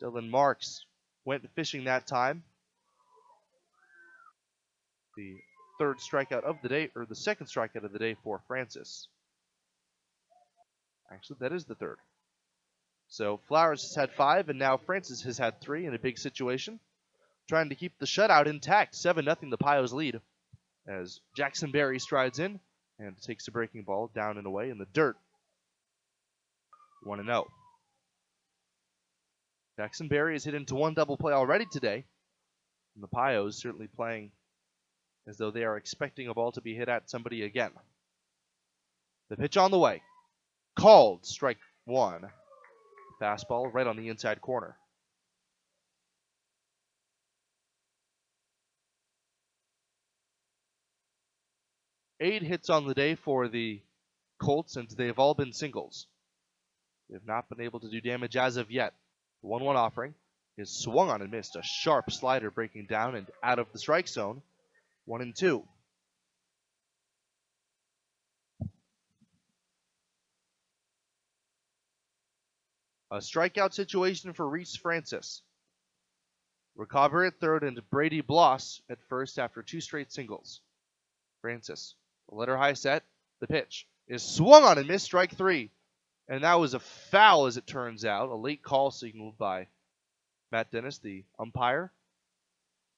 Dylan Marks went fishing that time. The 3rd strikeout of the day, or the 2nd strikeout of the day for Francis. Actually, that is the 3rd. So Flowers has had 5, and now Francis has had 3 in a big situation. Trying to keep the shutout intact. 7-0 the Pios lead, as Jackson Berry strides in and takes a breaking ball down and away in the dirt. 1-0. Jackson Berry has hit into 1 double play already today. And the Pios certainly playing as though they are expecting a ball to be hit at somebody again. The pitch on the way. Called, strike 1. Fastball right on the inside corner. Eight hits on the day for the Colts, and they've all been singles. They have not been able to do damage as of yet. The 1-1 offering is swung on and missed. A sharp slider breaking down and out of the strike zone. 1-2. A strikeout situation for Reese Francis. Rookhopper at 3rd and Brady Bloss at 1st after 2 straight singles. Francis, the letter high set. The pitch is swung on and missed, strike 3. And that was a foul, as it turns out. A late call signaled by Matt Dennis, the umpire.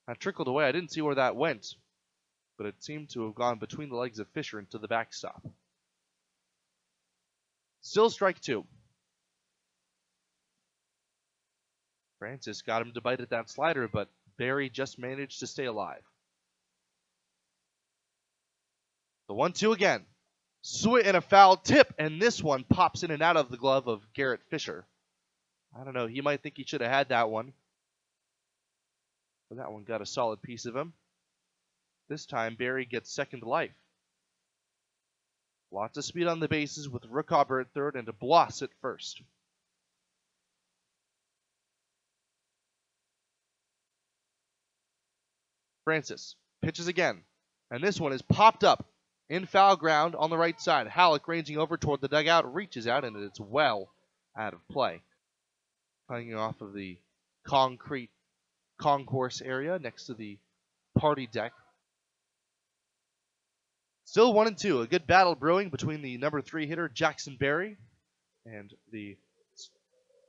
That trickled away. I didn't see where that went, but it seemed to have gone between the legs of Fisher into the backstop. Still strike 2. Francis got him to bite at that slider, but Berry just managed to stay alive. The 1-2 again. And a foul tip, and this one pops in and out of the glove of Garrett Fisher. I don't know, he might think he should have had that one. But that one got a solid piece of him. This time, Berry gets second life. Lots of speed on the bases with Rookhopper at 3rd and Bloss at 1st. Francis pitches again, and this one is popped up in foul ground on the right side. Halleck ranging over toward the dugout, reaches out, and it's well out of play. Playing off of the concrete concourse area next to the party deck. Still 1-2. A good battle brewing between the number 3 hitter, Jackson Berry, and the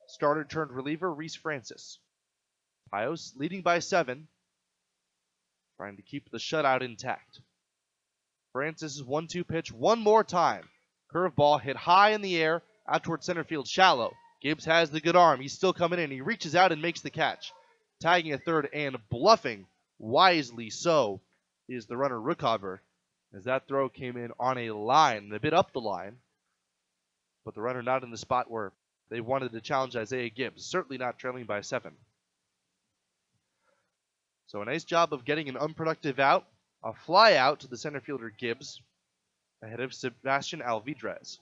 starter turned reliever, Reese Francis. Pios leading by 7, trying to keep the shutout intact. Francis' 1-2 pitch one more time. Curveball hit high in the air, out toward center field, shallow. Gibbs has the good arm. He's still coming in. He reaches out and makes the catch. Tagging at third and bluffing, wisely so, is the runner Rookover, as that throw came in on a line, a bit up the line, but the runner not in the spot where they wanted to challenge Isaiah Gibbs, certainly not trailing by 7. So a nice job of getting an unproductive out, a fly out to the center fielder Gibbs, ahead of Sebastian Alvidrez.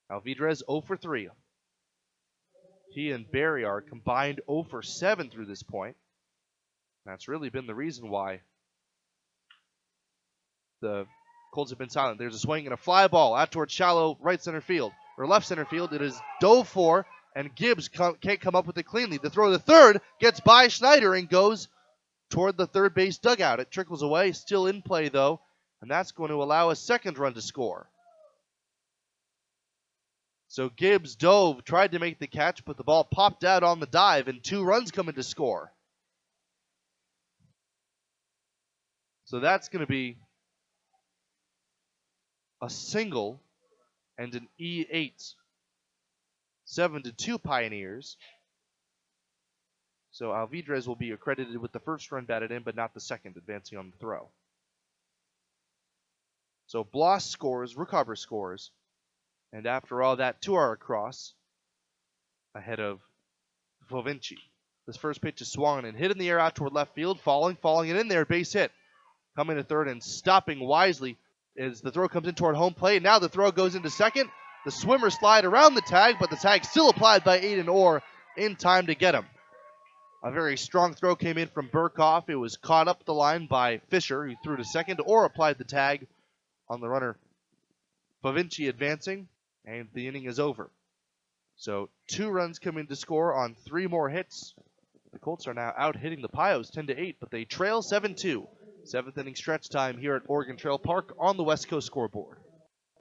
Alvidrez 0 for 3. He and Barry are combined 0 for 7 through this point. That's really been the reason why the Colts have been silent. There's a swing and a fly ball out towards shallow right center field, or left center field. It is dove for, and Gibbs can't come up with it cleanly. The throw to third gets by Schneider and goes toward the third base dugout. It trickles away, still in play though, and that's going to allow a second run to score. So Gibbs dove, tried to make the catch, but the ball popped out on the dive, and 2 runs come in to score. So that's going to be a single and an E8. 7-2 Pioneers. So Alvidrez will be accredited with the first run batted in, but not the second, advancing on the throw. So Bloss scores, Rookover scores, and after all that, 2 are across, ahead of Fovinci. This first pitch is swung and hit in the air out toward left field, falling and in there, base hit. Coming to third and stopping wisely as the throw comes in toward home plate. Now the throw goes into second. The swimmer slide around the tag, but the tag still applied by Aiden Orr in time to get him. A very strong throw came in from Burkhoff. It was caught up the line by Fisher, who threw to second. Orr applied the tag on the runner Fovinci advancing, and the inning is over. So 2 runs come in to score on 3 more hits. The Colts are now out hitting the Pios 10-8, but they trail 7-2. 7th inning stretch time here at Oregon Trail Park on the West Coast scoreboard.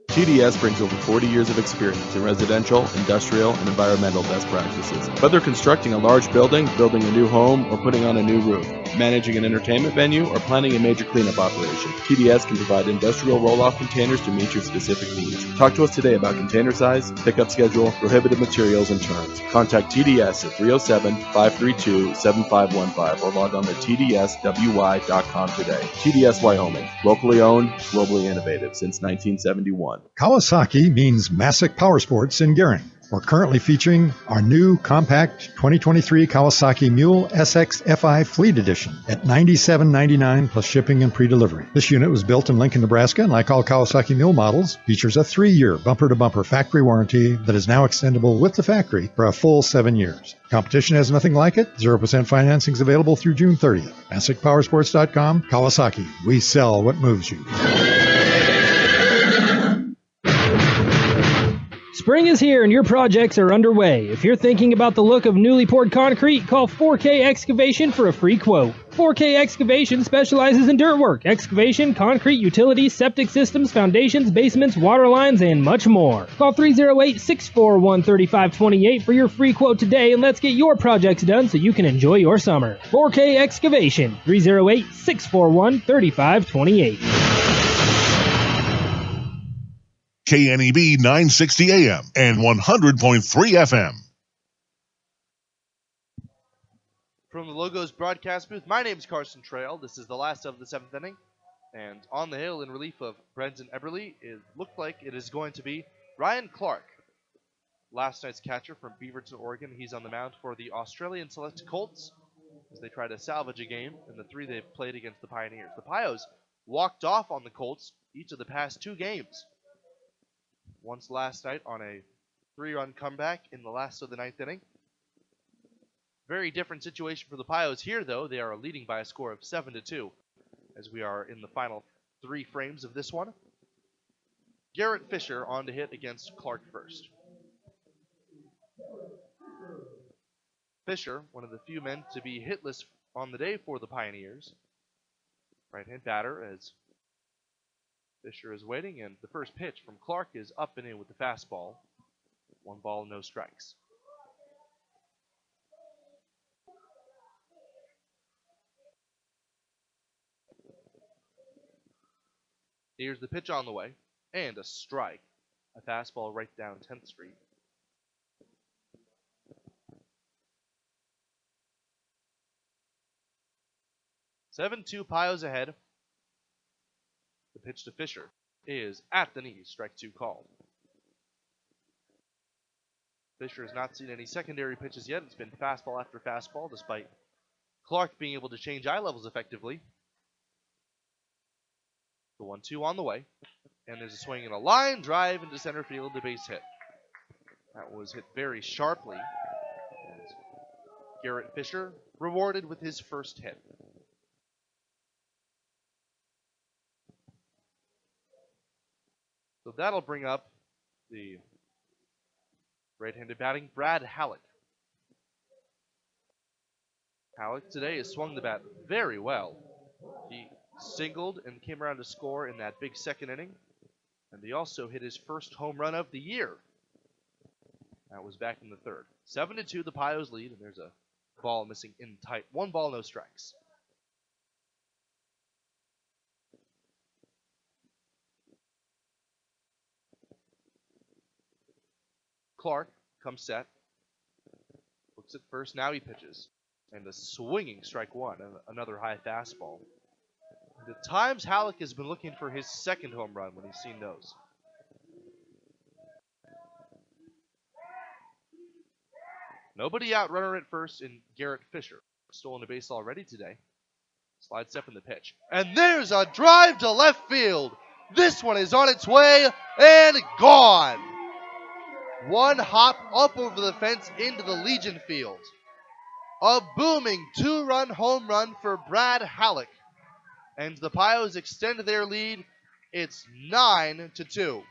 TDS brings over 40 years of experience in residential, industrial, and environmental best practices. Whether constructing a large building, building a new home, or putting on a new roof, managing an entertainment venue, or planning a major cleanup operation, TDS can provide industrial roll-off containers to meet your specific needs. Talk to us today about container size, pickup schedule, prohibited materials, and terms. Contact TDS at 307-532-7515 or log on to tdswy.com today. TDS Wyoming, locally owned, globally innovative since 1971. Kawasaki means Masick Power Sports in Gering. We're currently featuring our new compact 2023 Kawasaki Mule SX FI Fleet Edition at $97.99 plus shipping and pre-delivery. This unit was built in Lincoln, Nebraska, and like all Kawasaki Mule models, features a 3-year bumper-to-bumper factory warranty that is now extendable with the factory for a full 7 years. Competition has nothing like it. 0% financing is available through June 30th. MasickPowersports.com. Kawasaki. We sell what moves you. Spring is here and your projects are underway. If you're thinking about the look of newly poured concrete, call 4K Excavation for a free quote. 4K Excavation specializes in dirt work, excavation, concrete, utilities, septic systems, foundations, basements, water lines, and much more. Call 308-641-3528 for your free quote today, and let's get your projects done so you can enjoy your summer. 4K Excavation, 308-641-3528. KNEB 960 AM and 100.3 FM. From the Logos broadcast booth, my name is Carson Trail. This is the last of the 7th inning. And on the hill in relief of Brendan Eberle, it looked like it is going to be Ryan Clark. Last night's catcher from Beaverton, Oregon. He's on the mound for the Australian Select Colts as they try to salvage a game in the 3 they've played against the Pioneers. The Pios walked off on the Colts each of the past 2 games. Once last night on a 3-run comeback in the last of the 9th inning. Very different situation for the Pios here, though. They are leading by a score of 7-2 as we are in the final 3 frames of this one. Garrett Fisher on to hit against Clark first. Fisher, one of the few men to be hitless on the day for the Pioneers. Right-hand batter as Fisher is waiting, and the first pitch from Clark is up and in with the fastball. 1 ball, no strikes. Here's the pitch on the way, and a strike. A fastball right down 10th Street. "7-2 Pios ahead. The pitch to Fisher is at the knees, strike 2 called. Fisher has not seen any secondary pitches yet. It's been fastball after fastball, despite Clark being able to change eye levels effectively. The 1-2 on the way, and there's a swing and a line drive into center field, the base hit. That was hit very sharply. And Garrett Fisher rewarded with his first hit. So that'll bring up the right-handed batting, Brad Halleck. Halleck today has swung the bat very well. He singled and came around to score in that big second inning. And he also hit his first home run of the year. That was back in the 3rd. 7-2 the Pios lead, and there's a ball missing in tight. 1 ball, no strikes. Clark comes set. Looks at first, now he pitches. And a swinging strike 1, and another high fastball. And at times, Halleck has been looking for his second home run when he's seen those. Nobody out, runner at first in Garrett Fisher. Stolen a base already today. Slide step in the pitch. And there's a drive to left field. This one is on its way and gone. 1 hop up over the fence into the Legion field. A booming 2-run home run for Brad Halleck. And the Pios extend their lead. It's 9-2.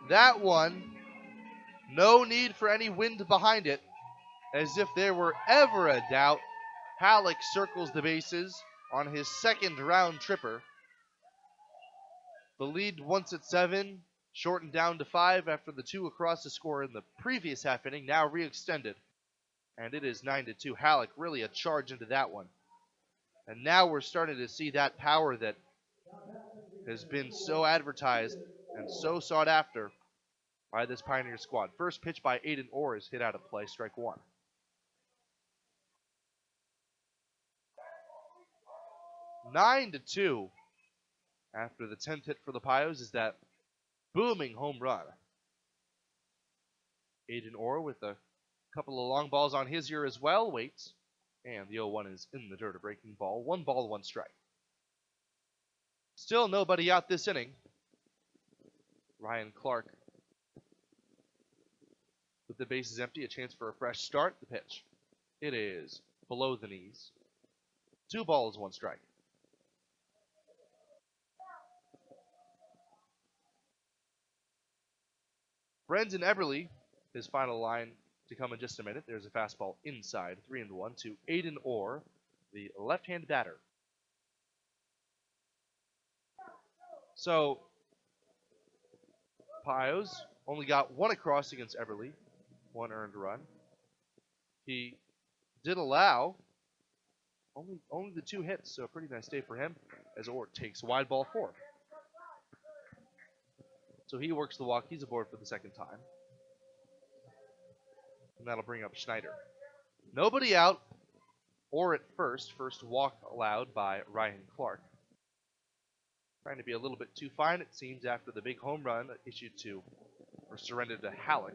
That one, no need for any wind behind it. As if there were ever a doubt, Halleck circles the bases on his second round tripper. The lead once at 7, shortened down to 5 after the 2 across the score in the previous half inning, now re-extended. And it is 9-2. Halleck really a charge into that one. And now we're starting to see that power that has been so advertised and so sought after by this Pioneer squad. First pitch by Aiden Orr is hit out of play, strike 1. Nine to 2 after the 10th hit for the Pios is that booming home run. Aiden Orr with a couple of long balls on his ear as well, waits, and the 0-1 is in the dirt, a breaking ball. 1 ball, 1 strike. Still nobody out this inning. Ryan Clark with the bases empty, a chance for a fresh start. The pitch. It is below the knees. 2 balls, 1 strike. Brendan Eberly, his final line to come in just a minute. There's a fastball inside, 3-1 to Aiden Orr, the left-hand batter. So, Pios only got 1 across against Eberly, 1 earned run. He did allow only the 2 hits, so a pretty nice day for him as Orr takes wide ball 4. So he works the walk. He's aboard for the second time. And that'll bring up Schneider. Nobody out. Orr at first. First walk allowed by Ryan Clark. Trying to be a little bit too fine, it seems, after the big home run issued to, or surrendered to Halleck.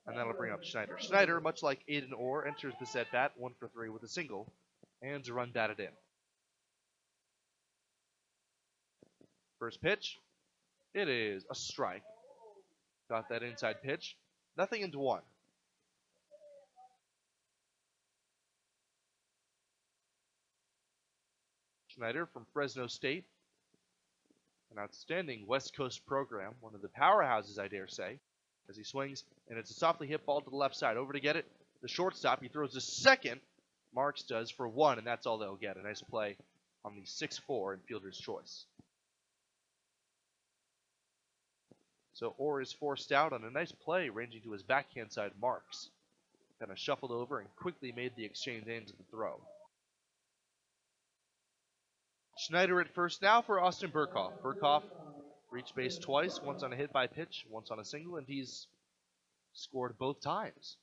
And that'll bring up Schneider. Schneider, much like Aiden Orr, enters this at bat 1 for 3 with a single and a run batted in. First pitch. It is a strike. Got that inside pitch. Nothing into one. Schneider from Fresno State. An outstanding West Coast program. One of the powerhouses, I dare say. As he swings, and it's a softly hit ball to the left side. Over to get it. The shortstop, he throws a second. Marks does for one, and that's all they'll get. A nice play on the 6-4 and fielder's choice. So Orr is forced out on a nice play ranging to his backhand side. Marks kind of shuffled over and quickly made the exchange into the throw. Schneider at first now for Austin Burkhoff. Burkhoff reached base twice, once on a hit by pitch, once on a single, and he's scored both times.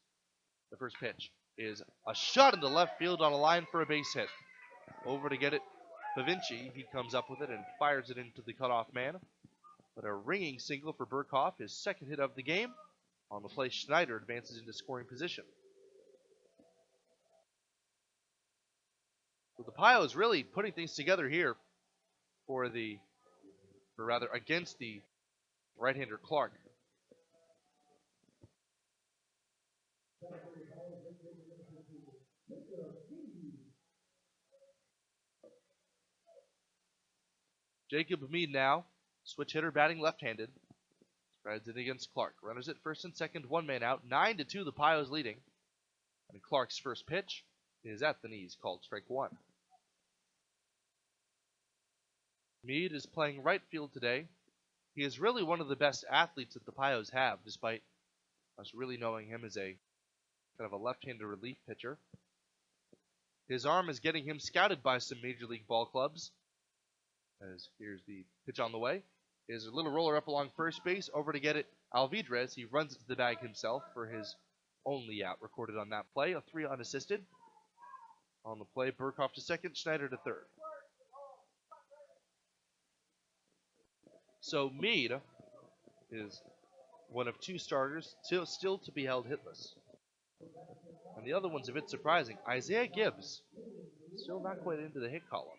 The first pitch is a shot into left field on a line for a base hit. Over to get it, Pavinci. He comes up with it and fires it into the cutoff man. But a ringing single for Burkhoff, his second hit of the game. On the play, Schneider advances into scoring position. So the Pios really putting things together here against the right-hander Clark. Jacob Mead now, switch hitter batting left-handed. Spreads it against Clark. Runners at first and second, one man out. 9-2, the Pios leading. And Clark's first pitch is at the knees, called strike one. Mead is playing right field today. He is really one of the best athletes that the Pios have, despite us really knowing him as a kind of a left-handed relief pitcher. His arm is getting him scouted by some major league ball clubs. As here's the pitch on the way. Is a little roller up along first base. Over to get it, Alvidrez. He runs it to the bag himself for his only out recorded on that play. A 3 unassisted. On the play, Burkhoff to second, Schneider to third. So Meade is one of two starters still to be held hitless. And the other one's a bit surprising. Isaiah Gibbs, still not quite into the hit column.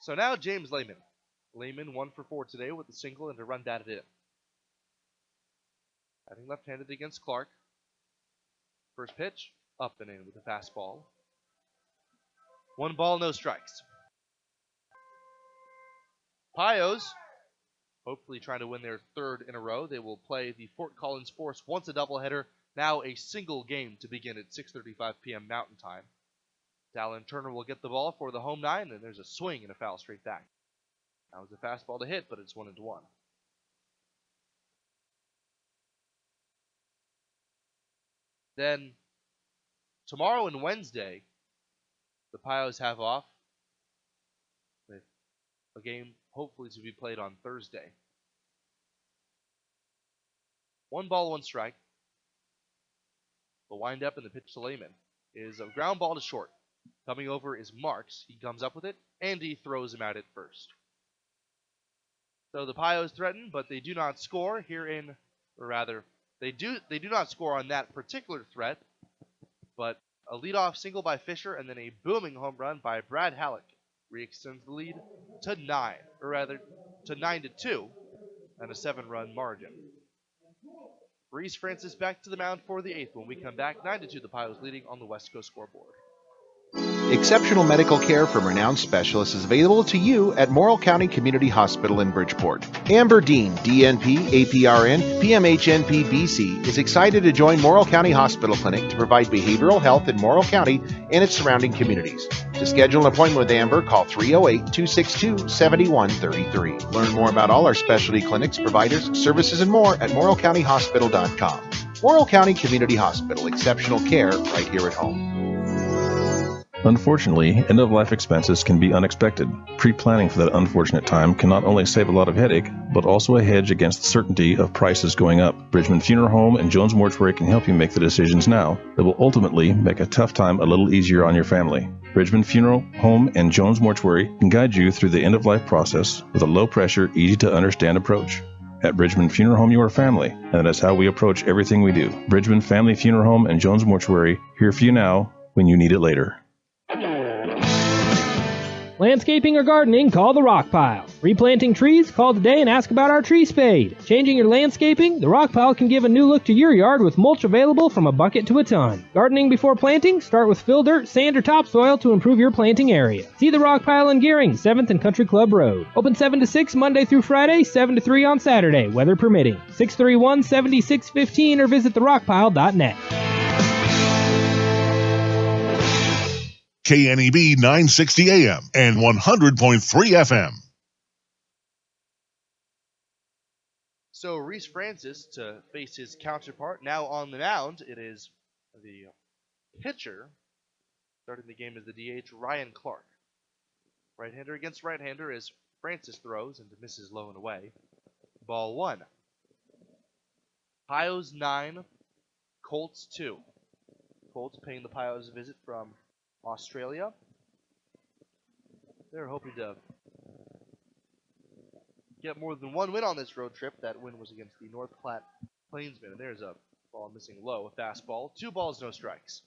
So now James Lehman. Lehman 1 for 4 today with a single and a run batted in. Batting left-handed against Clark. First pitch, up and in with a fastball. 1 ball, no strikes. Pios, hopefully trying to win their third in a row. They will play the Fort Collins Force once a doubleheader, now a single game to begin at 6:35 p.m. Mountain Time. Dallin Turner will get the ball for the home 9, and there's a swing and a foul straight back. That was a fastball to hit, but it's 1-1. Then tomorrow and Wednesday, the Pios have off with a game hopefully to be played on Thursday. 1 ball, 1 strike. The windup and the pitch to Lehman is a ground ball to short. Coming over is Marks. He comes up with it, and he throws him out at first. So the Pios threaten, but they do not score they do not score on that particular threat, but a leadoff single by Fisher and then a booming home run by Brad Halleck re-extends the lead to 9-2 and a 7-run margin. Reese Francis back to the mound for the 8th when we come back. 9-2, the Pios leading on the West Coast scoreboard. Exceptional medical care from renowned specialists is available to you at Morrill County Community Hospital in Bridgeport. Amber Dean, DNP, APRN, PMHNP, BC, is excited to join Morrill County Hospital Clinic to provide behavioral health in Morrill County and its surrounding communities. To schedule an appointment with Amber, call 308-262-7133. Learn more about all our specialty clinics, providers, services, and more at morrillcountyhospital.com. Morrill County Community Hospital, exceptional care right here at home. Unfortunately, end-of-life expenses can be unexpected. Pre-planning for that unfortunate time can not only save a lot of headache, but also a hedge against the certainty of prices going up. Bridgman Funeral Home and Jones Mortuary can help you make the decisions now that will ultimately make a tough time a little easier on your family. Bridgman Funeral Home and Jones Mortuary can guide you through the end-of-life process with a low-pressure, easy-to-understand approach. At Bridgman Funeral Home, you are family, and that is how we approach everything we do. Bridgman Family Funeral Home and Jones Mortuary, here for you now when you need it later. Landscaping or gardening, call the Rock Pile. Replanting trees, call today and ask about our tree spade. Changing your landscaping, the Rock Pile can give a new look to your yard with mulch available from a bucket to a ton. Gardening before planting, start with fill dirt, sand, or topsoil to improve your planting area. See the Rock Pile in Gearing, 7th and Country Club Road. Open 7 to 6 Monday through Friday, 7 to 3 on Saturday, weather permitting. 631-7615 or visit therockpile.net. KNEB 960 AM and 100.3 FM. So Reese Francis to face his counterpart. Now on the mound, it is the pitcher. Starting the game as the DH, Ryan Clark. Right-hander against right-hander as Francis throws and misses low and away. Ball 1. Pios 9, Colts 2. Colts paying the Pios a visit from Australia. They're hoping to get more than one win on this road trip. That win was against the North Platte Plainsmen. And there's a ball missing low, a fastball. 2 balls, no strikes.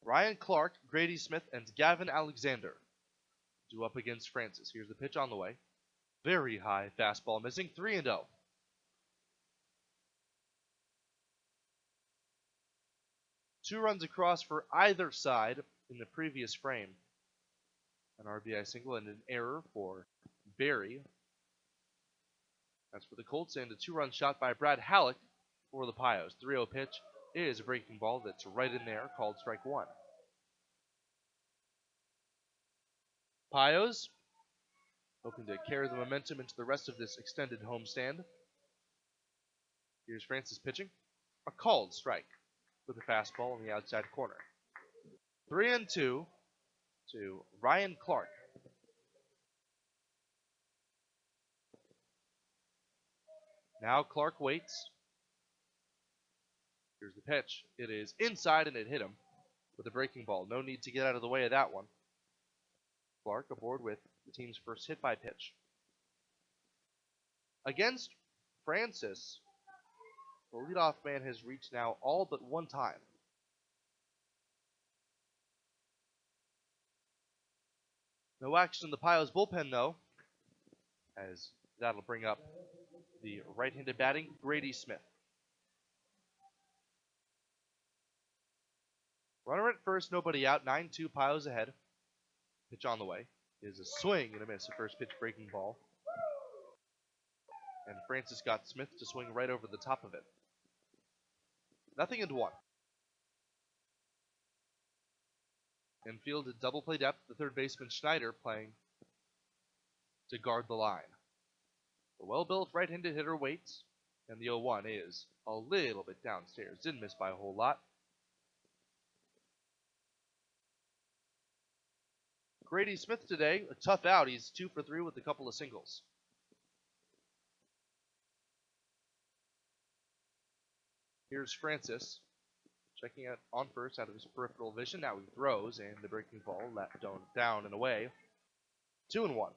Ryan Clark, Grady Smith, and Gavin Alexander due up against Francis. Here's the pitch on the way. Very high fastball missing, 3-0. Two runs across for either side in the previous frame. An RBI single and an error for Barry. That's for the Colts, and a 2-run shot by Brad Halleck for the Pios. 3-0 pitch is a breaking ball that's right in there, called strike 1. Pios hoping to carry the momentum into the rest of this extended homestand. Here's Francis pitching. A called strike with a fastball in the outside corner. 3-2 to Ryan Clark. Now Clark waits. Here's the pitch. It is inside and it hit him with a breaking ball. No need to get out of the way of that one. Clark aboard with the team's first hit by pitch. Against Francis, the leadoff man has reached now all but one time. No action in the Pios bullpen, though, as that'll bring up the right-handed batting, Grady Smith. Runner at first, nobody out, 9-2, Pios ahead. Pitch on the way is a swing and a miss, a first pitch breaking ball. And Francis got Smith to swing right over the top of it. 0-1. Infield at double play depth, the third baseman Schneider playing to guard the line. The well-built right-handed hitter waits, and the 0-1 is a little bit downstairs. Didn't miss by a whole lot. Grady Smith today, a tough out. He's 2 for 3 with a couple of singles. Here's Francis checking out on first out of his peripheral vision. Now he throws, and the breaking ball left down and away. 2-1.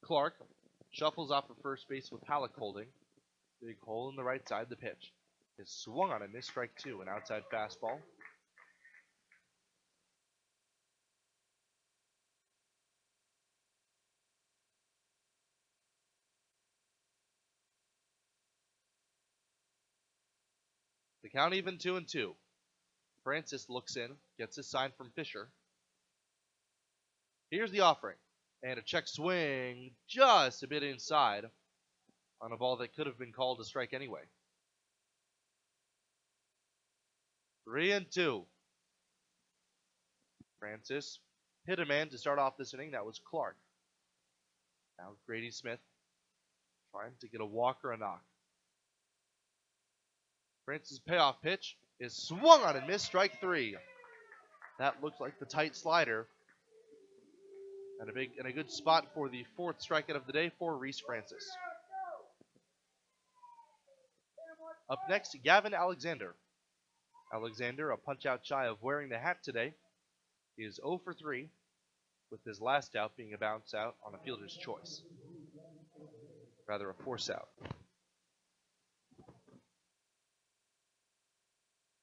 Clark shuffles off of first base with Halleck holding. Big hole in the right side. The pitch is swung on a missed strike 2, an outside fastball. The count even 2-2. Francis looks in, gets his sign from Fisher. Here's the offering. And a check swing just a bit inside on a ball that could have been called a strike anyway. 3-2. Francis hit a man to start off this inning. That was Clark. Now Grady Smith trying to get a walk or a knock. Francis' payoff pitch is swung on and missed, strike 3. That looks like the tight slider. And a good spot for the 4th strikeout of the day for Reese Francis. Up next, Gavin Alexander. Alexander, a punch-out shy of wearing the hat today, is 0 for 3 with his last out being a bounce out on a fielder's choice. Rather, a force out.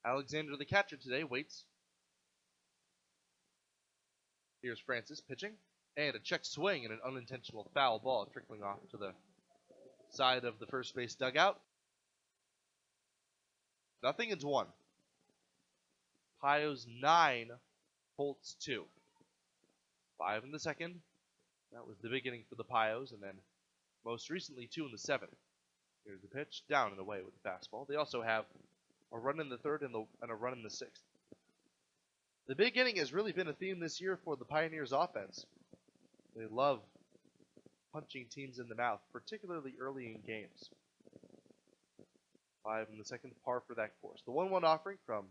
Alexander, the catcher today, waits. Here's Francis pitching, and a check swing and an unintentional foul ball trickling off to the side of the first base dugout. 0-1. Pios 9, Colts 2. 5 in the second. That was the beginning for the Pios, and then most recently 2 in the 7th. Here's the pitch, down and away with the fastball. They also have a run in the 3rd and a run in the 6th. The big inning has really been a theme this year for the Pioneers offense. They love punching teams in the mouth, particularly early in games. 5 in the second, par for that course. The 1-1 offering from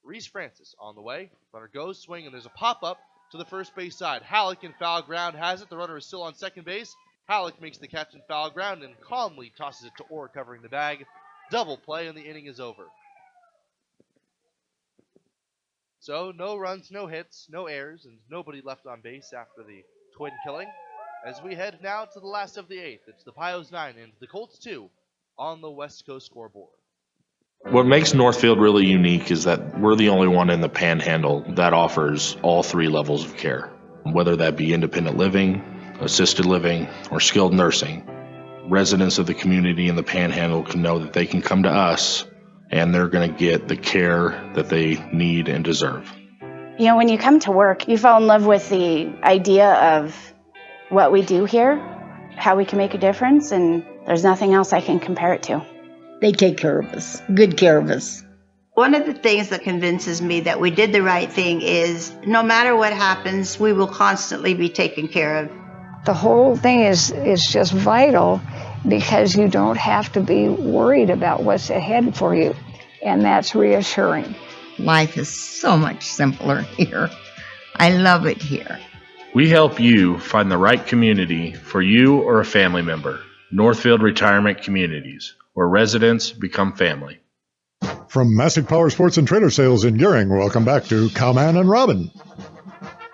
Reese Francis on the way. Runner goes, swing, and there's a pop-up to the first base side. Halleck in foul ground has it. The runner is still on second base. Halleck makes the catch in foul ground and calmly tosses it to Orr covering the bag. Double play, and the inning is over. So, no runs, no hits, no errors, and nobody left on base after the twin killing. As we head now to the last of the 8th, it's the Pios 9 and the Colts 2 on the West Coast scoreboard. What makes Northfield really unique is that we're the only one in the Panhandle that offers all 3 levels of care, whether that be independent living, assisted living, or skilled nursing. Residents of the community in the Panhandle can know that they can come to us and they're going to get the care that they need and deserve. You know, when you come to work, you fall in love with the idea of what we do here, how we can make a difference, and there's nothing else I can compare it to. They take care of us, good care of us. One of the things that convinces me that we did the right thing is no matter what happens, we will constantly be taken care of. The whole thing is just vital because you don't have to be worried about what's ahead for you, and that's reassuring. Life is so much simpler here. I love it here. We help you find the right community for you or a family member. Northfield Retirement Communities, where residents become family. From Massic Power Sports and Trailer Sales in Gering, welcome back to Cowman and Robin.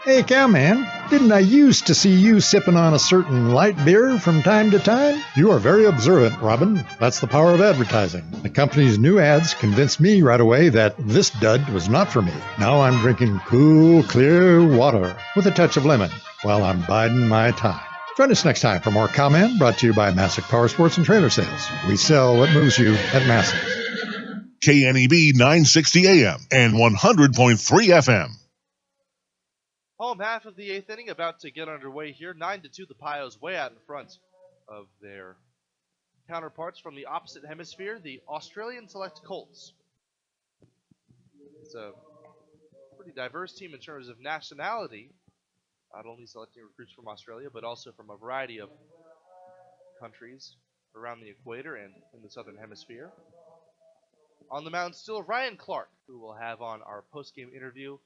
Hey, Cowman, didn't I used to see you sipping on a certain light beer from time to time? You are very observant, Robin. That's the power of advertising. The company's new ads convinced me right away that this dud was not for me. Now I'm drinking cool, clear water with a touch of lemon while I'm biding my time. Join us next time for more Cowman, brought to you by Massic Power Sports and Trailer Sales. We sell what moves you at Massic. KNEB 960 AM and 100.3 FM. Home half of the 8th inning about to get underway here. 9-2, the Pios way out in front of their counterparts from the opposite hemisphere, the Australian Select Colts. It's a pretty diverse team in terms of nationality, not only selecting recruits from Australia, but also from a variety of countries around the equator and in the southern hemisphere. On the mound still Ryan Clark, who we'll have on our post-game interview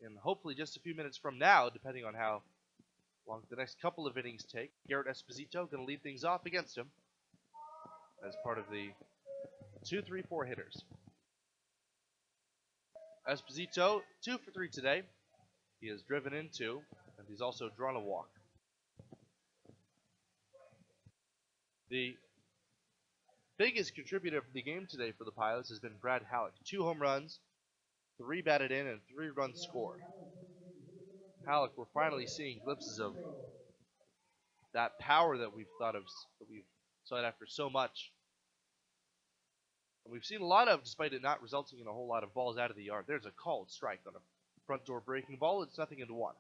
in hopefully just a few minutes from now, depending on how long the next couple of innings take. Garrett Esposito going to lead things off against him as part of the 2-3-4 hitters. Esposito, 2 for 3 today. He has driven in 2, and he's also drawn a walk. The biggest contributor for the game today for the Pilots has been Brad Halleck. 2 home runs, 3 batted in, and 3 runs scored. Halleck, we're finally seeing glimpses of that power that we've sought after so much. And we've seen a lot of, despite it not resulting in a whole lot of balls out of the yard. There's a called strike on a front door breaking ball. It's 0-1.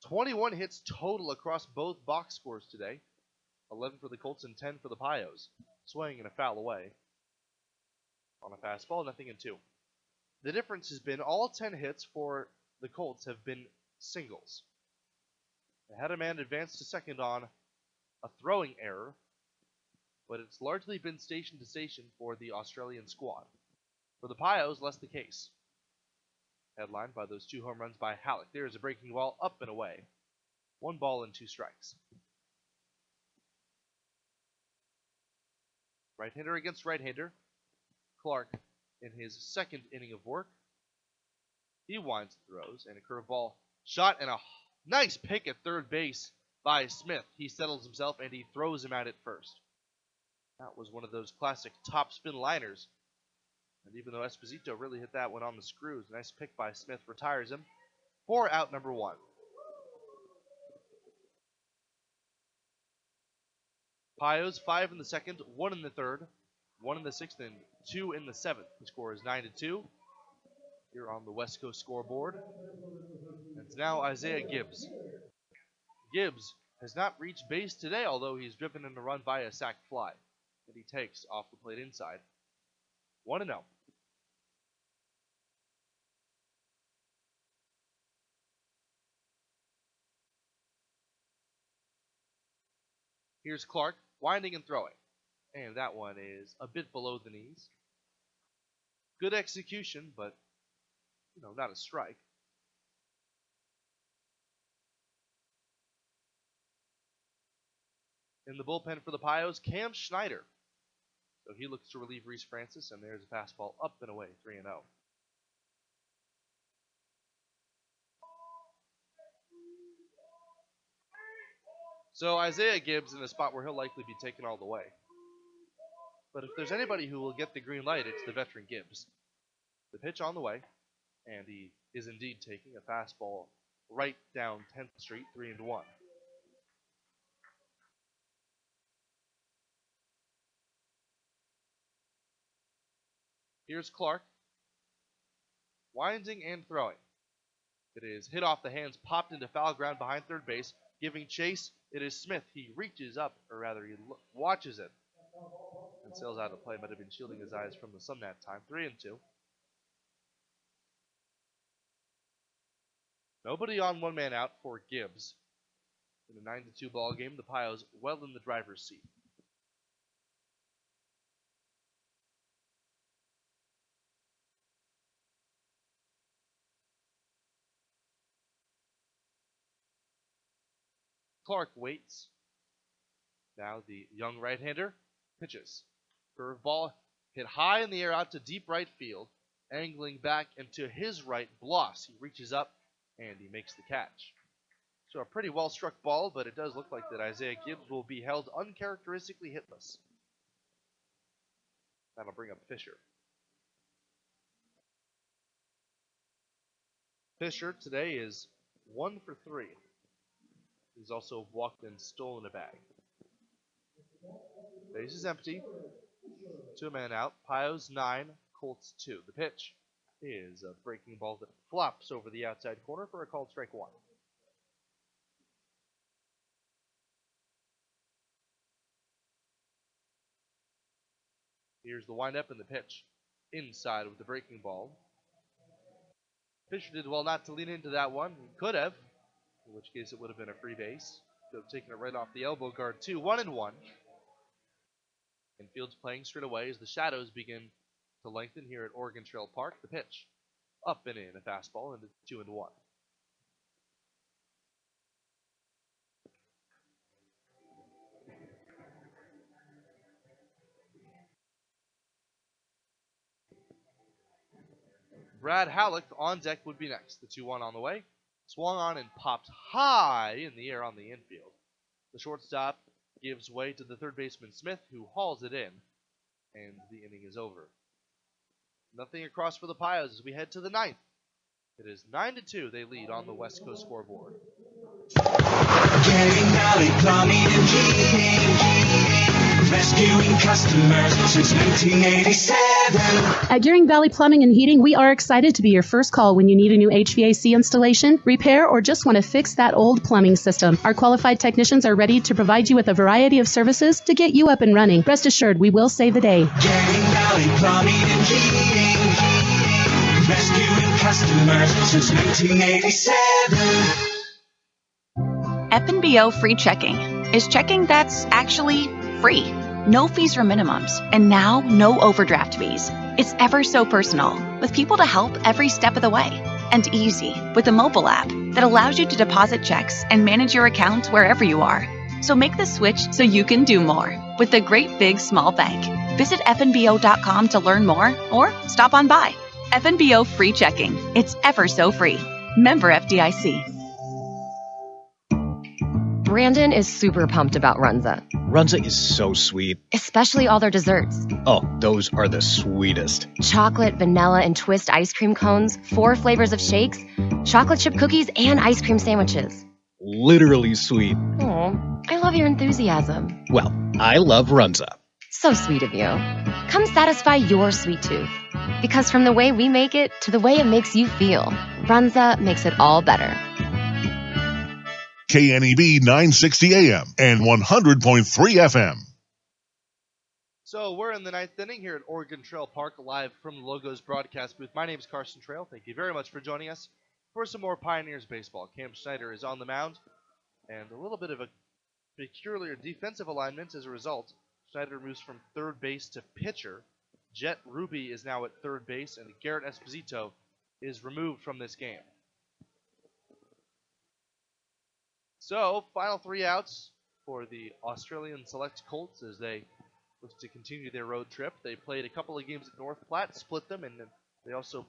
21 hits total across both box scores today. 11 for the Colts and 10 for the Pios. Swinging and a foul away. On a fastball, 0-2. The difference has been all 10 hits for the Colts have been singles. They had a man advance to second on a throwing error, but it's largely been station to station for the Australian squad. For the Pios, less the case. Headlined by those 2 home runs by Halleck. There's a breaking ball up and away. 1 ball and 2 strikes. Right-hander against right-hander. Clark in his second inning of work. He winds and throws, and a curveball shot and a nice pick at third base by Smith. He settles himself, and he throws him out at first. That was one of those classic topspin liners. And even though Esposito really hit that one on the screws, nice pick by Smith retires him for out number 1. Pios 5 in the second, 1 in the third, 1 in the sixth, and 2 in the seventh. The score is 9-2 here on the West Coast scoreboard. And it's now Isaiah Gibbs. Gibbs has not reached base today, although he's driven in a run by a sac fly that he takes off the plate inside. 1-0. Here's Clark, winding and throwing. And that one is a bit below the knees. Good execution, but, not a strike. In the bullpen for the Pios, Cam Schneider. So he looks to relieve Reese Francis, and there's a fastball up and away, 3-0. So Isaiah Gibbs in a spot where he'll likely be taken all the way. But if there's anybody who will get the green light, it's the veteran Gibbs. The pitch on the way, and he is indeed taking a fastball right down 10th Street, 3-1. Here's Clark, winding and throwing. It is hit off the hands, popped into foul ground behind third base, giving chase. It is Smith. He reaches up, or rather he watches it, and sails out of play. Might have been shielding his eyes from the sun that time. 3-2. Nobody on, 1 man out for Gibbs. In a 9-2 ball game, the Pios well in the driver's seat. Clark waits. Now the young right-hander pitches. Curveball hit high in the air out to deep right field. Angling back and to his right, Bloss. He reaches up and he makes the catch. So a pretty well-struck ball, but it does look like that Isaiah Gibbs will be held uncharacteristically hitless. That'll bring up Fisher. Fisher today is 1 for 3. He's also walked and stolen a bag. Base is empty. 2 men out. Pios 9, Colts 2. The pitch is a breaking ball that flops over the outside corner for a called strike 1. Here's the windup and the pitch. Inside with the breaking ball. Fisher did well not to lean into that one. He could have, in which case it would have been a free base. Could have taken it right off the elbow guard too. 1-1. And Fields playing straight away as the shadows begin to lengthen here at Oregon Trail Park. The pitch up and in, a fastball, and it's 2-1. Brad Halleck on deck would be next. The 2-1 on the way. Swung on and popped high in the air on the infield. The shortstop gives way to the third baseman Smith, who hauls it in, and the inning is over. Nothing across for the Pios as we head to the 9th. It is 9-2. They lead on the West Coast scoreboard. Caring Valley Plumbing and Heating, rescuing customers since 1987. At Gearing Valley Plumbing and Heating, we are excited to be your first call when you need a new HVAC installation, repair, or just want to fix that old plumbing system. Our qualified technicians are ready to provide you with a variety of services to get you up and running. Rest assured, we will save the day. Caring Valley Plumbing and Heating, rescuing customers since 1987. F&BO free checking is checking that's actually free. No fees or minimums, and now no overdraft fees. It's ever so personal, with people to help every step of the way. And easy, with a mobile app that allows you to deposit checks and manage your account wherever you are. So make the switch so you can do more with the Great Big Small Bank. Visit fnbo.com to learn more or stop on by. FNBO free checking. It's ever so free. Member FDIC. Brandon is super pumped about Runza. Runza is so sweet. Especially all their desserts. Oh, those are the sweetest. Chocolate, vanilla, and twist ice cream cones, 4 flavors of shakes, chocolate chip cookies, and ice cream sandwiches. Literally sweet. Oh, I love your enthusiasm. Well, I love Runza. So sweet of you. Come satisfy your sweet tooth. Because from the way we make it to the way it makes you feel, Runza makes it all better. KNEB 960 AM and 100.3 FM. So we're in the 9th inning here at Oregon Trail Park, live from the Logos broadcast booth. My name is Carson Trail. Thank you very much for joining us for some more Pioneers baseball. Cam Schneider is on the mound, and a little bit of a peculiar defensive alignment as a result. Schneider moves from third base to pitcher. Jet Ruby is now at third base, and Garrett Esposito is removed from this game. So, final 3 outs for the Australian Select Colts as they look to continue their road trip. They played a couple of games at North Platte, split them, and they also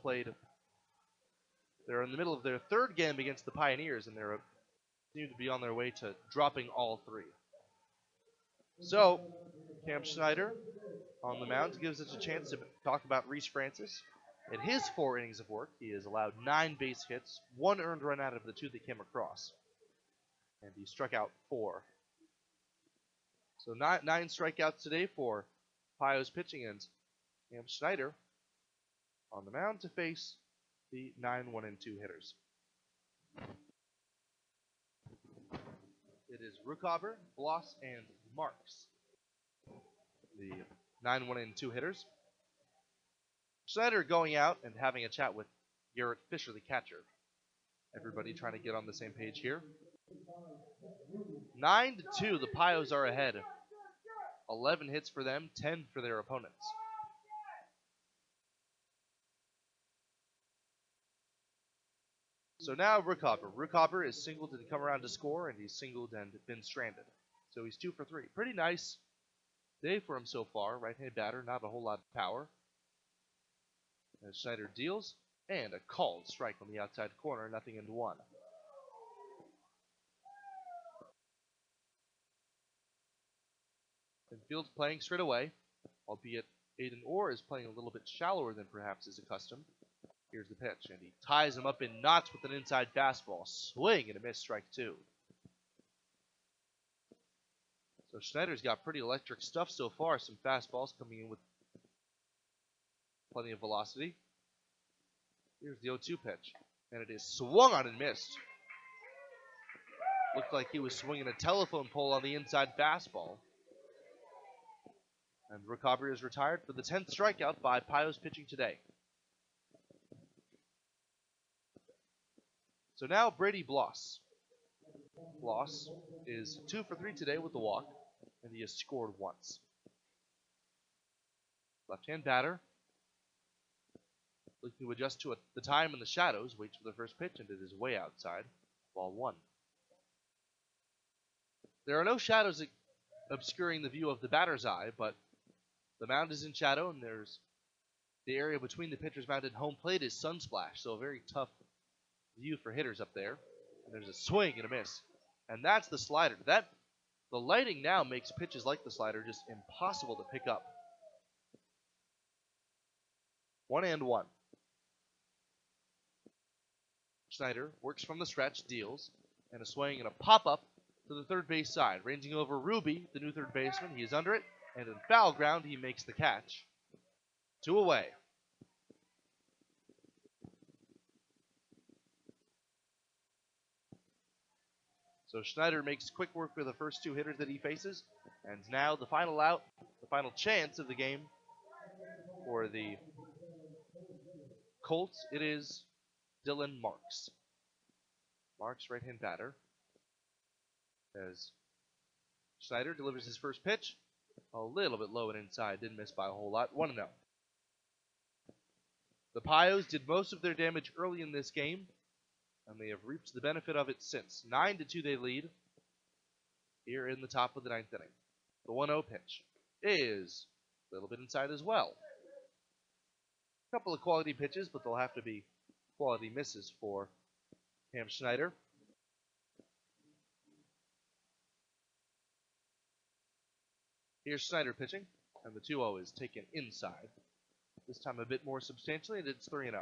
they're in the middle of their 3rd game against the Pioneers, and they're seem to be on their way to dropping all 3. So, Cam Schneider on the mound gives us a chance to talk about Reese Francis. In his 4 innings of work, he has allowed 9 base hits, 1 earned run out of the 2 that came across. And he struck out 4. So 9 strikeouts today for Pio's pitching ends. Cam Schneider on the mound to face the 9-1-2 hitters. It is Ruckhaber, Bloss, and Marks, the 9-1-2 hitters. Schneider going out and having a chat with Garrett Fisher, the catcher. Everybody trying to get on the same page here. 9-2, the Pios are ahead. 11 hits for them, 10 for their opponents. So now Ruckhaber. Ruckhaber is singled and come around to score, and he's singled and been stranded. So he's 2 for 3. Pretty nice day for him so far. Right-handed batter, not a whole lot of power. As Schneider deals, and a called strike on the outside corner, 0-1. Field's playing straight away, albeit Aiden Orr is playing a little bit shallower than perhaps is accustomed. Here's the pitch, and he ties him up in knots with an inside fastball. Swing and a miss, strike 2. So Schneider's got pretty electric stuff so far. Some fastballs coming in with plenty of velocity. Here's the 0-2 pitch, and it is swung on and missed. Looked like he was swinging a telephone pole on the inside fastball. And Ruckhaber is retired for the 10th strikeout by Pios pitching today. So now Brady Bloss. Bloss is 2 for 3 today with the walk, and he has scored once. Left-hand batter. Looking to adjust to the time and the shadows, waits for the first pitch, and it is way outside. Ball 1. There are no shadows obscuring the view of the batter's eye, but the mound is in shadow, and there's the area between the pitcher's mound and home plate is sunsplash, so a very tough view for hitters up there. And there's a swing and a miss, and that's the slider. The lighting now makes pitches like the slider just impossible to pick up. 1-1. Schneider works from the stretch, deals, and a swing and a pop-up to the third base side, ranging over Ruby, the new third baseman. He is under it. And in foul ground, he makes the catch. 2 away. So Schneider makes quick work with the first 2 hitters that he faces. And now the final out, the final chance of the game for the Colts. It is Dylan Marks. Marks, right-hand batter. As Schneider delivers his first pitch. A little bit low and inside, didn't miss by a whole lot. 1-0. The Pios did most of their damage early in this game, and they have reaped the benefit of it since. 9-2 they lead here in the top of the 9th inning. The 1-0 pitch is a little bit inside as well. couple of quality pitches, but they'll have to be quality misses for Cam Schneider. Here's Schneider pitching, and the 2-0 is taken inside. This time a bit more substantially, and it's 3-0.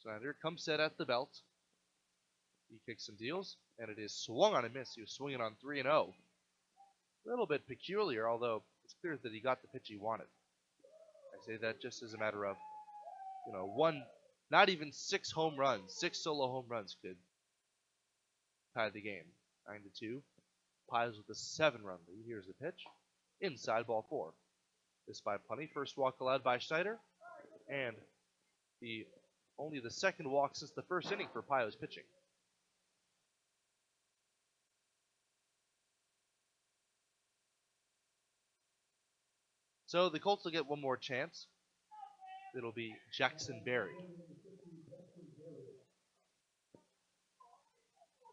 Schneider comes set at the belt. He kicks and deals, and it is swung on a miss. He was swinging on 3-0. A little bit peculiar, although it's clear that he got the pitch he wanted. I say that just as a matter of, not even 6 home runs, 6 solo home runs could tie the game. 9-2. Pies with a 7-run lead. Here's the pitch. Inside, ball 4. This by plenty. First walk allowed by Schneider, and only the second walk since the first inning for Pio's pitching. So the Colts will get one more chance. It'll be Jackson Berry.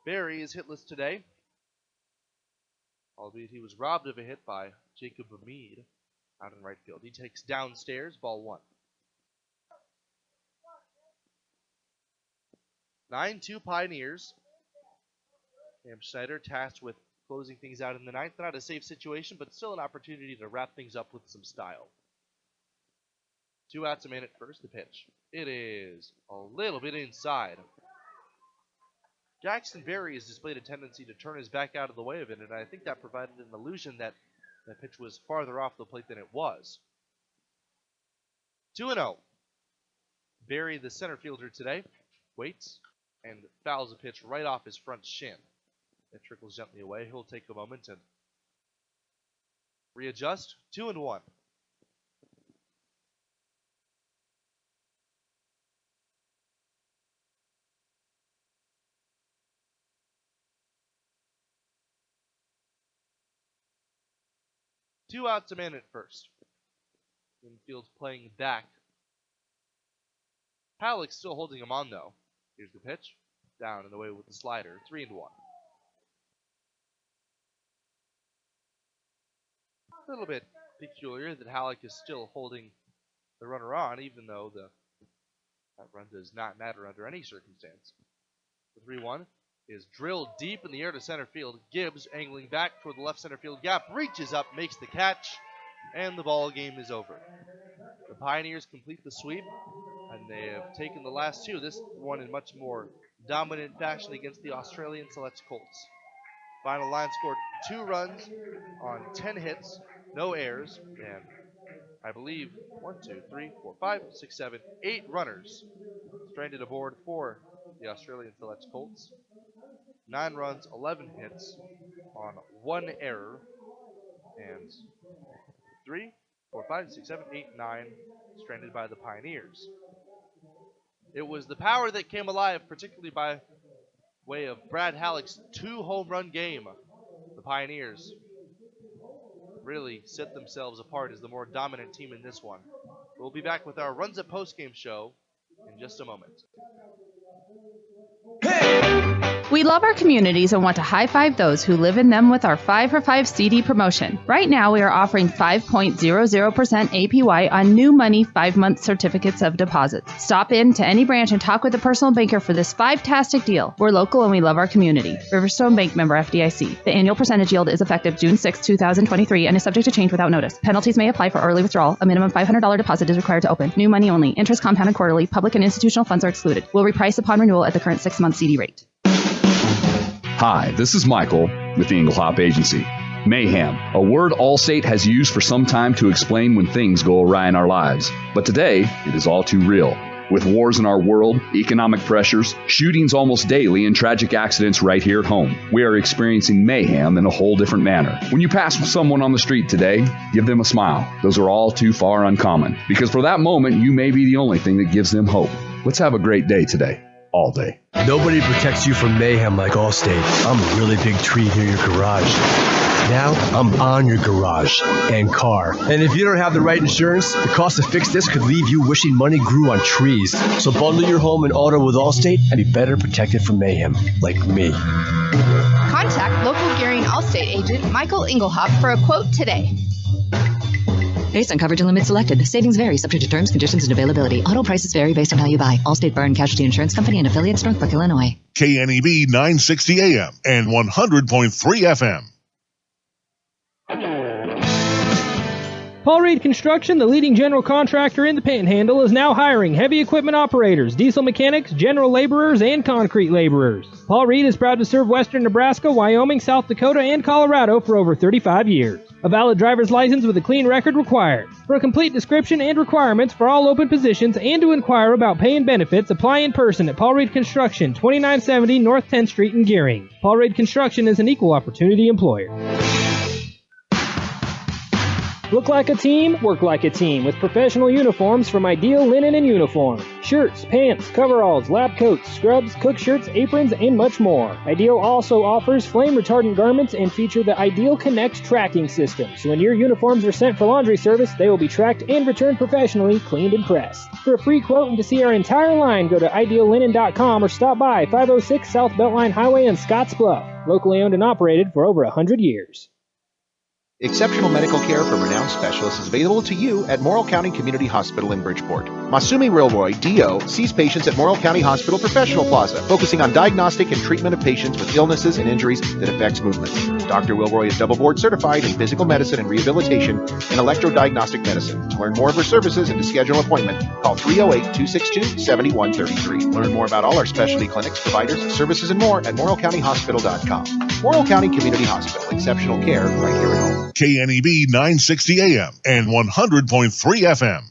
Berry is hitless today, albeit he was robbed of a hit by Jacob Meade out in right field. He takes downstairs, ball 1. 9-2 Pioneers. Cam Schneider tasked with closing things out in the 9th. Not a safe situation, but still an opportunity to wrap things up with some style. 2 outs, a man at first. The pitch. It is a little bit inside. Jackson Berry has displayed a tendency to turn his back out of the way of it, and I think that provided an illusion that the pitch was farther off the plate than it was. 2-0. Berry, the center fielder today, waits and fouls a pitch right off his front shin. It trickles gently away. He'll take a moment and readjust. 2-1. Two outs, a man at first. Infield's playing back. Halleck's still holding him on, though. Here's the pitch. Down and away with the slider. 3-1. A little bit peculiar that Halleck is still holding the runner on, even though that run does not matter under any circumstance. The 3-1 is drilled deep in the air to center field. Gibbs, angling back toward the left center field gap, reaches up, makes the catch, and the ball game is over. The Pioneers complete the sweep, and they have taken the last 2. This one in much more dominant fashion against the Australian Select Colts. Final line scored 2 runs on 10 hits, no errors, and I believe 8 runners stranded aboard for the Australian Select Colts. 9 runs, 11 hits on 1 error, and 9 stranded by the Pioneers. It was the power that came alive, particularly by way of Brad Halleck's 2 home run game. The Pioneers really set themselves apart as the more dominant team in this one. We'll be back with our Runs Up postgame show in just a moment. We love our communities and want to high-five those who live in them with our 5 for 5 CD promotion. Right now, we are offering 5.00% APY on new money 5-month certificates of deposit. Stop in to any branch and talk with a personal banker for this five-tastic deal. We're local and we love our community. Riverstone Bank, member FDIC. The annual percentage yield is effective June 6, 2023 and is subject to change without notice. Penalties may apply for early withdrawal. A minimum $500 deposit is required to open. New money only. Interest compounded quarterly. Public and institutional funds are excluded. Will reprice upon renewal at the current 6-month CD rate. Hi, this is Michael with the Englehop Agency. Mayhem, a word Allstate has used for some time to explain when things go awry in our lives. But today, it is all too real. With wars in our world, economic pressures, shootings almost daily, and tragic accidents right here at home, we are experiencing mayhem in a whole different manner. When you pass someone on the street today, give them a smile. Those are all too far uncommon. Because for that moment, you may be the only thing that gives them hope. Let's have a great day today. All day. Nobody protects you from mayhem like Allstate. I'm a really big tree near your garage. Now, I'm on your garage and car. And if you don't have the right insurance, the cost to fix this could leave you wishing money grew on trees. So bundle your home and auto with Allstate and be better protected from mayhem, like me. Contact local Gering Allstate agent Michael Engelhoff for a quote today. Based on coverage and limits selected. Savings vary, subject to terms, conditions, and availability. Auto prices vary based on how you buy. Allstate Bar and Casualty Insurance Company and affiliates, Northbrook, Illinois. KNEB 960 AM and 100.3 FM. Paul Reed Construction, the leading general contractor in the Panhandle, is now hiring heavy equipment operators, diesel mechanics, general laborers, and concrete laborers. Paul Reed is proud to serve western Nebraska, Wyoming, South Dakota, and Colorado for over 35 years. A valid driver's license with a clean record required. For a complete description and requirements for all open positions and to inquire about pay and benefits, apply in person at Paul Reed Construction, 2970 North 10th Street in Gering. Paul Reed Construction is an equal opportunity employer. Look like a team, work like a team with professional uniforms from Ideal Linen and Uniform. Shirts, pants, coveralls, lab coats, scrubs, cook shirts, aprons, and much more. Ideal also offers flame retardant garments and feature the Ideal Connect tracking system. So when your uniforms are sent for laundry service, they will be tracked and returned professionally, cleaned and pressed. For a free quote and to see our entire line, go to ideallinen.com or stop by 506 South Beltline Highway in Scotts Bluff. Locally owned and operated for over 100 years. Exceptional medical care from renowned specialists is available to you at Morrill County Community Hospital in Bridgeport. Masumi Rilroy, DO, sees patients at Morrill County Hospital Professional Plaza, focusing on diagnostic and treatment of patients with illnesses and injuries that affects movement. Dr. Wilroy is double board certified in physical medicine and rehabilitation and electrodiagnostic medicine. To learn more of her services and to schedule an appointment, call 308-262-7133. Learn more about all our specialty clinics, providers, services, and more at morrillcountyhospital.com. Morrill County Community Hospital. Exceptional care right here at home. KNEB 960 AM and 100.3 FM.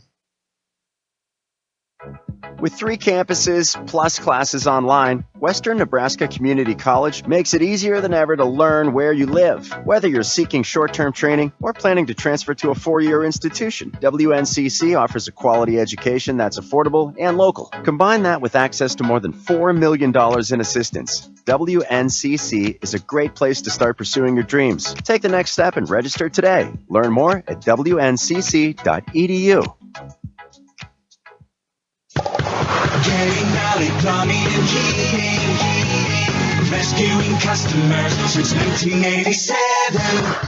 With 3 campuses plus classes online, Western Nebraska Community College makes it easier than ever to learn where you live. Whether you're seeking short-term training or planning to transfer to a 4-year institution, WNCC offers a quality education that's affordable and local. Combine that with access to more than $4 million in assistance. WNCC is a great place to start pursuing your dreams. Take the next step and register today. Learn more at wncc.edu. Gering Valley Plumbing and Heating, rescuing customers since 1987.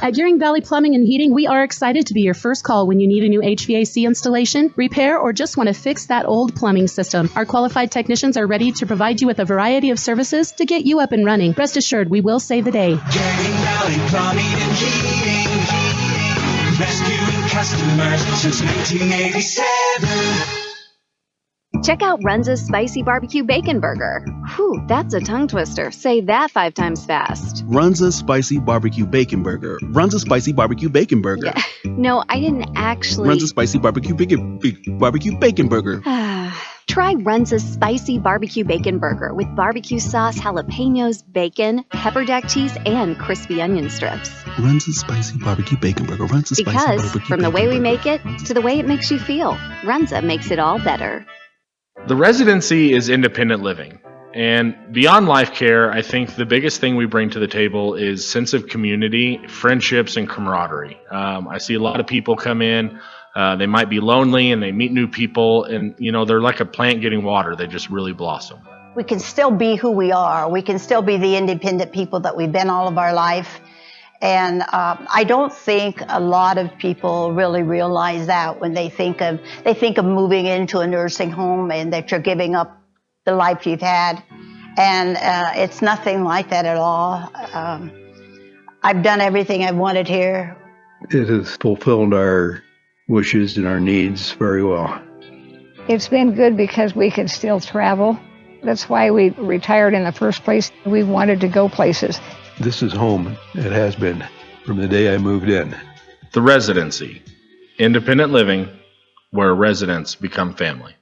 At Gering Valley Plumbing and Heating, we are excited to be your first call when you need a new HVAC installation, repair, or just want to fix that old plumbing system. Our qualified technicians are ready to provide you with a variety of services to get you up and running. Rest assured, we will save the day. Gering Valley Plumbing and Heating, rescuing customers since 1987. Check out Runza's Spicy Barbecue Bacon Burger. Whew, that's a tongue twister. Say that 5 times fast. Runza's Spicy Barbecue Bacon Burger. Runza's Spicy Barbecue Bacon Burger. Yeah. No, I didn't actually. Runza's Spicy Barbecue Bacon Burger. Try Runza's Spicy Barbecue Bacon Burger with barbecue sauce, jalapenos, bacon, pepper jack cheese, and crispy onion strips. Runza's Spicy Barbecue Bacon Burger. Runza's Spicy Because Barbecue from the way we Bacon make it to the way it makes you feel, Runza makes it all better. The residency is independent living. And beyond life care, I think the biggest thing we bring to the table is sense of community, friendships, and camaraderie. I see a lot of people come in, they might be lonely and they meet new people and, they're like a plant getting water. They just really blossom. We can still be who we are. We can still be the independent people that we've been all of our life. And I don't think a lot of people really realize that when they think of moving into a nursing home and that you're giving up the life you've had. And it's nothing like that at all. I've done everything I've wanted here. It has fulfilled our wishes and our needs very well. It's been good because we can still travel. That's why we retired in the first place. We wanted to go places. This is home. It has been from the day I moved in. The residency, independent living, where residents become family.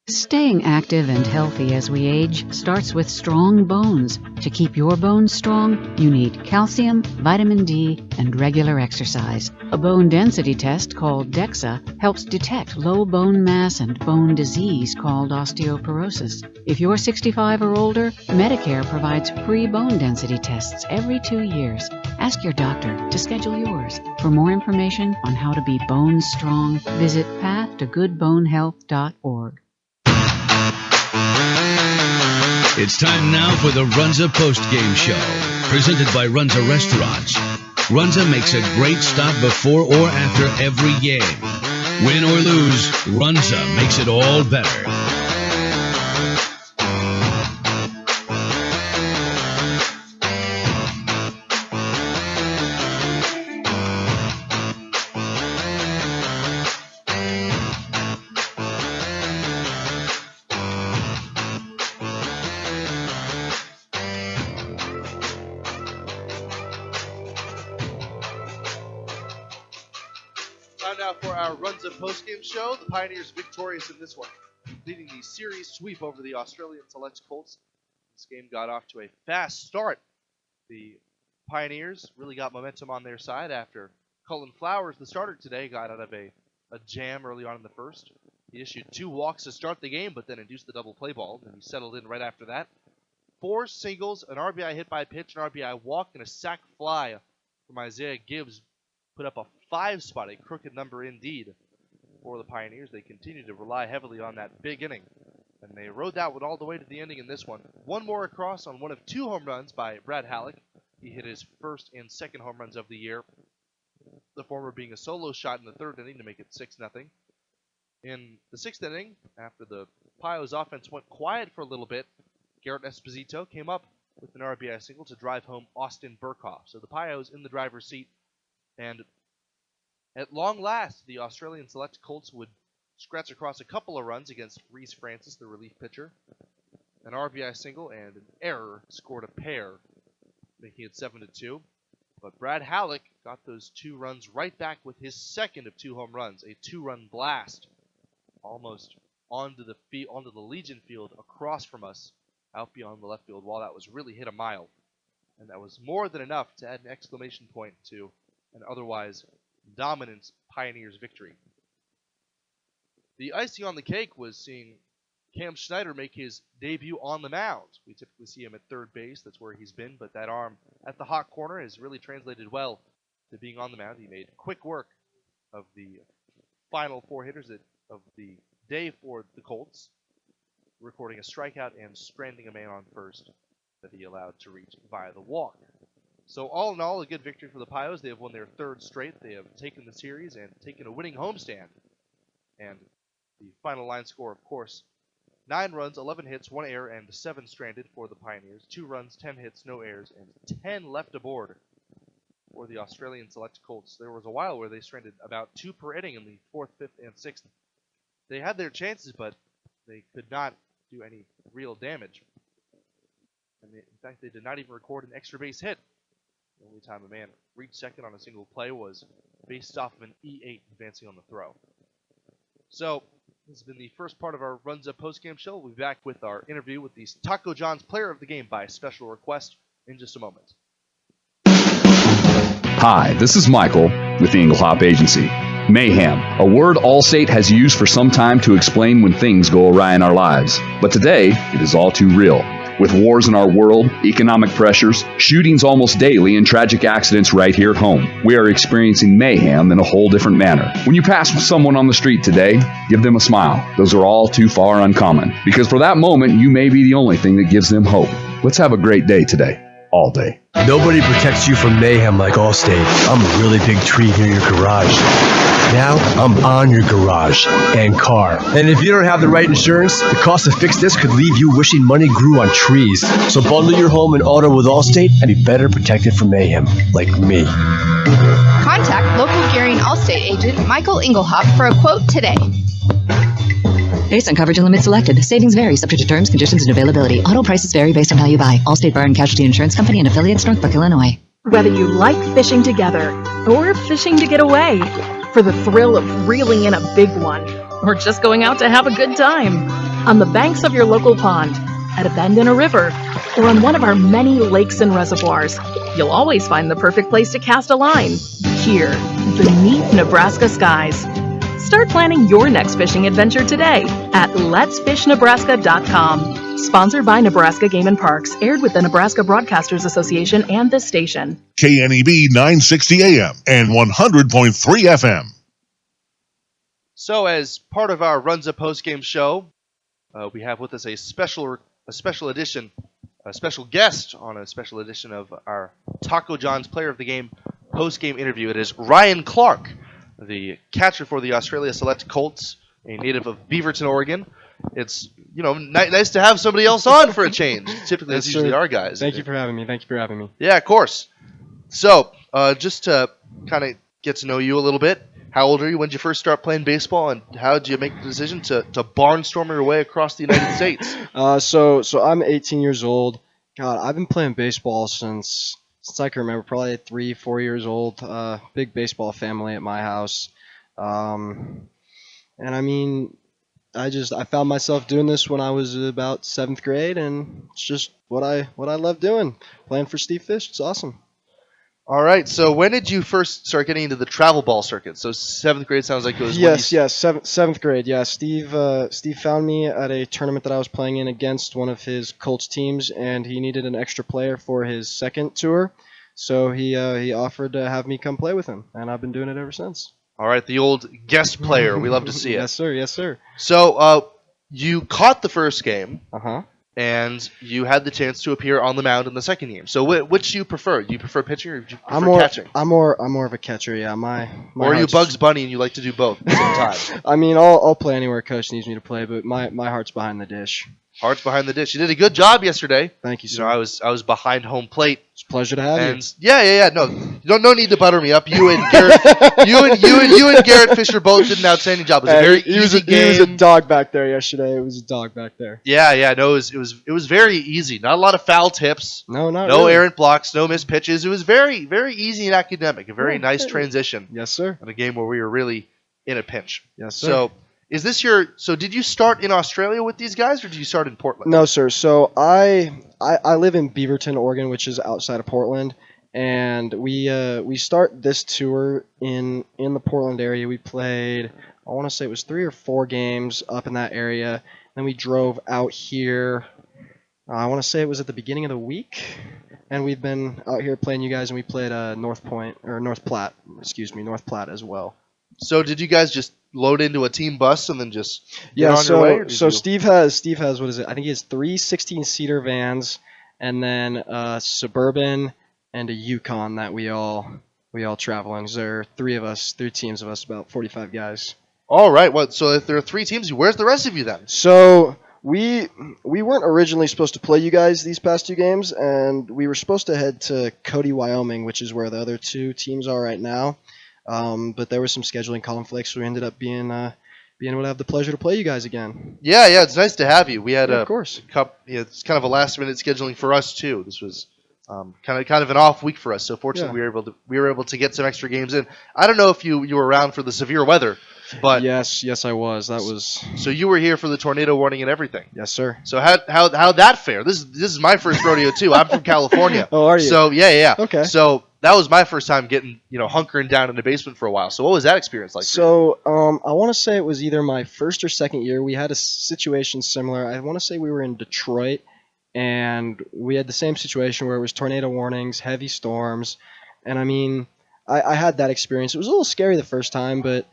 Staying active and healthy as we age starts with strong bones. To keep your bones strong, you need calcium, vitamin D, and regular exercise. A bone density test called DEXA helps detect low bone mass and bone disease called osteoporosis. If you're 65 or older, Medicare provides free bone density tests every 2 years. Ask your doctor to schedule yours. For more information on how to be bone strong, visit pathtogoodbonehealth.org. It's time now for the Runza Post Game Show, presented by Runza Restaurants. Runza makes a great stop before or after every game. Win or lose, Runza makes it all better. Time now for our Runza postgame show. The Pioneers victorious in this one, completing the series sweep over the Australian Select Colts. This game got off to a fast start. The Pioneers really got momentum on their side after Cullen Flowers, the starter today, got out of a jam early on in the first. He issued 2 walks to start the game, but then induced the double play ball, and he settled in right after that. 4 singles, an RBI hit by pitch, an RBI walk, and a sac fly from Isaiah Gibbs put up a 5 spot, a crooked number indeed for the Pioneers. They continue to rely heavily on that big inning, and they rode that one all the way to the ending in this one. One more across on one of 2 home runs by Brad Halleck. He hit his first and second home runs of the year, the former being a solo shot in the 3rd inning to make it 6-0. In the 6th inning, after the Pios offense went quiet for a little bit, Garrett Esposito came up with an RBI single to drive home Austin Burkhoff. So the Pios in the driver's seat, and at long last, the Australian Select Colts would scratch across a couple of runs against Reese Francis, the relief pitcher. An RBI single and an error scored a pair, making it 7-2. But Brad Halleck got those 2 runs right back with his second of 2 home runs, a 2-run blast, almost onto the Legion field across from us, out beyond the left field wall. That was really hit a mile, and that was more than enough to add an exclamation point to an otherwise dominant Pioneers victory. The icing on the cake was seeing Cam Schneider make his debut on the mound. We typically see him at third base. That's where he's been, but that arm at the hot corner has really translated well to being on the mound. He made quick work of the final 4 hitters of the day for the Colts, recording a strikeout and stranding a man on first that he allowed to reach via the walk. So all in all, a good victory for the Pios. They have won their 3rd straight. They have taken the series and taken a winning homestand. And the final line score, of course, 9 runs, 11 hits, 1 error, and 7 stranded for the Pioneers. 2 runs, 10 hits, no errors, and 10 left aboard for the Australian Select Colts. There was a while where they stranded about 2 per inning in the 4th, 5th, and 6th. They had their chances, but they could not do any real damage. And in fact, they did not even record an extra base hit. The only time a man reached second on a single play was based off of an E8 advancing on the throw. So, this has been the first part of our Runza postgame show. We'll be back with our interview with the Taco John's Player of the Game by special request in just a moment. Hi, this is Michael with the Englehop Agency. Mayhem, a word Allstate has used for some time to explain when things go awry in our lives. But today, it is all too real. With wars in our world, economic pressures, shootings almost daily, and tragic accidents right here at home, we are experiencing mayhem in a whole different manner. When you pass someone on the street today, give them a smile. Those are all too far uncommon, because for that moment, you may be the only thing that gives them hope. Let's have a great day today. All day. Nobody protects you from mayhem like Allstate. I'm a really big tree near your garage. Now I'm on your garage and car. And if you don't have the right insurance, the cost to fix this could leave you wishing money grew on trees. So bundle your home and auto with Allstate and be better protected from mayhem, like me. Contact local Gearing Allstate agent Michael Inglehop for a quote today. Based on coverage and limits selected. Savings vary, subject to terms, conditions, and availability. Auto prices vary based on how you buy. Allstate Bar and Casualty Insurance Company and affiliates, Northbrook, Illinois. Whether you like fishing together or fishing to get away, for the thrill of reeling in a big one, or just going out to have a good time, on the banks of your local pond, at a bend in a river, or on one of our many lakes and reservoirs, you'll always find the perfect place to cast a line. Here, beneath Nebraska skies. Start planning your next fishing adventure today at letsfishnebraska.com. Sponsored by Nebraska Game and Parks. Aired with the Nebraska Broadcasters Association and this station. KNEB 960 AM and 100.3 FM. So as part of our Runza postgame show, we have with us a special edition a special guest on a special edition of our Taco John's Player of the Game post-game interview. It is Ryan Clark, the catcher for the Australia Select Colts, a native of Beaverton, Oregon. It's nice to have somebody else on for a change. Typically, it's usually our guys. Thank you for having me. Yeah, of course. So, just to kind of get to know you a little bit, how old are you? When did you first start playing baseball, and how did you make the decision to barnstorm your way across the United States? So I'm 18 years old. God, I've been playing baseball since I can remember, probably 3-4 years old. Big baseball family at my house. And I mean, I found myself doing this when I was about 7th grade, and it's just what I love doing. Playing for Steve Fish, it's awesome. All right. So when did you first start getting into the travel ball circuit? So 7th grade sounds like it was. Yes, 7th grade. Yeah, Steve found me at a tournament that I was playing in against one of his Colts teams, and he needed an extra player for his second tour. So he offered to have me come play with him, and I've been doing it ever since. All right, the old guest player. We love to see it. Yes, sir. So you caught the first game. Uh-huh. And you had the chance to appear on the mound in the second game. So which do you prefer? Do you prefer pitching or do you prefer catching? I'm more of a catcher, yeah. Or are you Bugs Bunny and you like to do both at the same time? I mean, I'll play anywhere Coach needs me to play, but my heart's behind the dish. Heart's behind the dish. You did a good job yesterday. Thank you, sir. I was behind home plate. It's a pleasure to have you. Yeah. No need to butter me up. You and Garrett, you and Garrett Fisher both did an outstanding job. It was a very easy game. He was a dog back there yesterday. It was a dog back there. Yeah. No, it was very easy. Not a lot of foul tips. No really. Errant blocks. No missed pitches. It was very, very easy and academic. A very nice transition. Yes, sir. In a game where we were really in a pinch. Yes, sir. So did you start in Australia with these guys, or did you start in Portland? No, sir. So I live in Beaverton, Oregon, which is outside of Portland, and we start this tour in the Portland area. We played, I want to say it was 3 or 4 games up in that area. Then we drove out here. I want to say it was at the beginning of the week, and we've been out here playing you guys, and we played North Platte as well. So did you guys just load into a team bus and then just get on your way? So Steve has what is it? I think he has 3 16-seater vans, and then a Suburban and a Yukon that we all travel in. There are 3 teams of us, about 45 guys. All right. Well, so if there are 3 teams, where's the rest of you then? So we weren't originally supposed to play you guys these past 2 games, and we were supposed to head to Cody, Wyoming, which is where the other 2 teams are right now. But there was some scheduling conflicts, so we ended up being able to have the pleasure to play you guys again. Yeah, it's nice to have you. We had of course. It's kind of a last-minute scheduling for us too. This was kind of an off week for us. So fortunately, we were able to get some extra games in. I don't know if you were around for the severe weather, but yes, I was. That was. So you were here for the tornado warning and everything. Yes, sir. So how'd that fare? This is my first rodeo too. I'm from California. Oh, are you? So yeah. Okay. So that was my first time getting, hunkering down in the basement for a while. So what was that experience like? So I want to say it was either my first or second year. We had a situation similar. I want to say we were in Detroit, and we had the same situation where it was tornado warnings, heavy storms, and I mean, I had that experience. It was a little scary the first time, but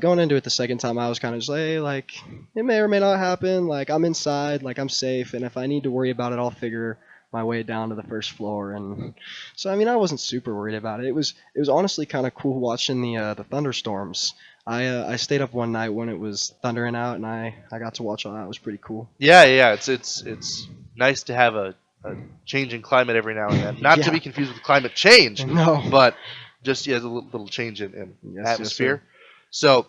going into it the second time, I was kind of just like, hey, like, it may or may not happen. Like, I'm inside, like, I'm safe, and if I need to worry about it, I'll figure my way down to the first floor. And so I mean, I wasn't super worried about it. It was honestly kind of cool watching the thunderstorms. I stayed up one night when it was thundering out, and I got to watch all that. It was pretty cool. Yeah. It's nice to have a change in climate every now and then. Not to be confused with climate change. No. But just a little change in atmosphere. Yes, so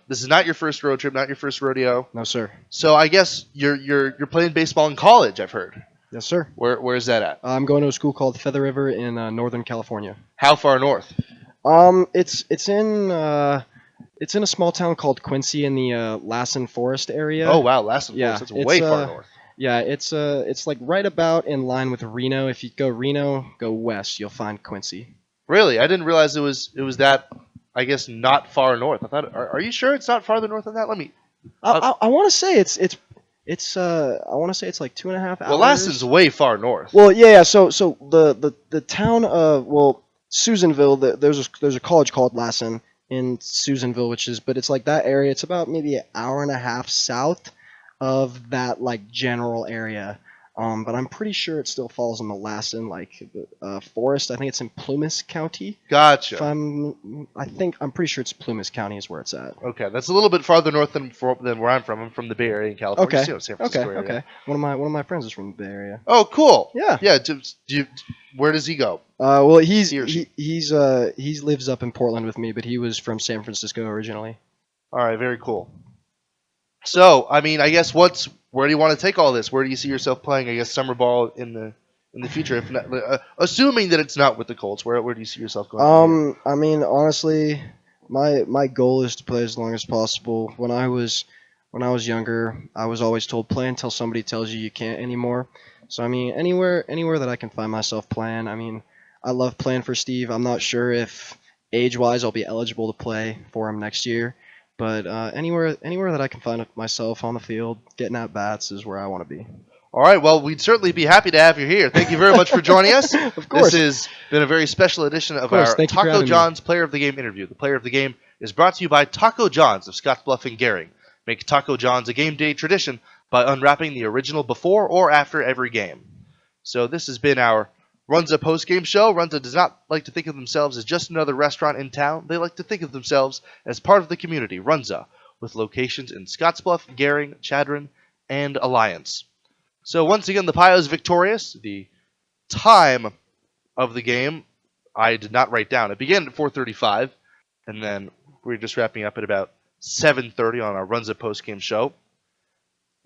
this is not your first road trip, not your first rodeo. No, sir. So I guess you're playing baseball in college, I've heard. Yes, sir. Where is that at? I'm going to a school called Feather River in Northern California. How far north? It's in a small town called Quincy in the Lassen Forest area. Oh wow, Lassen Forest. That's way far north. Yeah, it's like right about in line with Reno. If you go Reno, go west, you'll find Quincy. Really, I didn't realize it was that. I guess not far north. I thought. Are you sure it's not farther north than that? Let me. I want to say it's I want to say it's like 2.5 hours. Well, Lassen's way far north. Well, yeah. So the town of Susanville. There's a college called Lassen in Susanville, but it's like that area. It's about maybe an hour and a half south of that like general area. But I'm pretty sure it still falls in Molassen, like Forest. I think it's in Plumas County. Gotcha. I'm pretty sure it's Plumas County is where it's at. Okay, that's a little bit farther north than where I'm from. I'm from the Bay Area in California. Okay. San Francisco area. Okay. One of my friends is from the Bay Area. Oh, cool. Yeah. Yeah. Where does he go? Well, he lives up in Portland with me, but he was from San Francisco originally. All right, very cool. So, I mean, I guess where do you want to take all this? Where do you see yourself playing? I guess summer ball in the future, if not, assuming that it's not with the Colts. Where do you see yourself going? I mean, honestly, my goal is to play as long as possible. When I was younger, I was always told play until somebody tells you can't anymore. So I mean, anywhere that I can find myself playing. I mean, I love playing for Steve. I'm not sure if age-wise I'll be eligible to play for him next year, but anywhere that I can find myself on the field, getting at bats is where I want to be. All right, well, we'd certainly be happy to have you here. Thank you very much for joining us. Of course. This has been a very special edition of our Taco John's Player of the Game interview. The Player of the Game is brought to you by Taco John's of Scottsbluff and Gering. Make Taco John's a game day tradition by unwrapping the original before or after every game. So this has been our Runza post-game show. Runza does not like to think of themselves as just another restaurant in town. They like to think of themselves as part of the community, Runza, with locations in Scottsbluff, Gering, Chadron, and Alliance. So once again, the Pio is victorious. The time of the game I did not write down. It began at 4:35, and then we were just wrapping up at about 7:30 on our Runza post-game show.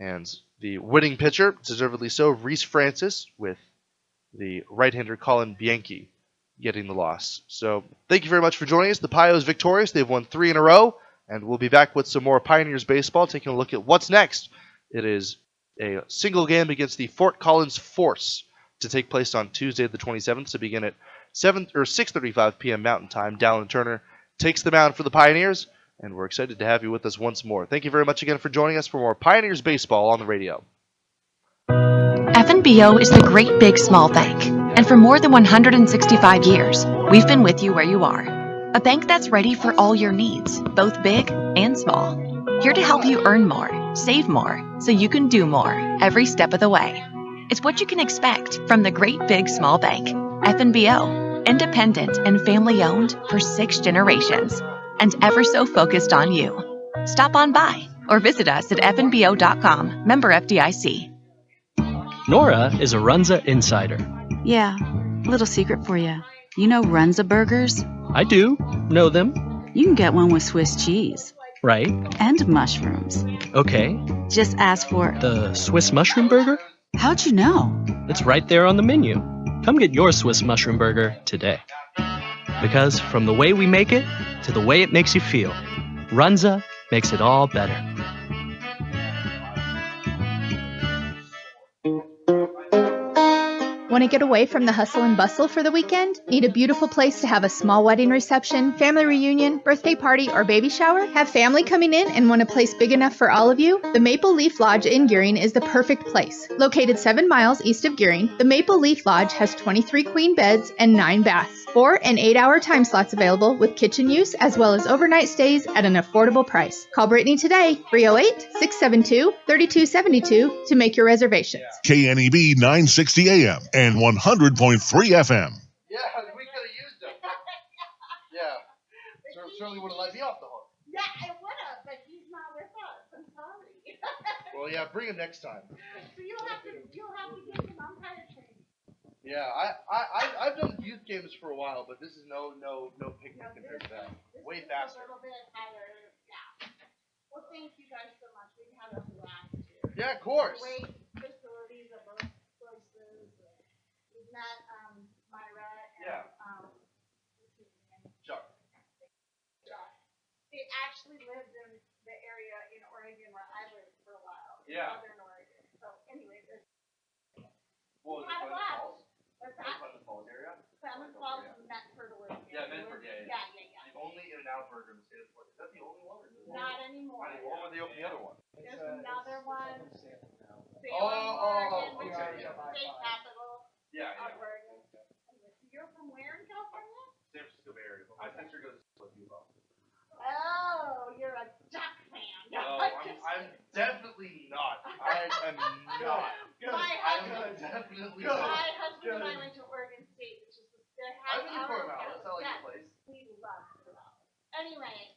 And the winning pitcher, deservedly so, Reese Francis, with the right-hander Colin Bianchi getting the loss. So thank you very much for joining us. The Pio is victorious. They've won 3 in a row, and we'll be back with some more Pioneers baseball, taking a look at what's next. It is a single game against the Fort Collins Force to take place on Tuesday the 27th to begin at 6:35 p.m. Mountain Time. Dallin Turner takes the mound for the Pioneers, and we're excited to have you with us once more. Thank you very much again for joining us for more Pioneers baseball on the radio. FNBO is the great big small bank, and for more than 165 years, we've been with you where you are. A bank that's ready for all your needs, both big and small. Here to help you earn more, save more, so you can do more every step of the way. It's what you can expect from the great big small bank. FNBO, independent and family owned for 6 generations, and ever so focused on you. Stop on by or visit us at fnbo.com, member FDIC. Nora is a Runza insider. Yeah, little secret for you. You know Runza burgers? I do know them. You can get one with Swiss cheese. Right. And mushrooms. Okay. Just ask for the Swiss mushroom burger? How'd you know? It's right there on the menu. Come get your Swiss mushroom burger today. Because from the way we make it to the way it makes you feel, Runza makes it all better. Want to get away from the hustle and bustle for the weekend? Need a beautiful place to have a small wedding reception, family reunion, birthday party, or baby shower? Have family coming in and want a place big enough for all of you? The Maple Leaf Lodge in Gearing is the perfect place. Located 7 miles east of Gearing, the Maple Leaf Lodge has 23 queen beds and 9 baths. 4 and 8-hour time slots available with kitchen use as well as overnight stays at an affordable price. Call Brittany today, 308-672-3272 to make your reservations. KNEB 960 AM and 100.3 FM. Yeah, we could have used them. Yeah. Certainly would have let me off the hook. Yeah, it would have, but he's not with us. I'm sorry. Well, yeah, bring him next time. So you'll have to get some umpire training. Yeah, I've done youth games for a while, but this is no picnic compared to that. Way faster. A little bit higher. Yeah. Well, thank you guys so much. We had a blast here. Yeah, of course. Great facilities at both places. We've met Myra and Chuck. They actually lived in the area in Oregon where I lived for a while. Yeah. Southern Oregon. So anyway, there's What was it, Clemens Falls? What's that? Clemens Falls area? Clemens Falls and Medford, Oregon. Yeah, Medford, yeah. The only In-N-Out burger in the state of Florida. Is that the only one? Not anymore. Or they opened the other one? There's another one. Oh, Oregon, which okay, is the state capital of Oregon. You're from where in California? San Francisco Bay Area. My sister goes to Utah. Oh, you're a Duck fan. No, I'm definitely not. I am not. Good. My husband definitely and I went to Oregon State, which is the I've been to Corvallis. I like yes, the place. we love Corvallis. Anyway,